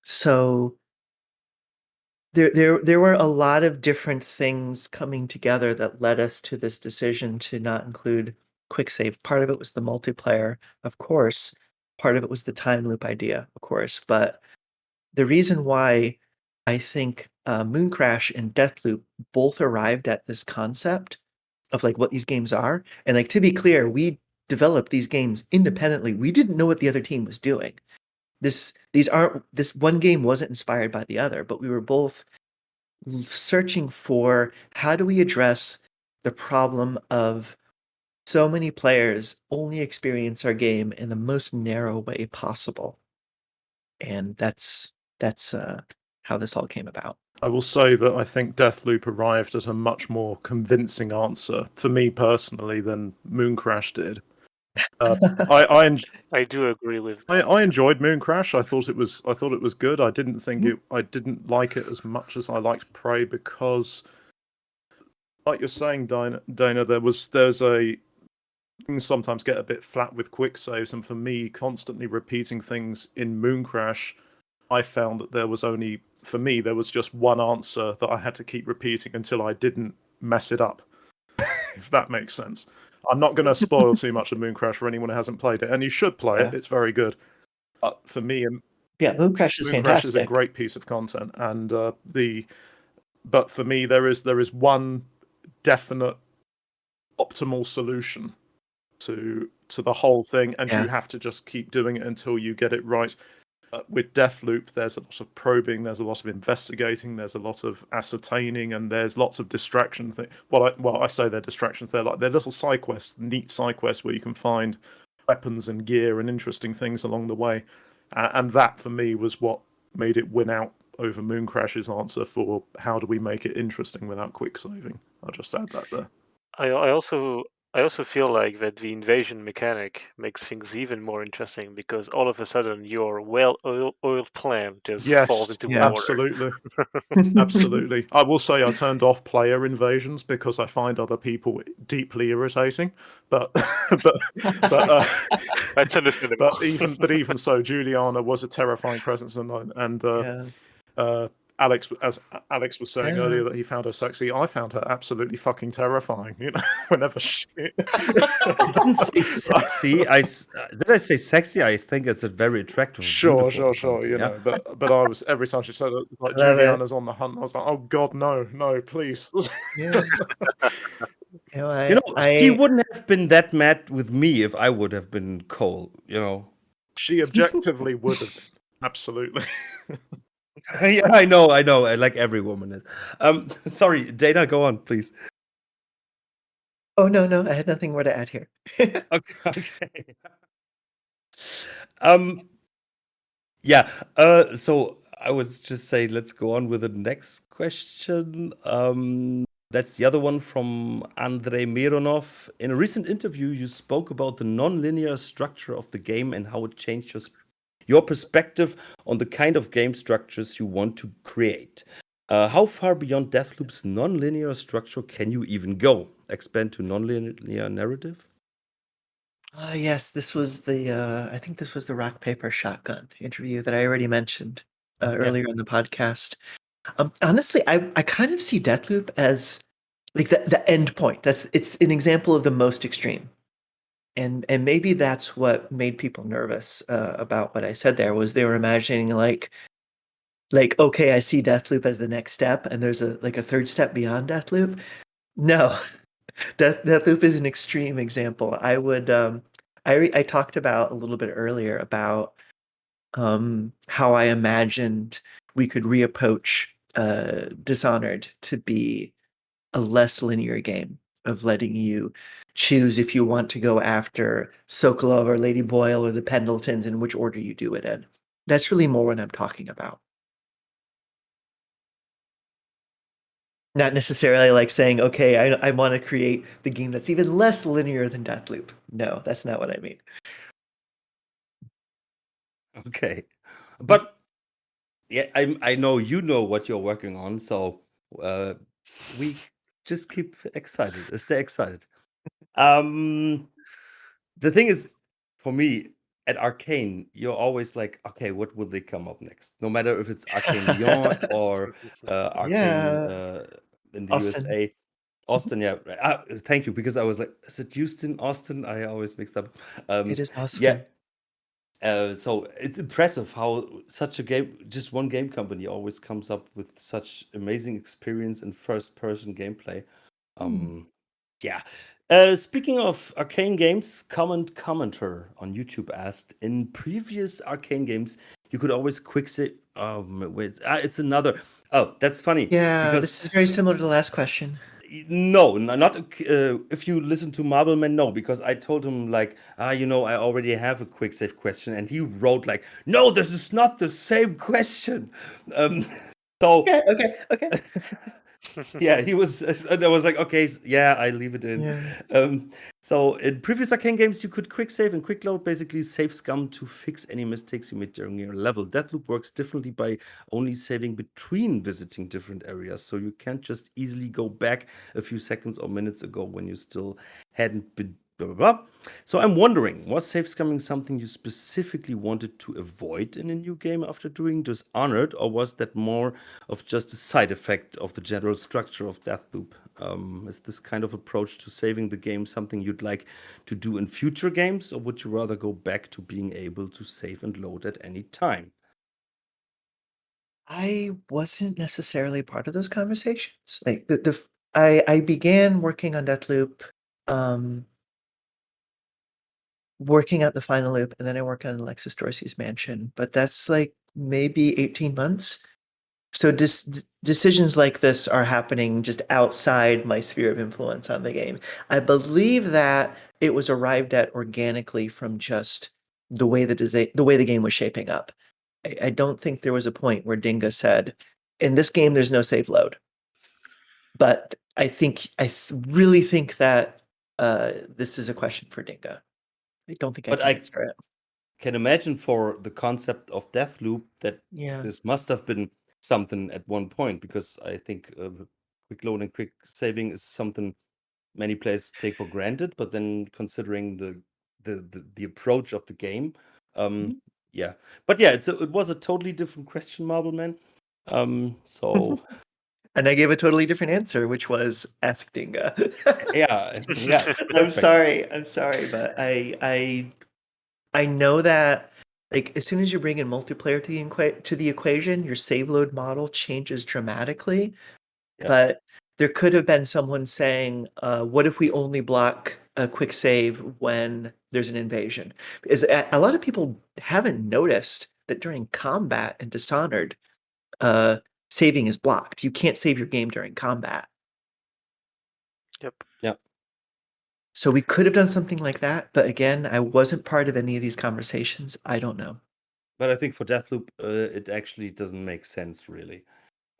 So there were a lot of different things coming together that led us to this decision to not include quick save. Part of it was the multiplayer, of course. Part of it was the time loop idea, of course. But the reason why I think Mooncrash and Deathloop both arrived at this concept of like what these games are. And like to be clear, we developed these games independently. We didn't know what the other team was doing. This one game wasn't inspired by the other, but we were both searching for how do we address the problem of so many players only experience our game in the most narrow way possible. And that's how this all came about. I will say that I think Deathloop arrived at a much more convincing answer for me personally than Mooncrash did. I do agree with. I enjoyed Mooncrash. I thought it was good. I didn't like it as much as I liked Prey because, like you're saying, Dana, there's a things sometimes get a bit flat with quick saves, and for me, constantly repeating things in Mooncrash, I found that there was just one answer that I had to keep repeating until I didn't mess it up. If that makes sense. I'm not going to spoil too much of Mooncrash for anyone who hasn't played it, and you should play it. It's very good. But for me, Mooncrash is fantastic. Mooncrash is a great piece of content, and but for me, there is one definite optimal solution to the whole thing, and you have to just keep doing it until you get it right. With Deathloop, there's a lot of probing, there's a lot of investigating, there's a lot of ascertaining, and there's lots of distraction things. I say they're distractions. They're little side quests, neat side quests where you can find weapons and gear and interesting things along the way. And that, for me, was what made it win out over Mooncrash's answer for how do we make it interesting without quick saving. I'll just add that there. I also feel like that the invasion mechanic makes things even more interesting because all of a sudden your well-oiled plan just falls into water. Absolutely. Absolutely. I will say I turned off player invasions because I find other people deeply irritating. But that's understandable. But even so, Juliana was a terrifying presence, and Alex, as Alex was saying earlier, that he found her sexy. I found her absolutely fucking terrifying. You know, whenever she. I didn't say sexy. Did I say sexy? I think it's a very attractive. Sure. You know, but I was every time she said it, like Juliana's on the hunt. I was like, oh God, no, please. Yeah. She wouldn't have been that mad with me if I would have been Cole. You know, she objectively would have been. Absolutely. Yeah, I know. Like every woman is. Sorry, Dana, go on, please. Oh no, I had nothing more to add here. Okay. Yeah. So I would just say let's go on with the next question. That's the other one from Andrei Mironov. In a recent interview, you spoke about the non-linear structure of the game and how it changed your perspective on the kind of game structures you want to create. How far beyond Deathloop's non-linear structure can you even go? Expand to non-linear narrative? Yes, this was I think this was the rock, paper, shotgun interview that I already mentioned earlier in the podcast. Honestly, I kind of see Deathloop as like the end point. It's an example of the most extreme. And maybe that's what made people nervous about what I said there, was they were imagining like, okay, I see Deathloop as the next step, and there's a third step beyond Deathloop. No, Deathloop is an extreme example. I talked about a little bit earlier about how I imagined we could reapproach Dishonored to be a less linear game of letting you choose if you want to go after Sokolov or Lady Boyle or the Pendletons and which order you do it in. That's really more what I'm talking about. Not necessarily like saying, okay, I want to create the game that's even less linear than Deathloop. No, that's not what I mean. Okay. But yeah, I know you know what you're working on, so we just keep excited. Stay excited. The thing is, for me, at Arkane, you're always like, okay, what will they come up next? No matter if it's Arkane Lyon or Arkane Yeah, in the Austin. USA. Austin, yeah. Thank you, because I was like, is it Houston, Austin? I always mixed up. It is Yeah. Austin. So it's impressive how such a game, just one game company, always comes up with such amazing experience in first-person gameplay. Yeah. Speaking of arcane games, commenter on YouTube asked, in previous arcane games, you could always quick say, wait, it's another. Oh, that's funny Yeah, because this is very similar to the last question. no, not if you listen to Marbleman, no, because I told him like, I already have a quick save question, and he wrote like, no, this is not the same question. So Okay. yeah, he was, and I was like, okay, yeah, I leave it in. Yeah. So in previous arcane games, you could quick save and quick load, basically save scum to fix any mistakes you made during your level. Deathloop works differently by only saving between visiting different areas, so you can't just easily go back a few seconds or minutes ago when you still hadn't been. Blah, blah, blah. So I'm wondering, was save scumming something you specifically wanted to avoid in a new game after doing Dishonored, or was that more of just a side effect of the general structure of Deathloop? Is this kind of approach to saving the game something you'd like to do in future games, or would you rather go back to being able to save and load at any time? I wasn't necessarily part of those conversations. Like I began working on Deathloop, working out the final loop, and then I worked on Alexis Dorsey's Mansion. But that's like maybe 18 months. So decisions like this are happening just outside my sphere of influence on the game. I believe that it was arrived at organically from just the way the way the game was shaping up. I don't think there was a point where Dinga said, "In this game, there's no save load." But really think that this is a question for Dinga. I don't think I But can I answer it. can imagine for the concept of Deathloop that Yeah. this must have been something at one point, because I think quick load and quick saving is something many players take for granted, but then considering the approach of the game, Mhm. yeah. But yeah, it was a totally different question, Marbleman. So And I gave a totally different answer, which was ask Dinga. yeah, I'm perfect. sorry, but I know that like as soon as you bring in multiplayer to the equation, your save load model changes dramatically. Yeah. But there could have been someone saying, what if we only block a quick save when there's an invasion? Because a lot of people haven't noticed that during combat and Dishonored, saving is blocked. You can't save your game during combat. Yep. Yeah. So we could have done something like that, but again, I wasn't part of any of these conversations. I don't know. But I think for Deathloop, it actually doesn't make sense really.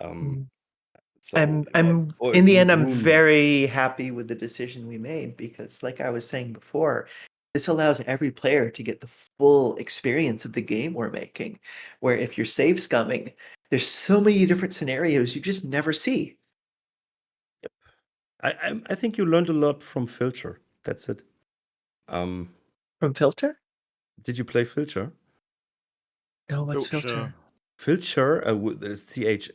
So I'm or in it the end, would I'm ruin. very happy with the decision we made because, like I was saying before, this allows every player to get the full experience of the game we're making. Where if you're save scumming, there's so many different scenarios you just never see. I think you learned a lot from Filter. That's it. From Filter? Did you play Filter? No, what's Filter? Filter, there's TH,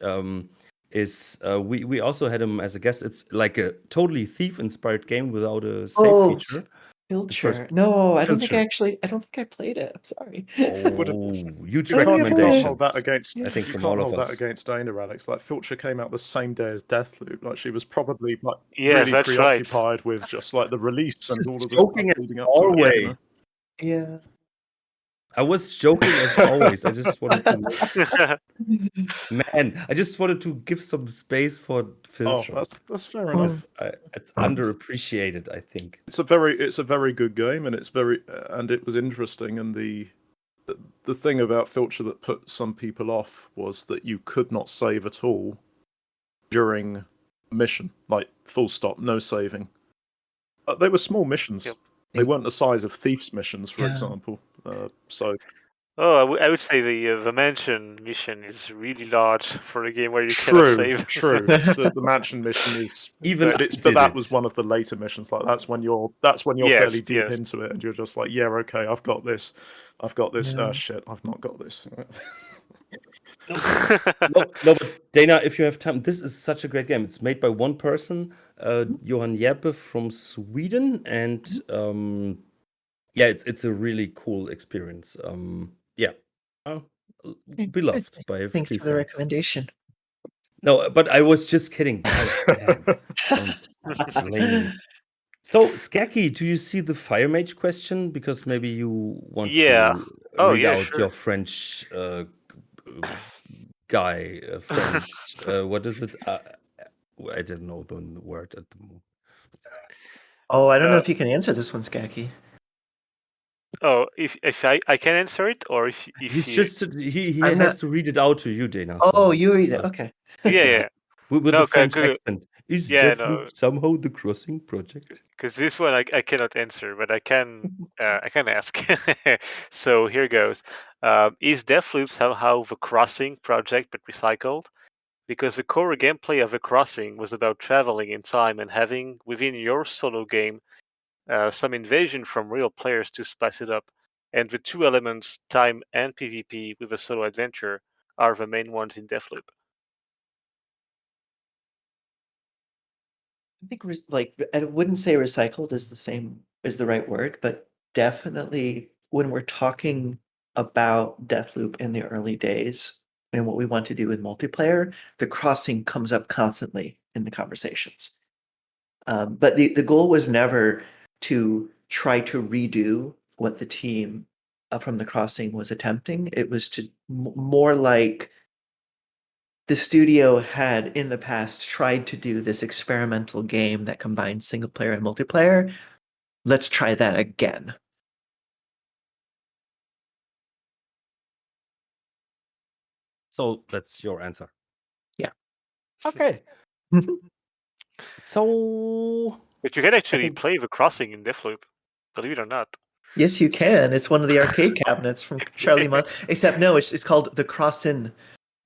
we also had him as a guest. It's like a totally Thief-inspired game without a save feature. Filter. No, I don't think I played it. I'm sorry. Huge You can't recommendation. hold that against. I think You from can't all of hold us. that against Dana, Alex. Like Filter came out the same day as Deathloop. Like she was probably like Yes, really that's right. preoccupied with just like the release and all of the Joking stuff as leading up to it. You always. know? Yeah. I was joking as always. I just wanted to I just wanted to give some space for Filter. Oh, that's fair enough. It's underappreciated, I think. It's a very good game, and it was interesting. And the thing about Filter that put some people off was that you could not save at all during a mission, like full stop, no saving. They were small missions. Yep. They weren't the size of Thief's missions, for example. So. Oh, I would say the mansion mission is really large for a game where you cannot save. True. The mansion mission is but that was one of the later missions. Like that's when you're fairly deep into it, and you're just like, yeah, okay, I've got this. Yeah. Shit, I've not got this. No, but Dana, if you have time, this is such a great game. It's made by one person, Johan Jeppe from Sweden, and it's a really cool experience. Beloved by a Thanks few for the fans. recommendation. No, but I was just kidding, guys. Don't blame me. So, Skacky, do you see the Fire Mage question? Because maybe you want to read out sure. your French guy, friend. What is it? I didn't know the word at the moment. Oh, I don't know if you can answer this one, Skacky. Oh, if I can answer it, or if He's you... just he has to read it out to you, Dana. Oh, you read it. Okay. Yeah. With No, the French accent. Is Deathloop somehow the crossing project? Because this one I cannot answer, but I can ask. So here goes. Is Deathloop somehow the crossing project but recycled? Because the core gameplay of the crossing was about traveling in time and having within your solo game some invasion from real players to spice it up. And the two elements, time and PvP with a solo adventure, are the main ones in Deathloop. I think I wouldn't say recycled is the right word, but definitely when we're talking about Deathloop in the early days and what we want to do with multiplayer, the crossing comes up constantly in the conversations. But the goal was never to try to redo what the team from the crossing was attempting. It was to more like the studio had in the past tried to do this experimental game that combines single player and multiplayer. Let's try that again. So that's your answer. Yeah. Okay. So. But you can actually play the crossing in Deathloop, believe it or not. Yes, you can. It's one of the arcade cabinets from Charlie Mon. Except no, it's called the Crossin.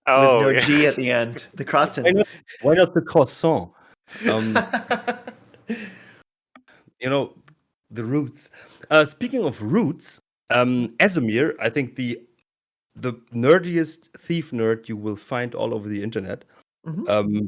With no G at the end. The Crossin. Why not the croissant? The roots. Speaking of roots, Azamir, I think the nerdiest thief nerd you will find all over the internet. Mm-hmm.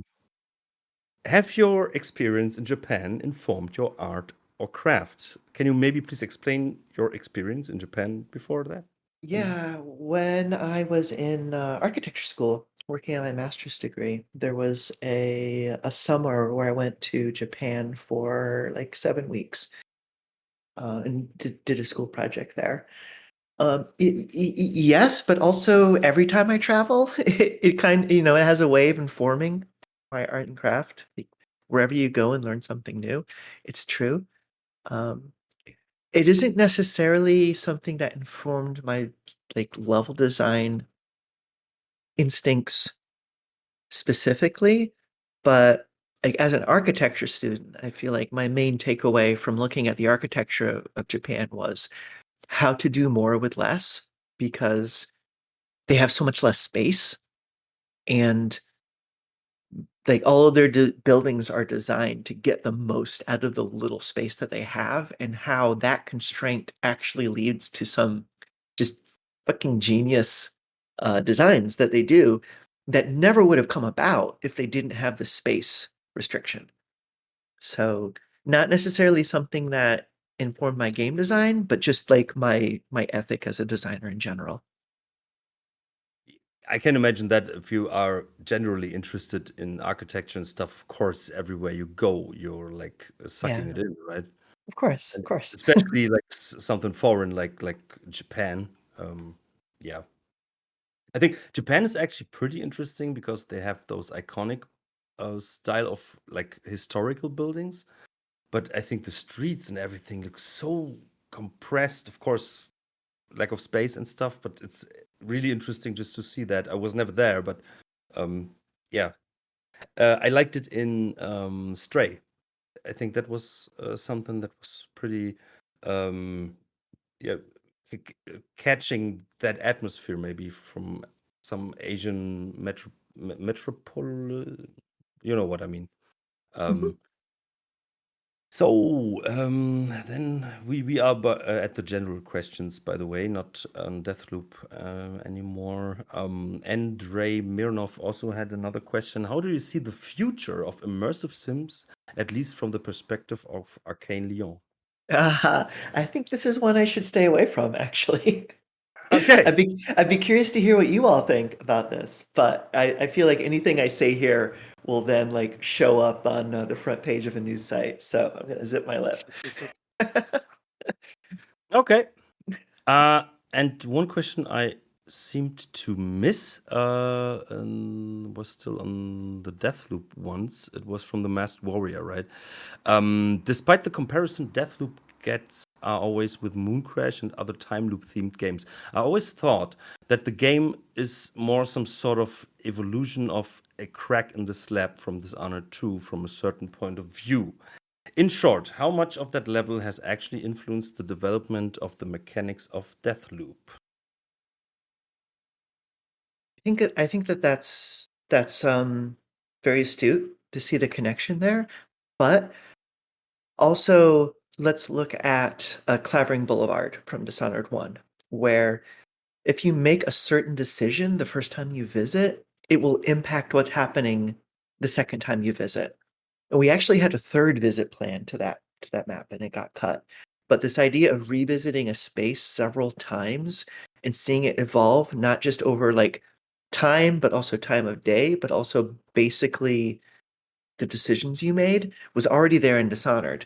Have your experience in Japan informed your art or craft? Can you maybe please explain your experience in Japan before that? Yeah, when I was in architecture school working on my master's degree, there was a summer where I went to Japan for like 7 weeks and did a school project there. Yes, but also every time I travel, it kind of, it has a way of informing my art and craft. Like, wherever you go and learn something new, it's true. It isn't necessarily something that informed my level design instincts specifically, but as an architecture student, I feel like my main takeaway from looking at the architecture of Japan was how to do more with less, because they have so much less space, and like all of their buildings are designed to get the most out of the little space that they have, and how that constraint actually leads to some just fucking genius designs that they do that never would have come about if they didn't have the space restriction. So not necessarily something that informed my game design, but just like my ethic as a designer in general. I can imagine that if you are generally interested in architecture and stuff, of course, everywhere you go, you're like sucking it in, right? Of course, And of course. especially like something foreign, like Japan. Yeah, I think Japan is actually pretty interesting because they have those iconic style of like historical buildings, but I think the streets and everything look so compressed. Of course, lack of space and stuff, but it's really interesting just to see that. I was never there, but yeah, I liked it in Stray. I think that was something that was pretty yeah, catching that atmosphere maybe from some Asian metropole. You know what I mean. Mhm. So then we are at the general questions, by the way, not on Deathloop anymore. Andrei Mironov also had another question. How do you see the future of immersive sims, at least from the perspective of Arkane Lyon? I think this is one I should stay away from, actually. Okay. I'd be curious to hear what you all think about this, but I feel like anything I say here will then like show up on the front page of a news site. So I'm gonna zip my lip. Okay. And one question I seemed to miss was still on the Deathloop once. It was from the Masked Warrior, right? Despite the comparison Deathloop gets are always with Mooncrash and other time loop themed games, I always thought that the game is more some sort of evolution of a crack in the slab from Dishonored 2 from a certain point of view. In short, how much of that level has actually influenced the development of the mechanics of Deathloop? I think that's very astute to see the connection there, but also let's look at Clavering Boulevard from Dishonored 1, where if you make a certain decision the first time you visit, it will impact what's happening the second time you visit. And we actually had a third visit plan to that map, and it got cut. But this idea of revisiting a space several times and seeing it evolve, not just over like time, but also time of day, but also basically the decisions you made, was already there in Dishonored.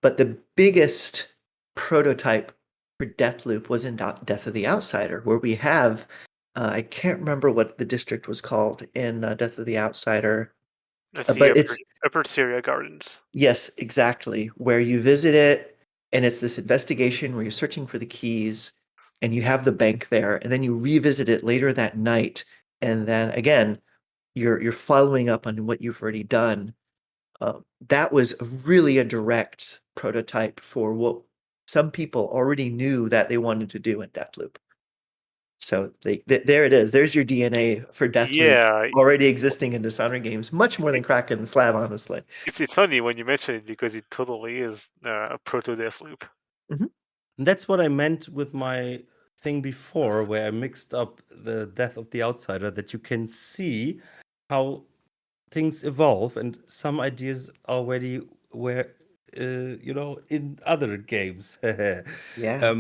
But the biggest prototype for Deathloop was in Death of the Outsider, where we have I can't remember what the district was called in Death of the Outsider. That's the But it's Upper Syria Gardens. Yes, exactly. Where you visit it, and it's this investigation where you're searching for the keys, and you have the bank there, and then you revisit it later that night, and then again, you're following up on what you've already done. That was really a direct prototype for what some people already knew that they wanted to do in Deathloop. So there it is. There's your DNA for Deathloop Yeah, already existing in Dishonored games, much more than Crack and Slab, honestly. it's funny when you mention it because it totally is a proto Deathloop. And that's what I meant with my thing before, where I mixed up the Death of the Outsider, that you can see how things evolve and some ideas already were, in other games. Yeah.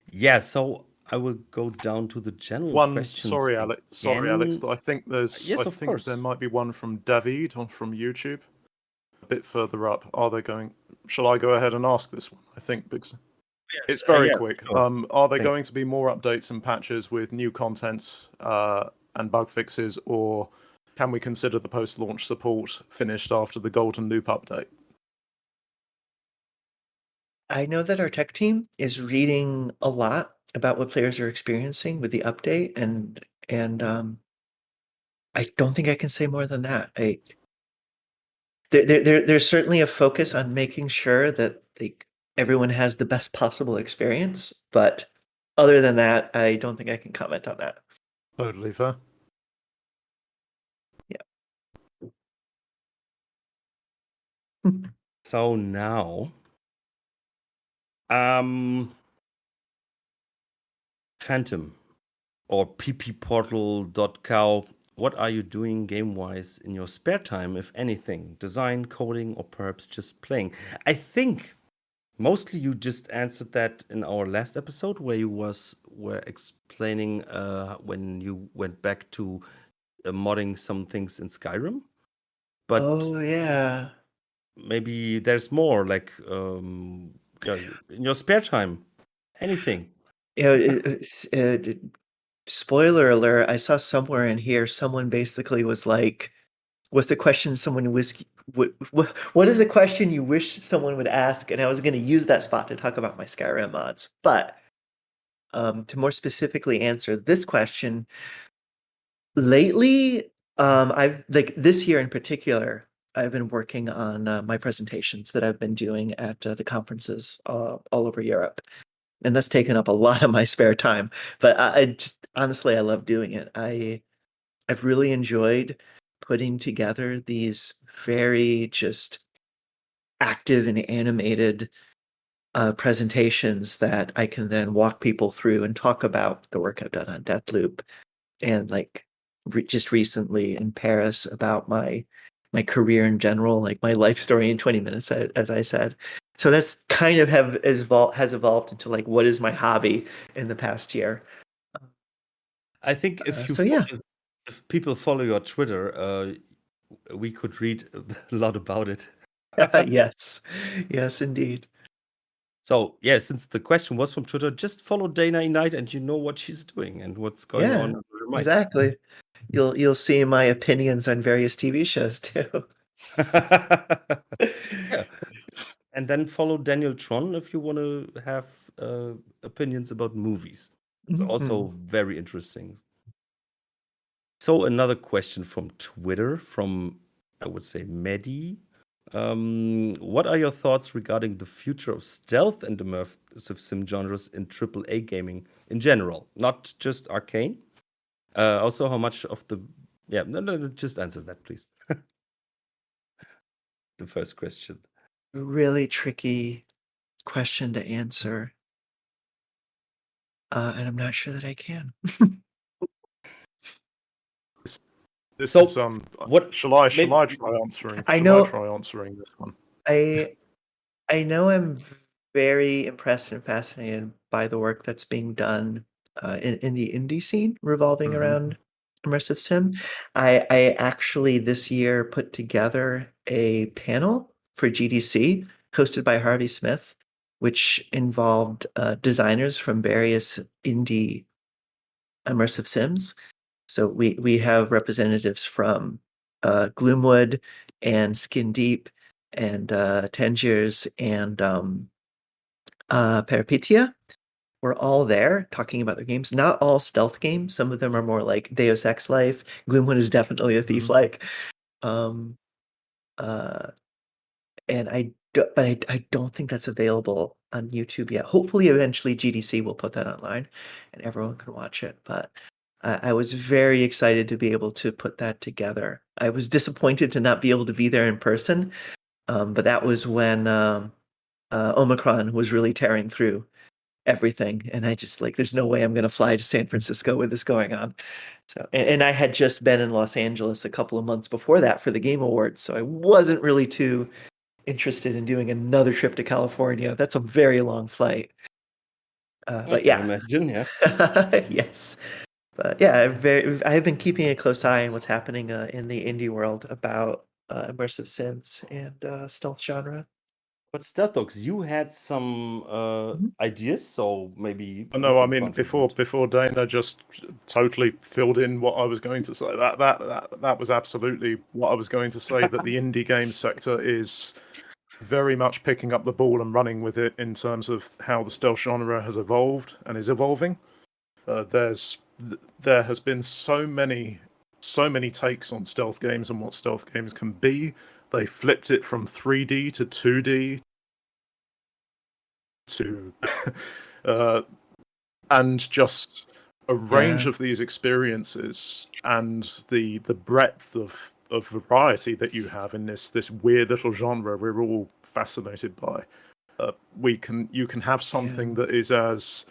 Yeah, so I will go down to the general questions. Sorry, Alex. I think Yes, of course. there might be one from David from YouTube. A bit further up. Shall I go ahead and ask this one? I think because it's very quick. Sure. Are there going to be more updates and patches with new content and bug fixes, or can we consider the post-launch support finished after the Golden Loop update? I know that our tech team is reading a lot about what players are experiencing with the update, and I don't think I can say more than that. There's certainly a focus on making sure that everyone has the best possible experience, but other than that, I don't think I can comment on that. Totally fair. So now, Phantom or ppportal.cow, what are you doing game-wise in your spare time, if anything? Design, coding, or perhaps just playing? I think mostly you just answered that in our last episode where you were explaining when you went back to modding some things in Skyrim. But Oh yeah. maybe there's more, like yeah, in your spare time, anything. Spoiler alert, I saw somewhere in here someone basically was like, what's the question someone what is the question you wish someone would ask? And I was going to use that spot to talk about my Skyrim mods. But to more specifically answer this question, lately, I've like this year in particular, I've been working on my presentations that I've been doing at the conferences all over Europe, and that's taken up a lot of my spare time. But I just honestly, I love doing it. I've really enjoyed putting together these very just active and animated presentations that I can then walk people through and talk about the work I've done on Deathloop, and like just recently in Paris about my career in general, like my life story in 20 minutes, as I said. So that's kind of has evolved into like what is my hobby in the past year. I think if So yeah. if people follow your Twitter, we could read a lot about it. Yes, indeed. So yeah, since the question was from Twitter, just follow Dana Night and you know what she's doing and what's going on in her mind. Exactly. You'll see my opinions on various TV shows too. Yeah. And then follow Daniel Tron if you want to have opinions about movies. It's also very interesting. So another question from Twitter, from I would say Mehdi. What are your thoughts regarding the future of stealth and immersive sim genres in AAA gaming in general, not just Arkane? Also, how much of the no, just answer that, please. The first question. Really tricky question to answer, and I'm not sure that I can. This So, is what shall I maybe- try answering? I Shall know- I try answering this one? I know I'm very impressed and fascinated by the work that's being done in the indie scene revolving around immersive sim. I actually this year put together a panel for GDC hosted by Harvey Smith, which involved designers from various indie immersive sims. So we have representatives from Gloomwood and Skin Deep and Tangiers and Peripetia. We're all there talking about their games. Not all stealth games. Some of them are more like Deus Ex Life. Gloomwood is definitely a thief-like. And I don't think that's available on YouTube yet. Hopefully, eventually GDC will put that online, and everyone can watch it. But I was very excited to be able to put that together. I was disappointed to not be able to be there in person, but that was when Omicron was really tearing through everything, and I just like, there's no way I'm going to fly to San Francisco with this going on. So, and I had just been in Los Angeles a couple of months before that for the Game Awards, so I wasn't really too interested in doing another trip to California. That's a very long flight. But yeah, imagine, yeah. yes. But yeah, I have been keeping a close eye on what's happening in the indie world about immersive sims and stealth genre. But Stealth Dogs, you had some ideas, so maybe. No, I mean before Dana just totally filled in what I was going to say. That was absolutely what I was going to say. That the indie game sector is very much picking up the ball and running with it in terms of how the stealth genre has evolved and is evolving. There has been so many takes on stealth games and what stealth games can be. They flipped it from 3D to 2D to and just a range of these experiences and the breadth of variety that you have in this weird little genre we're all fascinated by. You can have something that is as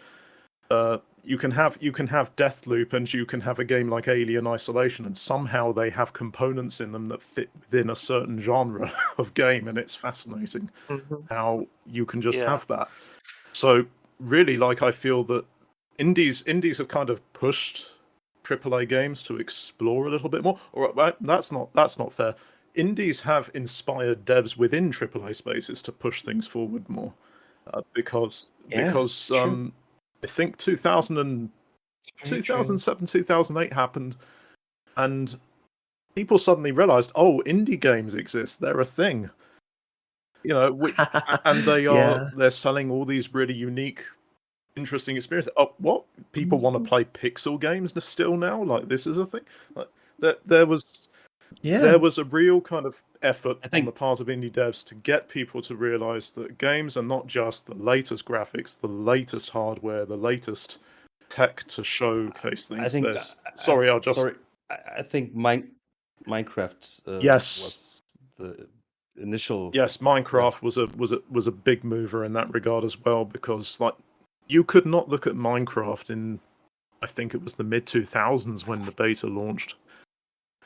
you can have Deathloop, and you can have a game like Alien Isolation, and somehow they have components in them that fit within a certain genre of game, and it's fascinating how you can just have that. So really, like, I feel that indies have kind of pushed AAA games to explore a little bit more. Or that's not fair. Indies have inspired devs within AAA spaces to push things forward more, because I think 2007, 2008 happened, and people suddenly realized, oh, indie games exist. They're a thing. And they're selling all these really unique, interesting experiences. Oh, what? People want to play pixel games still now? Like, this is a thing? Like, there was a real kind of effort on the part of indie devs to get people to realize that games are not just the latest graphics, the latest hardware, the latest tech to showcase things. I think. I think Minecraft was the initial. Yes, Minecraft was a big mover in that regard as well, because like you could not look at Minecraft in, I think it was the mid-2000s when the beta launched.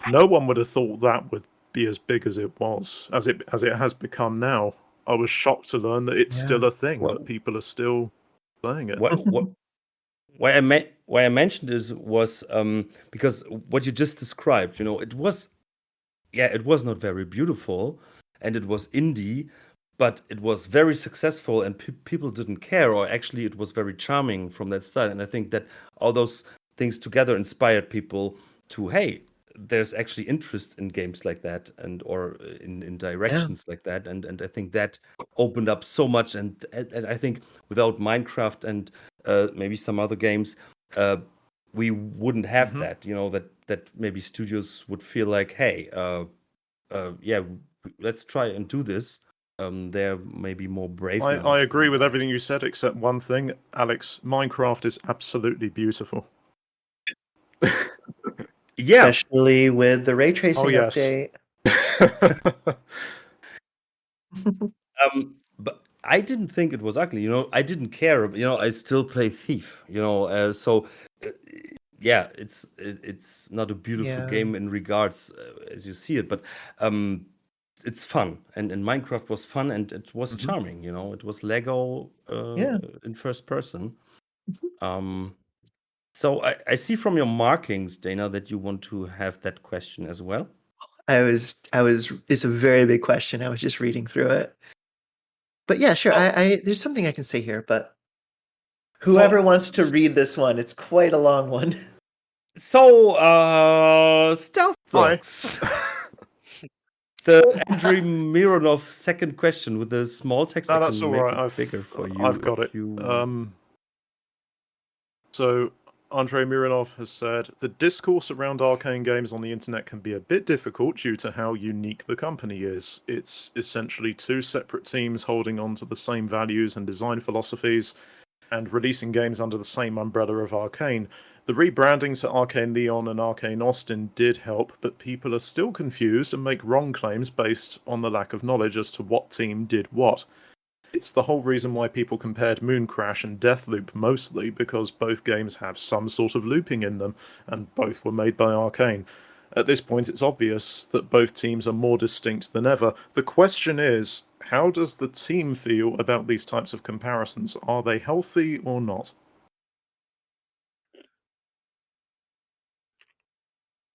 No one would have thought that would be as big as it was, as it has become now. I was shocked to learn that it's still a thing, that people are still playing it. Why I mentioned this was because what you just described, it was not very beautiful, and it was indie, but it was very successful, and people didn't care, or actually it was very charming from that style. And I think that all those things together inspired people to, hey, there's actually interest in games like that, or in directions like that, and I think that opened up so much, and I think without Minecraft and maybe some other games, we wouldn't have that. That maybe studios would feel like, hey, let's try and do this. They're maybe more brave. I agree with everything you said, except one thing, Alex. Minecraft is absolutely beautiful. Especially with the ray tracing update. But I didn't think it was ugly. I didn't care. I still play Thief. So it's not a beautiful game in regards as you see it, but it's fun, and Minecraft was fun, and it was charming. It was Lego in first person. So I see from your markings, Dana, that you want to have that question as well. It's a very big question. I was just reading through it. But yeah, sure. There's something I can say here, but whoever wants to read this one, it's quite a long one. So, Stealth Docs. The Andrey Mironov second question with the small text. No, that's all right. Bigger for you. I've got it. So Andrei Mironov has said, the discourse around Arkane games on the internet can be a bit difficult due to how unique the company is. It's essentially two separate teams holding on to the same values and design philosophies and releasing games under the same umbrella of Arkane. The rebranding to Arkane Lyon and Arkane Austin did help, but people are still confused and make wrong claims based on the lack of knowledge as to what team did what. It's the whole reason why people compared Mooncrash and Deathloop mostly, because both games have some sort of looping in them, and both were made by Arkane. At this point, it's obvious that both teams are more distinct than ever. The question is, how does the team feel about these types of comparisons? Are they healthy or not?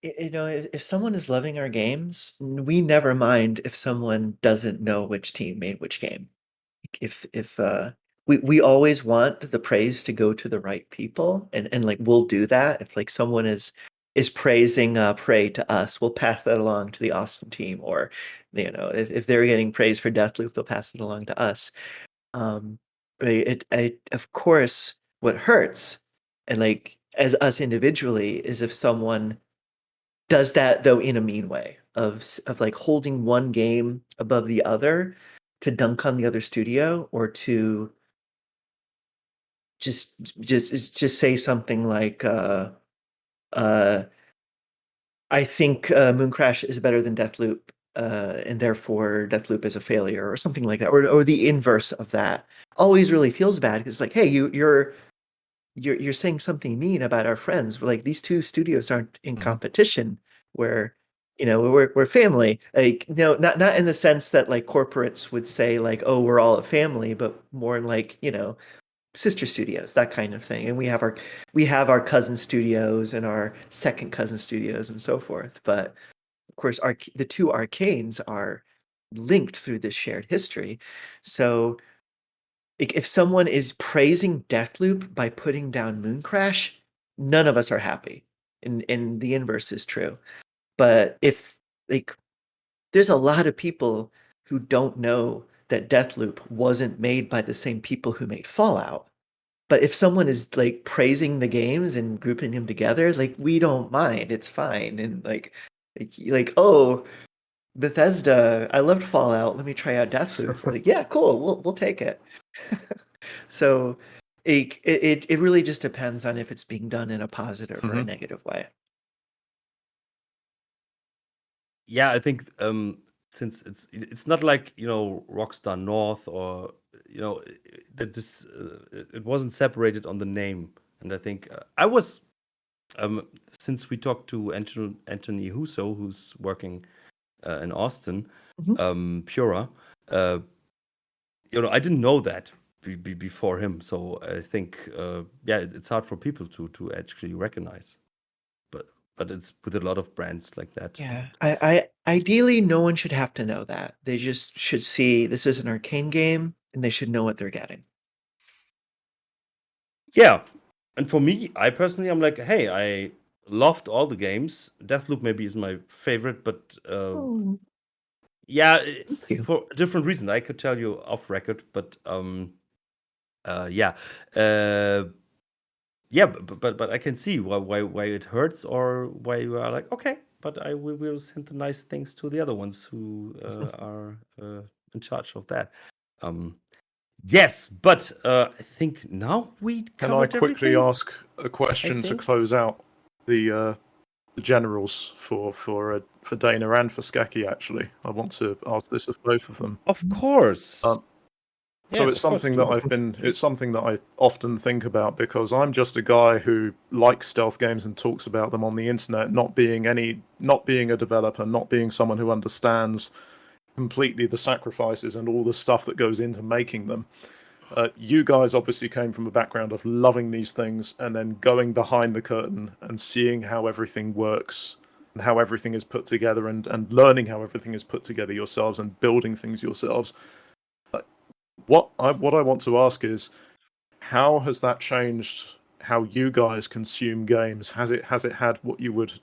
If someone is loving our games, we never mind if someone doesn't know which team made which game. If we always want the praise to go to the right people, and like we'll do that. If like someone is praising Prey to us, we'll pass that along to the Austin team, or if they're getting praise for Deathloop, they'll pass it along to us. Of course, what hurts, and like as us individually, is if someone does that though in a mean way of like holding one game above the other to dunk on the other studio, or to just say something like I think Mooncrash is better than Deathloop, and therefore Deathloop is a failure or something like that, or the inverse of that. Always really feels bad because like, hey, you're saying something mean about our friends. Like these two studios aren't in competition. Where we're family. Like not in the sense that like corporates would say like, oh, we're all a family, but more like sister studios, that kind of thing. And we have our cousin studios and our second cousin studios and so forth. But of course, the two Arkanes are linked through this shared history. So if someone is praising Deathloop by putting down Mooncrash, none of us are happy. And the inverse is true. But if there's a lot of people who don't know that Deathloop wasn't made by the same people who made Fallout. But if someone is like praising the games and grouping them together, like we don't mind. It's fine. And like oh, Bethesda, I loved Fallout. Let me try out Deathloop. Like, yeah, cool. We'll take it. So it really just depends on if it's being done in a positive or a negative way. Yeah, I think since it's not like Rockstar North or that this it wasn't separated on the name, and I think I was since we talked to Anthony Huso, who's working in Austin, Pura, I didn't know that before him, so I think it's hard for people to actually recognize, but it's with a lot of brands like that. Yeah, I ideally no one should have to know that. They just should see this is an Arkane game, and they should know what they're getting. Yeah, and for me, I personally, I'm like, hey, I loved all the games. Deathloop maybe is my favorite, but yeah, for a different reason. I could tell you off record, but but I can see why it hurts or why you are like, okay, but we will send the nice things to the other ones who are in charge of that. Yes, but I think now we Can covered I quickly everything. ask a question to close out the generals for Dana and for Skacky? Actually, I want to ask this of both of them. Of course. So it's something that I often think about because I'm just a guy who likes stealth games and talks about them on the internet, not being a developer, not being someone who understands completely the sacrifices and all the stuff that goes into making them. You guys obviously came from a background of loving these things and then going behind the curtain and seeing how everything works and how everything is put together and learning how everything is put together yourselves and building things yourselves. What I want to ask is, how has that changed how you guys consume games? Has it had what you would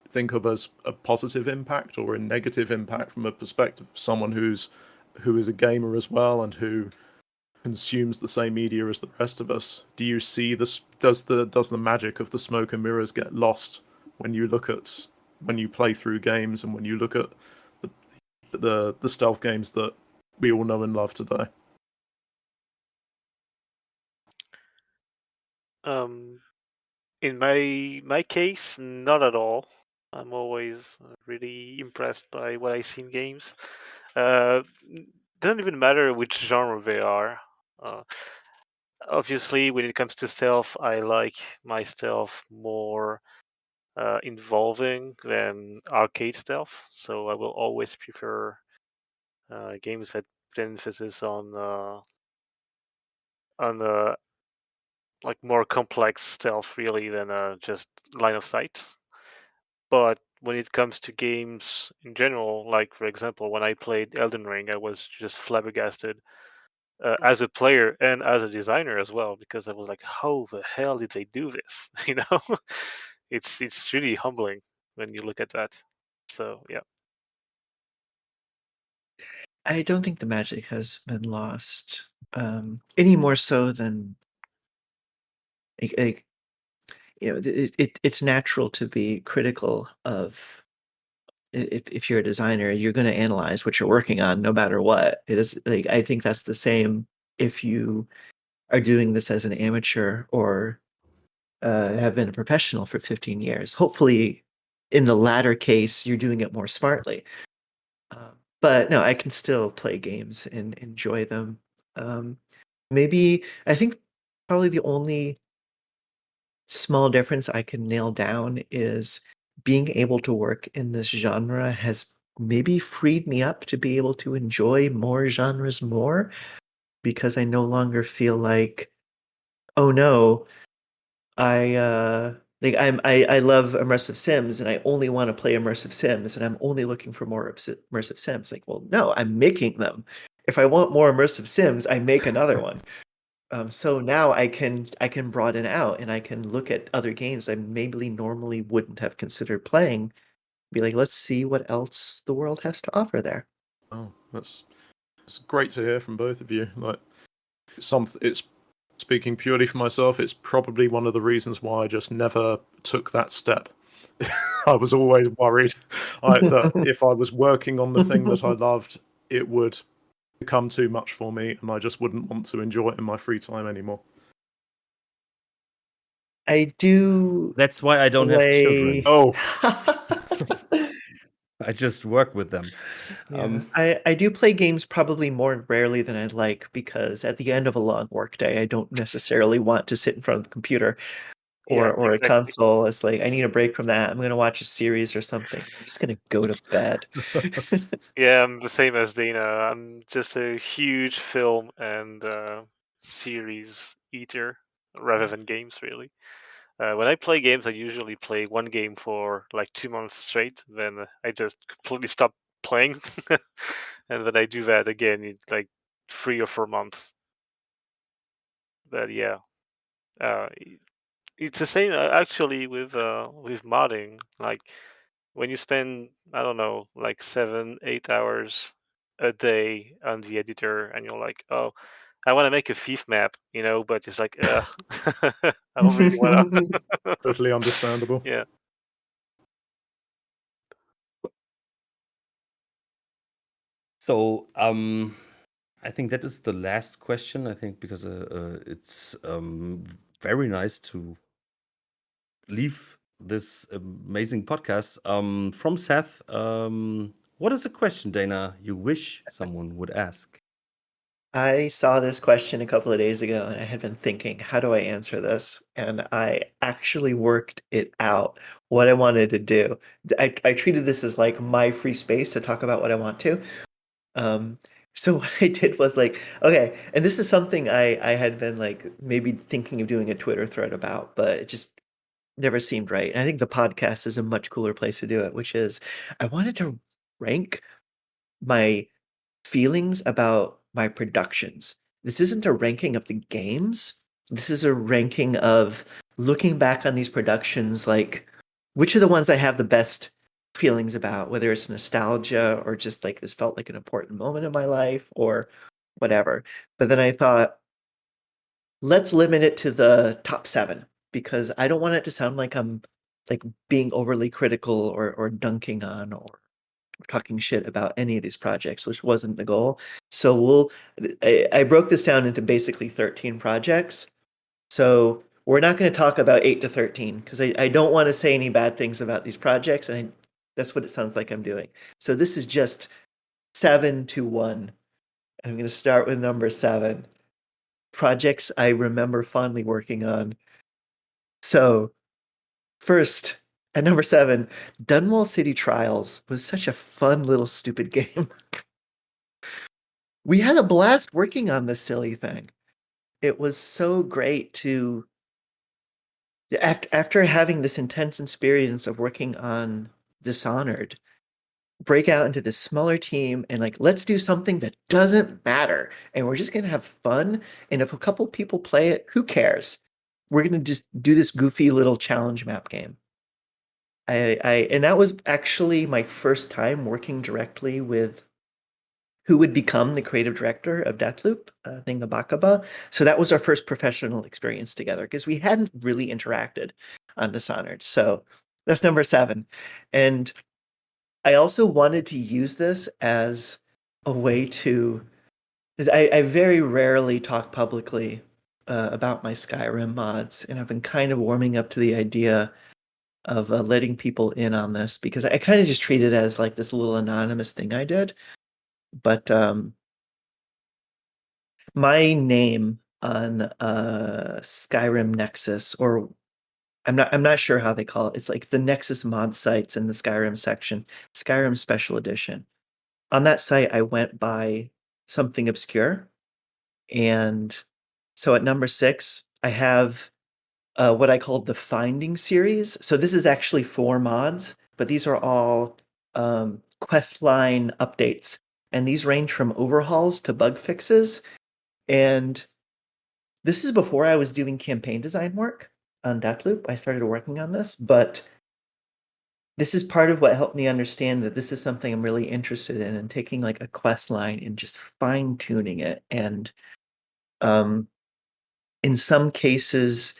think of as a positive impact or a negative impact from a perspective of someone who is a gamer as well and who consumes the same media as the rest of us? Do you see this? Does the magic of the smoke and mirrors get lost when you play through games and when you look at the stealth games that we all know and love today? In my case, not at all. I'm always really impressed by what I see in games. Doesn't even matter which genre they are. Obviously, when it comes to stealth, I like my stealth more involving than arcade stealth. So I will always prefer games that put emphasis on like more complex stealth really than just line of sight. But when it comes to games in general, like for example, when I played Elden Ring, I was just flabbergasted as a player and as a designer as well, because I was like, how the hell did they do this? You know, it's really humbling when you look at that. So yeah. I don't think the magic has been lost any more so than it's natural to be critical of if you're a designer, you're going to analyze what you're working on no matter what. It is like I think that's the same if you are doing this as an amateur or have been a professional for 15 years. Hopefully in the latter case, you're doing it more smartly. But no, I can still play games and enjoy them. Maybe I think probably the only small difference I can nail down is being able to work in this genre has maybe freed me up to be able to enjoy more genres more, because I no longer feel like, oh no, I love immersive sims and I only want to play immersive sims and I'm only looking for more immersive sims. Like, well, no, I'm making them. If I want more immersive sims, I make another one. So now I can broaden out and I can look at other games I maybe normally wouldn't have considered playing. Be like, let's see what else the world has to offer there. Oh, it's great to hear from both of you. Like, it's speaking purely for myself. It's probably one of the reasons why I just never took that step. I was always worried that if I was working on the thing that I loved, it would become too much for me, and I just wouldn't want to enjoy it in my free time anymore. I do. That's why I don't have children. Oh. I just work with them. Yeah. I do play games probably more rarely than I'd like, because at the end of a long workday, I don't necessarily want to sit in front of the computer or a console. It's like, I need a break from that. I'm going to watch a series or something. I'm just going to go to bed. Yeah, I'm the same as Dana. I'm just a huge film and series eater rather than games, really. When I play games, I usually play one game for like 2 months straight. Then I just completely stop playing, and then I do that again in like 3 or 4 months. But yeah, it's the same actually with modding. Like when you spend, I don't know, like 7, 8 hours a day on the editor, and you're like, oh, I want to make a thief map, but it's like, I don't really want to. Totally understandable. Yeah. So, I think that is the last question. I think because it's very nice to leave this amazing podcast. From Seth, what is a question, Dana, you wish someone would ask? I saw this question a couple of days ago and I had been thinking, how do I answer this? And I actually worked it out, what I wanted to do. I treated this as like my free space to talk about what I want to. So what I did was like, okay, and this is something I had been like maybe thinking of doing a Twitter thread about, but it just never seemed right. And I think the podcast is a much cooler place to do it, which is I wanted to rank my feelings about my productions. This isn't a ranking of the games. This is a ranking of looking back on these productions, like which are the ones I have the best feelings about, whether it's nostalgia or just like this felt like an important moment in my life or whatever. But then I thought, let's limit it to the top 7, because I don't want it to sound like I'm like being overly critical or dunking on or talking shit about any of these projects, which wasn't the goal. So I broke this down into basically 13 projects. So we're not going to talk about 8 to 13 because I don't want to say any bad things about these projects, and that's what it sounds like I'm doing. So this is just 7 to 1. I'm going to start with number 7. Projects I remember fondly working on. So first, at number 7, Dunwall City Trials was such a fun little stupid game. We had a blast working on this silly thing. It was so great to, after having this intense experience of working on Dishonored, break out into this smaller team and like, let's do something that doesn't matter. And we're just going to have fun. And if a couple people play it, who cares? We're going to just do this goofy little challenge map game. And that was actually my first time working directly with who would become the creative director of Deathloop, Ninga Bakaba. So that was our first professional experience together because we hadn't really interacted on Dishonored. So that's number 7. And I also wanted to use this as a way to, because I very rarely talk publicly about my Skyrim mods, and I've been kind of warming up to the idea letting people in on this, because I kind of just treat it as like this little anonymous thing I did. But my name on Skyrim Nexus, or I'm not sure how they call it. It's like the Nexus mod sites in the Skyrim section, Skyrim Special Edition. On that site, I went by something obscure. And so at number 6, I have what I called the Finding series. So this is actually 4 mods, but these are all quest line updates. And these range from overhauls to bug fixes. And this is before I was doing campaign design work on Deathloop. I started working on this, but this is part of what helped me understand that this is something I'm really interested in, and taking like a quest line and just fine tuning it. And in some cases,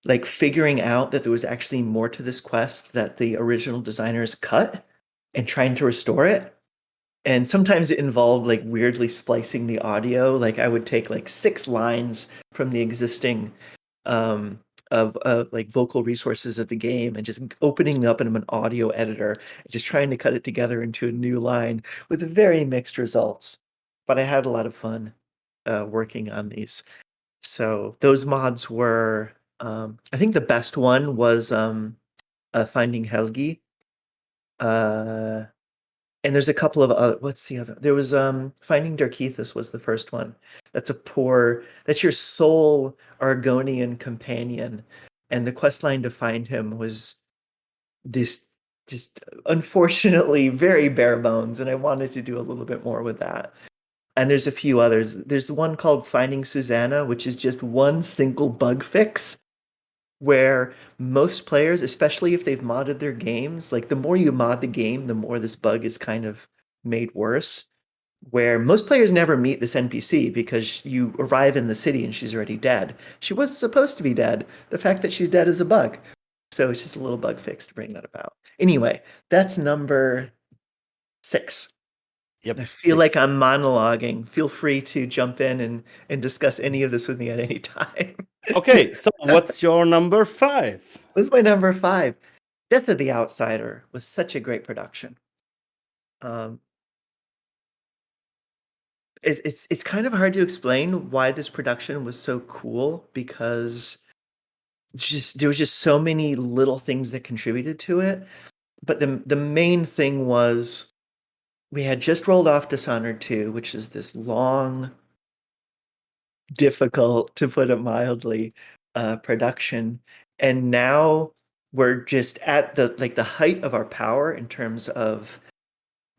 like figuring out that there was actually more to this quest that the original designers cut and trying to restore it. And sometimes it involved like weirdly splicing the audio. Like I would take like 6 lines from the existing of like vocal resources of the game and just opening up in an audio editor and just trying to cut it together into a new line with very mixed results. But I had a lot of fun working on these. So those mods were, I think the best one was Finding Helgi. And there's a couple of other, what's the other? There was Finding Darkethus was the first one. That's your sole Argonian companion. And the quest line to find him was this just unfortunately very bare bones, and I wanted to do a little bit more with that. And there's a few others. There's the one called Finding Susanna, which is just one single bug fix where most players, especially if they've modded their games, like the more you mod the game, the more this bug is kind of made worse. Where most players never meet this NPC because you arrive in the city and she's already dead. She wasn't supposed to be dead. The fact that she's dead is a bug. So it's just a little bug fix to bring that about. Anyway, that's number 6. Yep. I feel 6. like I'm monologuing. Feel free to jump in and discuss any of this with me at any time. Okay, so what's your number 5? What's my number 5? Death of the Outsider was such a great production. It's kind of hard to explain why this production was so cool, because there was just so many little things that contributed to it. But the main thing was we had just rolled off Dishonored 2, which is this long, difficult, to put it mildly, production. And now we're just at the height of our power in terms of,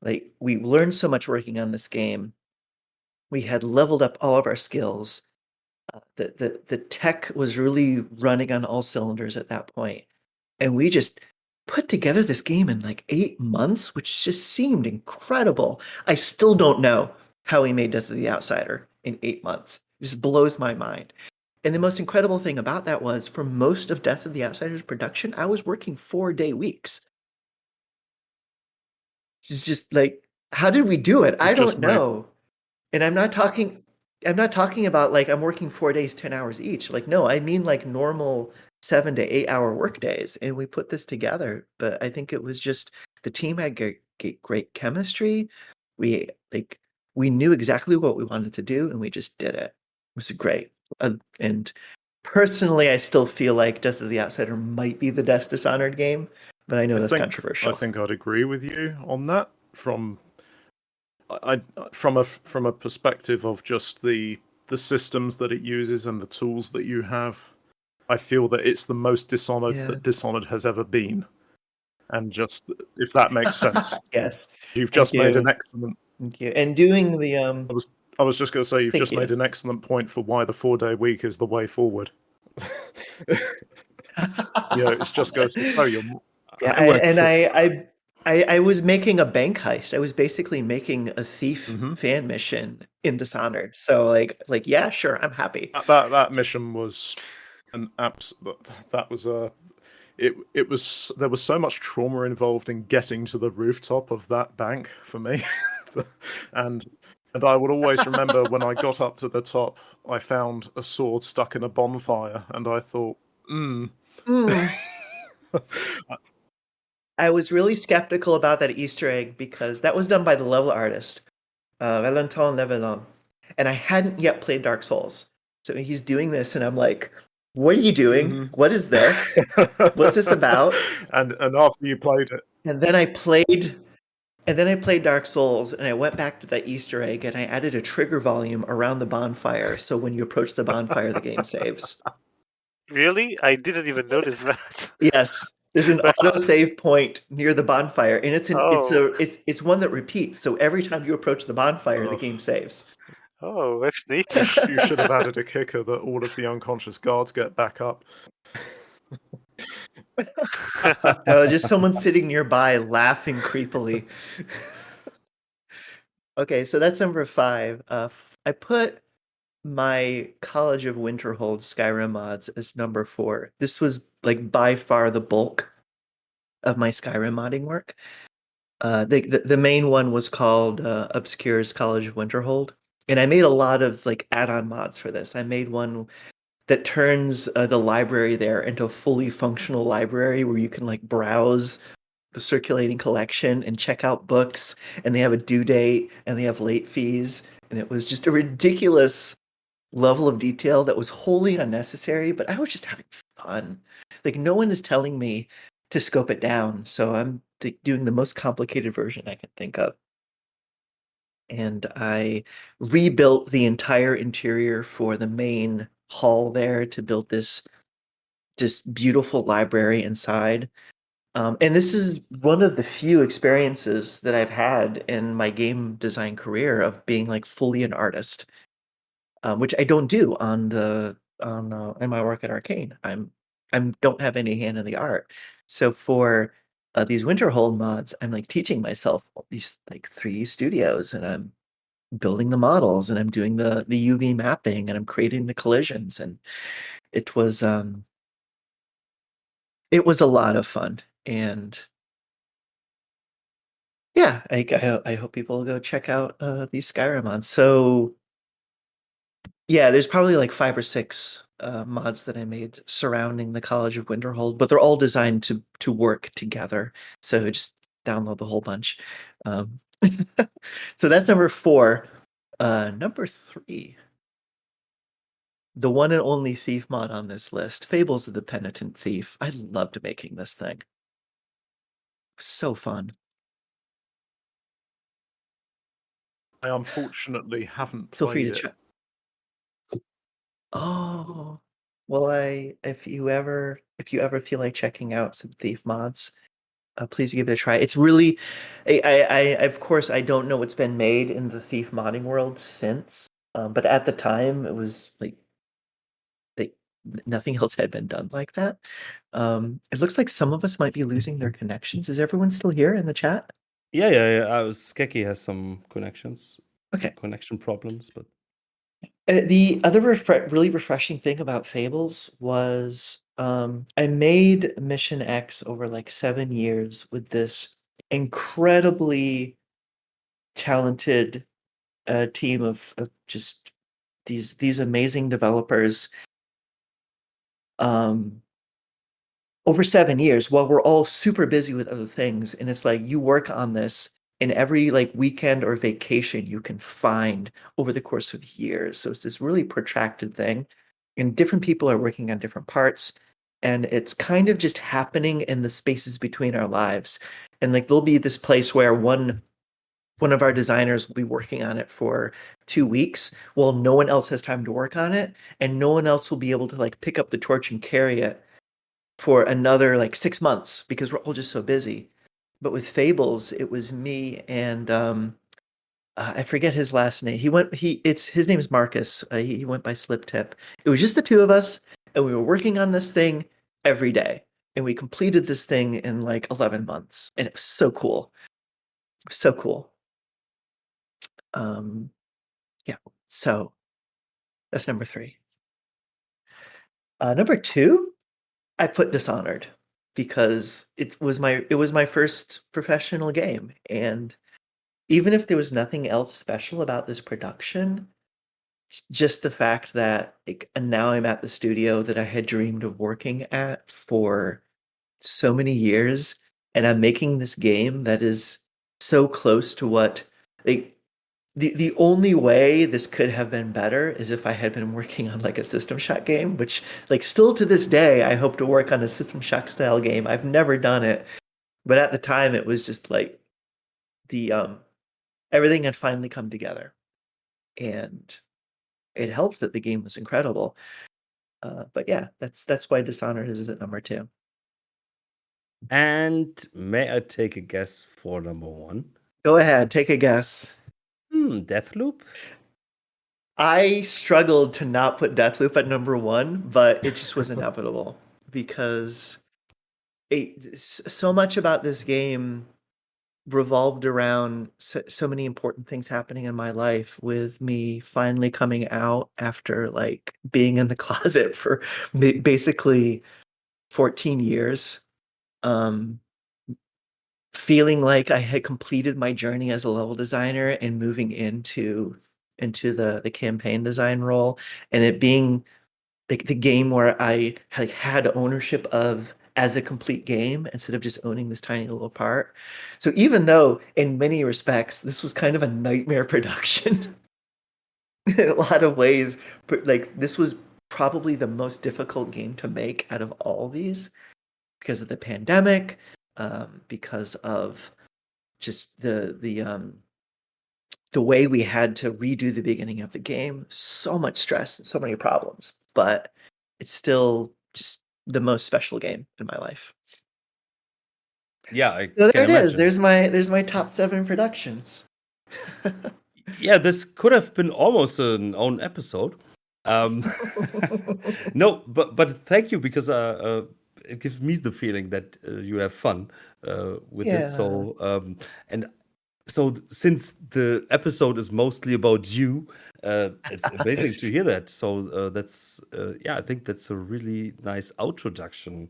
like, we learned so much working on this game. We had leveled up all of our skills. The tech was really running on all cylinders at that point. And we just put together this game in like 8 months, which just seemed incredible. I still don't know how we made Death of the Outsider in 8 months. It just blows my mind. And the most incredible thing about that was, for most of Death of the Outsider's production, I was working 4-day weeks. It's just like, how did we do it? I don't know. And I'm not talking about like I'm working 4 days, 10 hours each. Like, no, I mean like normal 7 to 8 hour work days, and we put this together. But I think it was just the team had great chemistry. We knew exactly what we wanted to do, and we just did it. It was great. And personally, I still feel like Death of the Outsider might be the best Dishonored game, but I know that's controversial. I think I'd agree with you on that. From a perspective of just the systems that it uses and the tools that you have, I feel that it's the most Dishonored that Dishonored has ever been. And just, if that makes sense. Yes. You've just made an excellent... Thank you. And doing the... I was just going to say, you've just made an excellent point for why the 4-day week is the way forward. It just goes to show you. I was making a bank heist. I was basically making a thief fan mission in Dishonored. So like yeah, sure, I'm happy. That mission was an that was a it was, there was so much trauma involved in getting to the rooftop of that bank for me. and I would always remember when I got up to the top, I found a sword stuck in a bonfire, and I thought, I was really skeptical about that Easter egg because that was done by the level artist, Valentin Levelin, and I hadn't yet played Dark Souls. So he's doing this, and I'm like, "What are you doing? What is this? What's this about?" And after you played it, And then I played Dark Souls, and I went back to that Easter egg, and I added a trigger volume around the bonfire, so when you approach the bonfire, the game saves. Really? I didn't even notice that. Yes, there's an But- autosave point near the bonfire, and Oh. it's one that repeats. So every time you approach the bonfire, the Oh. game saves. Oh, that's neat. you should have added a kicker that all of the unconscious guards get back up. Just someone sitting nearby laughing creepily. Okay, so that's number 5. I put my College of Winterhold Skyrim mods as number 4. This was like by far the bulk of my Skyrim modding work. The main one was called Obscure's College of Winterhold, and I made a lot of like add-on mods for this. I made one that turns the library there into a fully functional library where you can like browse the circulating collection and check out books, and they have a due date and they have late fees, and it was just a ridiculous level of detail that was wholly unnecessary, but I was just having fun. Like no one is telling me to scope it down, so I'm doing the most complicated version I can think of. And I rebuilt the entire interior for the main hall there to build this just beautiful library inside. And this is one of the few experiences that I've had in my game design career of being like fully an artist, which I don't do in my work at Arkane. I don't have any hand in the art. So for these Winterhold mods, I'm like teaching myself all these like 3D studios, and I'm building the models, and I'm doing the UV mapping, and I'm creating the collisions, and it was a lot of fun. And yeah, I hope people will go check out these Skyrim mods. So yeah, there's probably like 5 or 6 mods that I made surrounding the College of Winterhold, but they're all designed to work together. So just download the whole bunch. So that's number 4. Number 3, the one and only thief mod on this list, Fables of the Penitent Thief. I loved making this thing. So fun. I unfortunately haven't Feel free played to it. check. Oh, well, if you ever feel like checking out some Thief mods, please give it a try. It's really, I of course I don't know what's been made in the Thief modding world since, but at the time it was like nothing else had been done like that. It looks like some of us might be losing their connections. Is everyone still here in the chat? Yeah. Skacky has some connection problems, but The other really refreshing thing about Fables was I made Mission X over like 7 years with this incredibly talented team of just these amazing developers over 7 years while we're all super busy with other things. And it's like you work on this in every like weekend or vacation you can find over the course of years. So it's this really protracted thing, and different people are working on different parts, and it's kind of just happening in the spaces between our lives. And like there'll be this place where one of our designers will be working on it for 2 weeks while no one else has time to work on it, and no one else will be able to like pick up the torch and carry it for another like 6 months because we're all just so busy. But with Fables, it was me and I forget his last name. His name is Marcus. He went by Slip Tip. It was just the 2 of us, and we were working on this thing every day, and we completed this thing in like 11 months, and it was so cool. So cool. Yeah. So that's number 3. Number 2, I put Dishonored because it was my first professional game, and even if there was nothing else special about this production, just the fact that like, and now I'm at the studio that I had dreamed of working at for so many years, and I'm making this game that is so close to what like the only way this could have been better is if I had been working on like a System Shock game, which like still to this day I hope to work on a System Shock style game. I've never done it, but at the time it was just like the everything had finally come together, and it helped that the game was incredible. But yeah, that's why Dishonored is at number 2. And may I take a guess for number 1? Go ahead, take a guess. Deathloop? I struggled to not put Deathloop at number 1, but it just was inevitable because so much about this game revolved around so many important things happening in my life, with me finally coming out after like being in the closet for basically 14 years. Feeling like I had completed my journey as a level designer and moving into the campaign design role, and it being like the game where I had ownership of as a complete game instead of just owning this tiny little part. So even though in many respects this was kind of a nightmare production in a lot of ways, but like this was probably the most difficult game to make out of all these because of the pandemic, because of just the way we had to redo the beginning of the game. So much stress and so many problems, but it's still just the most special game in my life. Yeah, I So there can it imagine. is. There's my top 7 productions. Yeah, this could have been almost an own episode. No, but thank you, because it gives me the feeling that you have fun with this. So and so since the episode is mostly about you, it's amazing to hear that. So that's I think that's a really nice introduction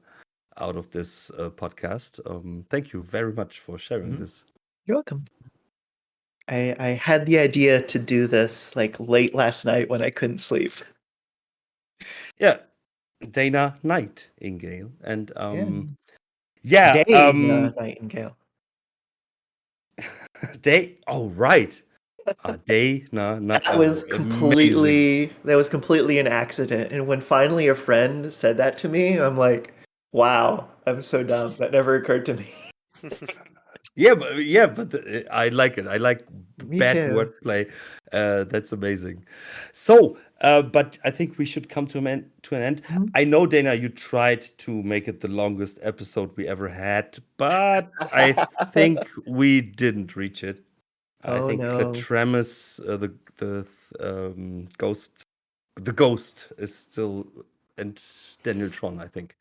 out of this podcast. Thank you very much for sharing this. You're welcome. I had the idea to do this like late last night when I couldn't sleep. Yeah, Dana Nightingale, and Dana Nightingale. Oh right, Dana. That was completely an accident. And when finally a friend said that to me, I'm like, wow, I'm so dumb. That never occurred to me. but I like it. I like bad wordplay. That's amazing. So, but I think we should come to an end. Mm-hmm. I know, Dana, you tried to make it the longest episode we ever had, but I think we didn't reach it. I think Cletremus, the ghost is still, and Daniel Tron, I think.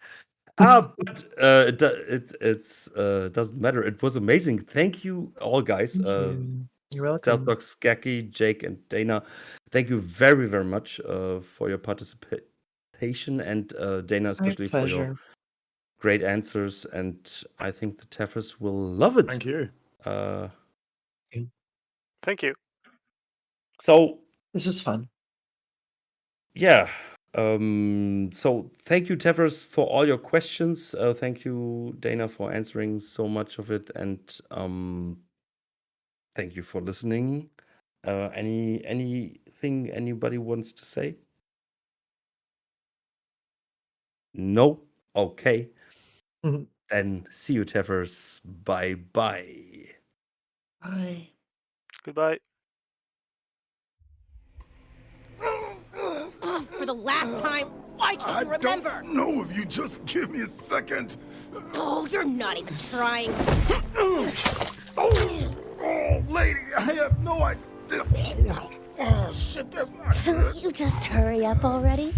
But it doesn't matter. It was amazing. Thank you all, guys. You're welcome. Stealth Docs, Skacky, Jake, and Dana. Thank you very, very much for your participation, and Dana especially for your great answers. And I think the TAFFERS will love it. Thank you. Thank you. So this is fun. Yeah. So thank you, TAFFERS, for all your questions. Thank you, Dana, for answering so much of it, and thank you for listening. Anything anybody wants to say? No? Okay. Then see you, TAFFERS. Bye-bye. Bye. Goodbye. For the last time, why can't you remember? I don't know if you just give me a second. Oh, you're not even trying. Oh, lady, I have no idea. Oh, shit, that's not good. You just hurry up already.